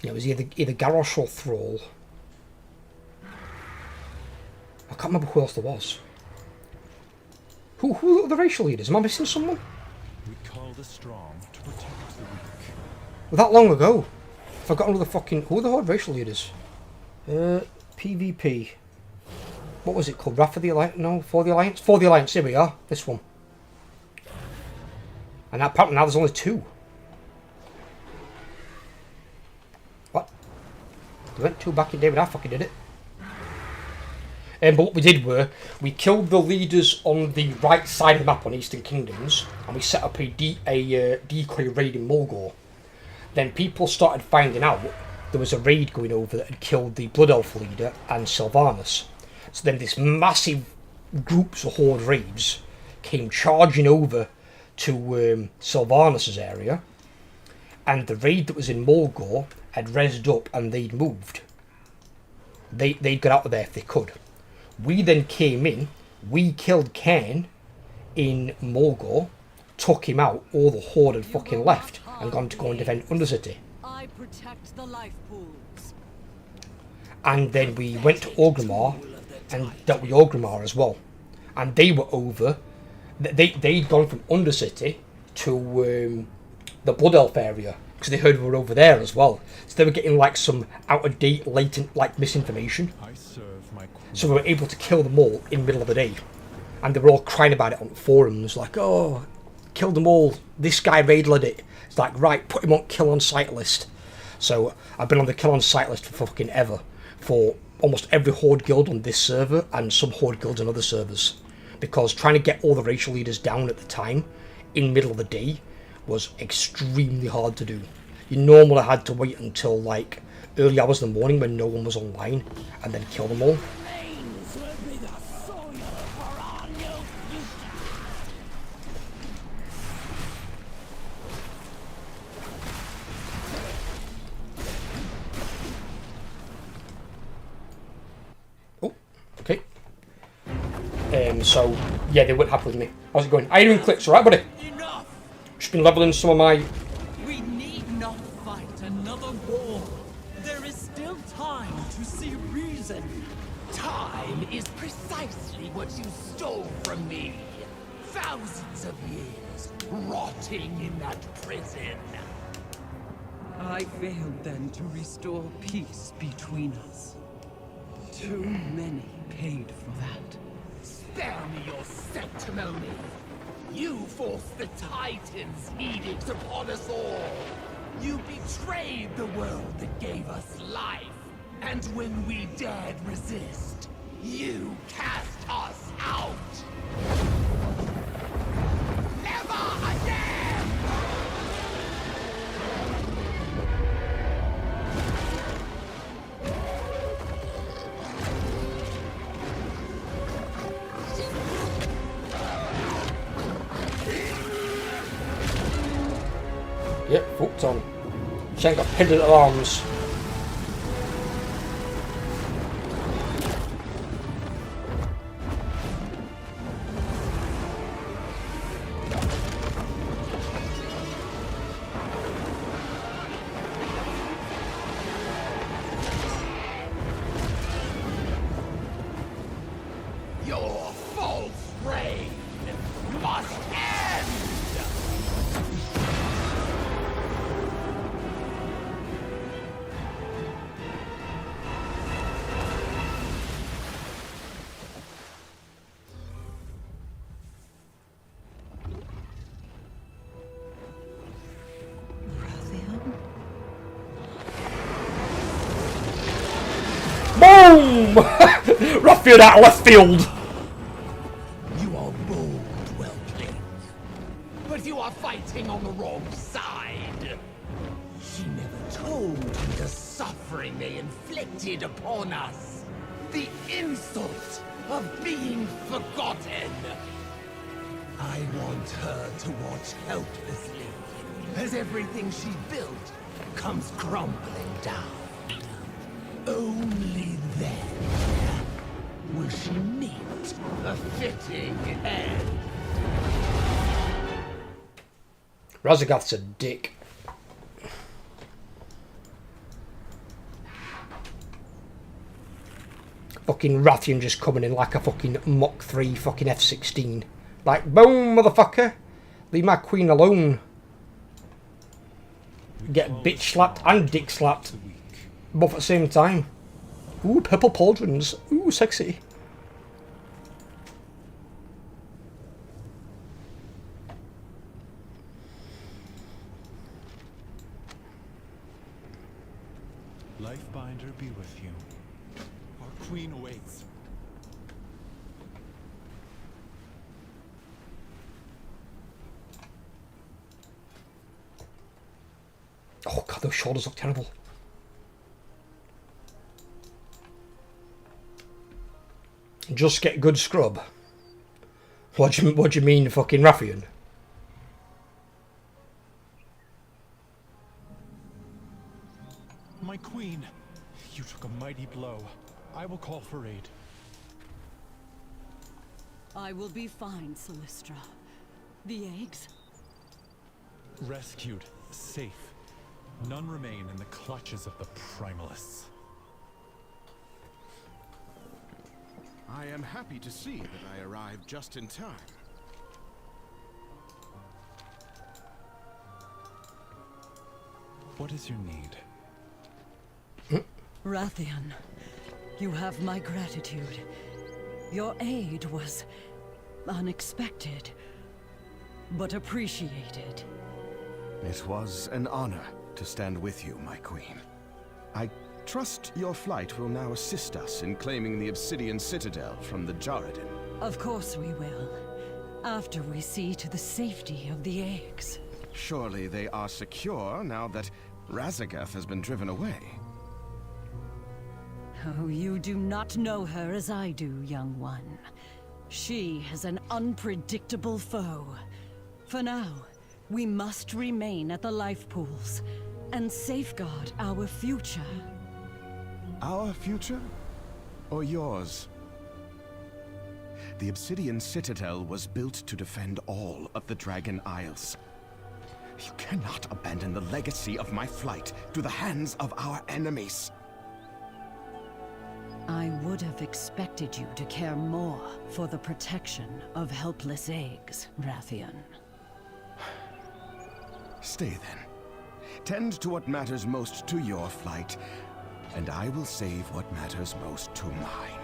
Yeah, it was either Garrosh or Thrall. I can't remember who else there was. Who are the racial leaders? Am I missing someone? We call the strong to protect the weak. Well, that long ago. I've forgotten who the fucking... Who are the Horde racial leaders? PvP. What was it called? Wrath of the Alliance? No, For the Alliance? For the Alliance, here we are. This one. And apparently now there's only 2. What? There went 2 back in David. I fucking did it. But what we did were, we killed the leaders on the right side of the map on Eastern Kingdoms, and we set up a decoy raid in Morgor. Then people started finding out there was a raid going over that had killed the Blood Elf leader and Sylvanas. So then this massive groups of Horde raids came charging over to Sylvanas' area, and the raid that was in Morgor had rezzed up and they'd moved. They'd got out of there if they could. We then came in, we killed Cain in Morgor, took him out, all the Horde had fucking left and gone to go and defend Undercity. I protect the life pools. And then we went to Orgrimmar and dealt with Orgrimmar as well. And they were over, they'd gone from Undercity to the Blood Elf area, because they heard we were over there as well. So they were getting like some out-of-date, latent, like misinformation. So we were able to kill them all in the middle of the day. And they were all crying about it on forums, like, oh, killed them all, this guy raid-led it. It's like, right, put him on kill on sight list. So I've been on the kill on sight list for fucking ever. For almost every Horde guild on this server and some Horde guilds on other servers. Because trying to get all the racial leaders down at the time, in the middle of the day, was extremely hard to do. You normally had to wait until like early hours in the morning when no one was online and then kill them all. Oh, okay. So yeah, they weren't happy with me. How's it going? Iron clicks, alright buddy? Just been leveling some of my... We need not fight another war. There is still time to see reason. Time is precisely what you stole from me. Thousands of years rotting in that prison. I failed then to restore peace between us. Too many paid for that. Spare me your sanctimony. You forced the Titan's edict upon us all. You betrayed the world that gave us life. And when we dared resist, you cast us out. Never again! Yep, fucked on. She ain't got pendant arms. Your false reign must end! Boom! Ruffian out of left field. You are bold, well played. But you are fighting on the wrong side. She never told you the suffering they inflicted upon us. The insult of being forgotten. I want her to watch helplessly as everything she built comes crumbling down. Only then will she meet a fitting end. Razagath's a dick. Fucking Rathian just coming in like a fucking Mach 3 fucking F-16. Like, boom, motherfucker. Leave my queen alone. Get bitch slapped and dick slapped. Both at the same time. Ooh, purple pauldrons. Ooh, sexy. Lifebinder be with you. Our queen awaits. Oh god, those shoulders look terrible. Just get good scrub. What do you mean, fucking Ruffian? My queen, you took a mighty blow. I will call for aid. I will be fine, Celestra. The eggs? Rescued, safe. None remain in the clutches of the Primalists. I am happy to see that I arrived just in time. What is your need? Rathian, you have my gratitude. Your aid was unexpected, but appreciated. It was an honor to stand with you, my queen. I trust your flight will now assist us in claiming the Obsidian Citadel from the Jarradin. Of course we will, after we see to the safety of the eggs. Surely they are secure now that Razagath has been driven away. Oh, you do not know her as I do, young one. She is an unpredictable foe. For now, we must remain at the life pools and safeguard our future. Our future? Or yours? The Obsidian Citadel was built to defend all of the Dragon Isles. You cannot abandon the legacy of my flight to the hands of our enemies. I would have expected you to care more for the protection of helpless eggs, Rathian. Stay then. Tend to what matters most to your flight, and I will save what matters most to mine.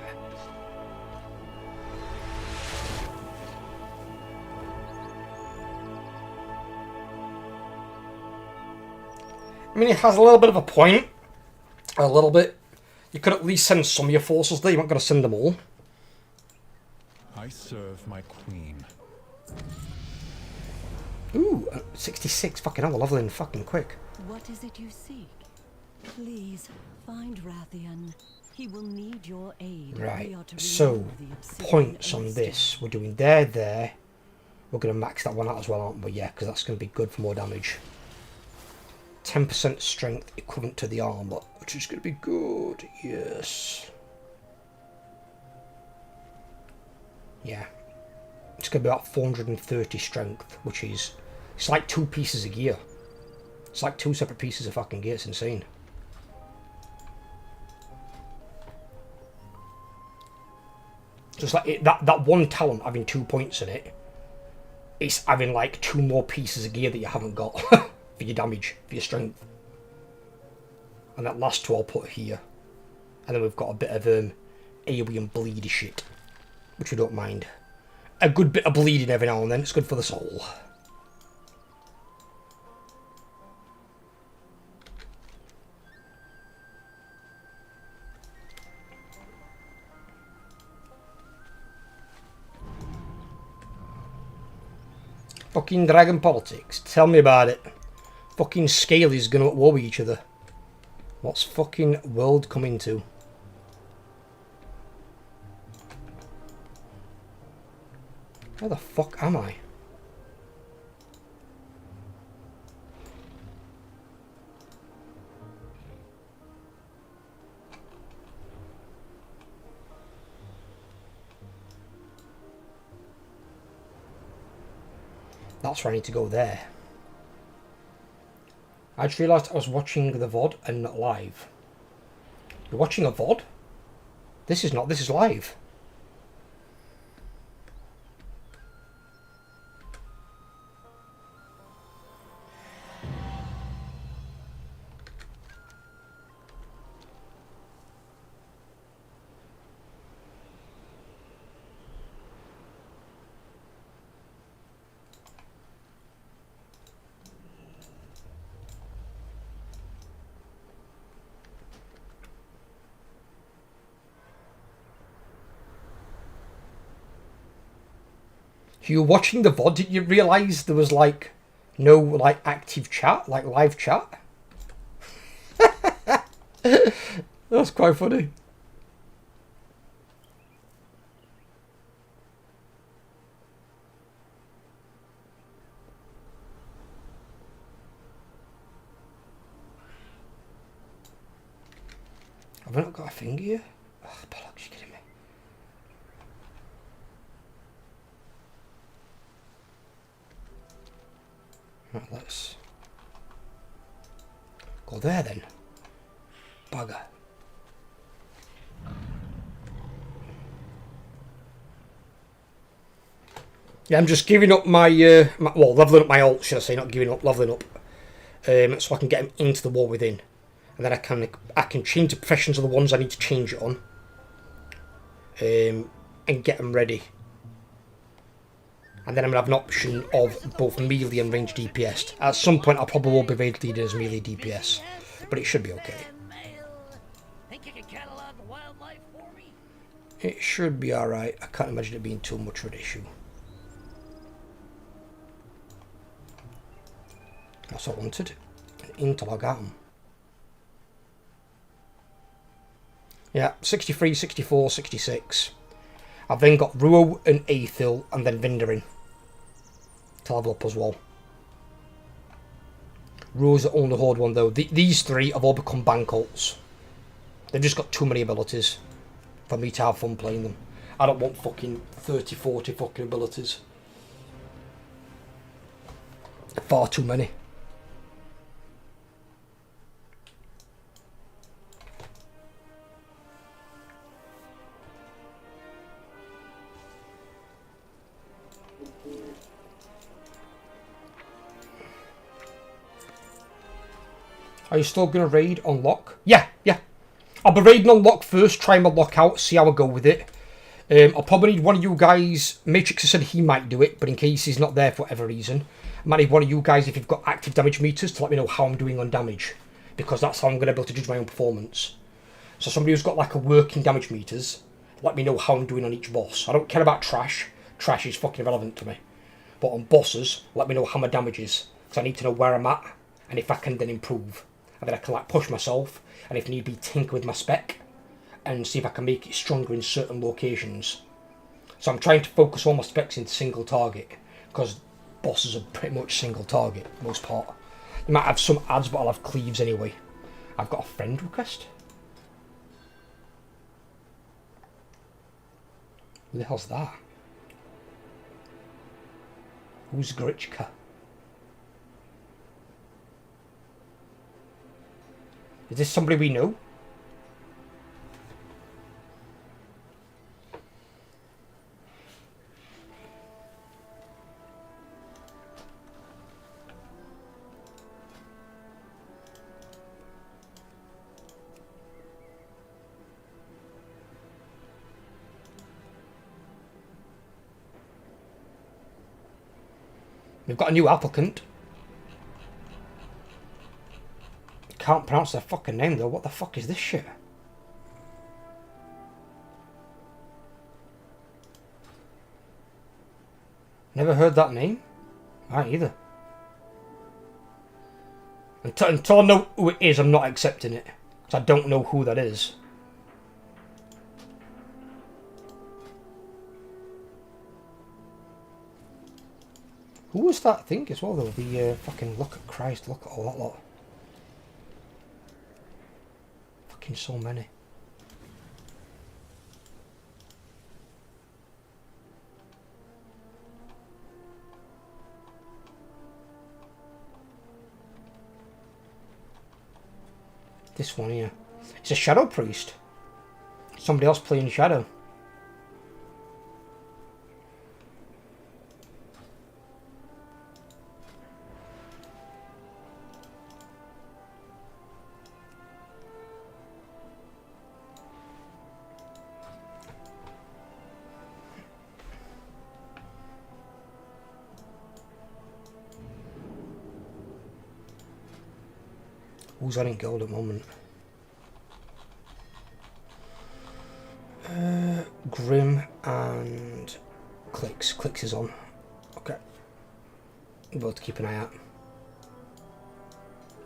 I mean, it has a little bit of a point. A little bit. You could at least send some of your forces there. You're not going to send them all. I serve my queen. Ooh, 66. Fucking hell, we're leveling fucking quick. What is it you seek? Please, find Rathian. He will need your aid. Right, so, points on this. We're doing there. We're going to max that one out as well, aren't we? Yeah, because that's going to be good for more damage. 10% strength equivalent to the armor, which is going to be good. Yes. Yeah. It's going to be about 430 strength, which is... It's like 2 pieces of gear. It's like 2 separate pieces of fucking gear. It's insane. Just like it, that one talent having 2 points in it, it's having like 2 more pieces of gear that you haven't got for your damage, for your strength. And that last 2 I'll put here. And then we've got a bit of AoE and bleedy shit, which we don't mind. A good bit of bleeding every now and then, it's good for the soul. Fucking dragon politics. Tell me about it. Fucking Scalies gonna at war with each other. What's fucking world coming to? Where the fuck am I? That's where I need to go there. I just realised I was watching the VOD and not live. You're watching a VOD? This is not, this is live. You were watching the VOD, did you realise there was like no like active chat, like live chat? That's quite funny. Have I not got a thing here? Oh, bollocks, you kidding me? Right, let's go there then. Bugger. Yeah, I'm just giving up my, well, leveling up my ult, should I say, not giving up, leveling up. So I can get him into the war within. And then I can change the professions of the ones I need to change it on. And get them ready. And then I'm going to have an option of both melee and range DPS. At some point, I probably will be raid leading as melee DPS. But it should be okay. It should be alright. I can't imagine it being too much of an issue. That's what I wanted. An interlog atom. Yeah, 63, 64, 66. I've then got Ruo and Aethil and then Vindarin to level up as well. Ruo's the only horde one though. These 3 have all become bank ults. They've just got too many abilities for me to have fun playing them. I don't want fucking 30, 40 fucking abilities. Far too many. Are you still going to raid on lock? Yeah. I'll be raiding on lock first, try my lock out, see how I go with it. I'll probably need one of you guys. Matrix has said he might do it, but in case he's not there for whatever reason, I might need one of you guys, if you've got active damage meters, to let me know how I'm doing on damage. because that's how I'm going to be able to judge my own performance. So somebody who's got like a working damage meters, let me know how I'm doing on each boss. I don't care about trash. Trash is fucking irrelevant to me. But on bosses, let me know how my damage is, because I need to know where I'm at, and if I can then improve. And then I can like push myself, and if need be, tinker with my spec, and see if I can make it stronger in certain locations. So I'm trying to focus all my specs into single target, because bosses are pretty much single target, most part. You might have some ads, but I'll have cleaves anyway. I've got a friend request. Who the hell's that? Who's Grichka? Is this somebody we know? We've got a new applicant. Can't pronounce their fucking name though. What the fuck is this shit? Never heard that name. I ain't either. Until I know who it is, I'm not accepting it. Because I don't know who that is. Who was that thing as well though? The fucking look at Christ, look at all that lot. Fucking so many. This one here. It's a Shadow Priest. Somebody else playing Shadow. Who's on in gold at the moment? Grim and Clicks. Clicks is on. Okay. We'll have to keep an eye out.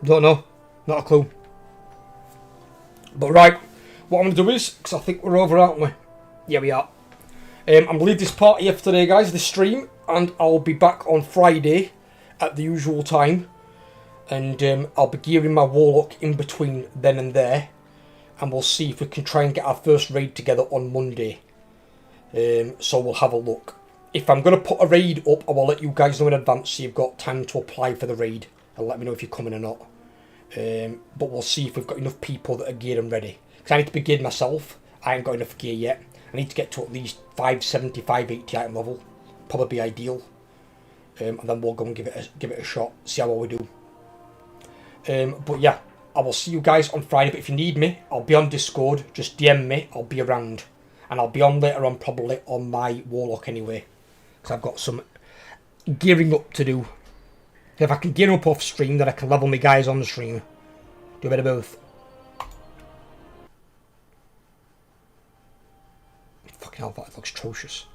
Don't know. Not a clue. But right. What I'm going to do is, because I think we're over, aren't we? Yeah, we are. I'm going to leave this part here for today, guys, this stream. And I'll be back on Friday at the usual time. And I'll be gearing my Warlock in between then and there. And we'll see if we can try and get our first raid together on Monday. So we'll have a look. If I'm going to put a raid up, I will let you guys know in advance so you've got time to apply for the raid. And let me know if you're coming or not. But we'll see if we've got enough people that are geared and ready. Because I need to be geared myself. I ain't got enough gear yet. I need to get to at least 570, 580 item level. Probably be ideal. And then we'll go and give it a shot. See how well we do. But yeah, I will see you guys on Friday. But if you need me, I'll be on Discord. Just DM me. I'll be around. And I'll be on later on, probably on my Warlock anyway. Because I've got some gearing up to do. If I can gear up off stream, then I can level my guys on the stream. Do a bit of both. Fucking hell, that looks atrocious.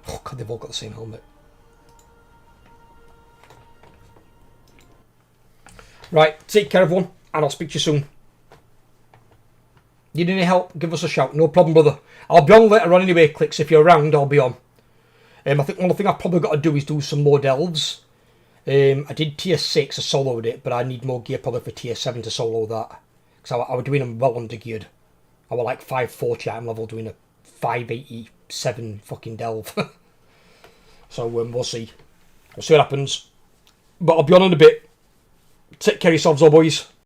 Oh god, they've all got the same helmet. Right, take care everyone, and I'll speak to you soon. Need any help, give us a shout. No problem, brother. I'll be on later on anyway, Clicks. If you're around, I'll be on. I think one thing I've probably got to do is do some more delves. I did tier 6, I soloed it, but I need more gear probably for tier 7 to solo that. Because I was doing them well under geared. I was like 540 item level doing a 587 fucking delve. So we'll see. We'll see what happens. But I'll be on in a bit. Take care of yourselves all, boys.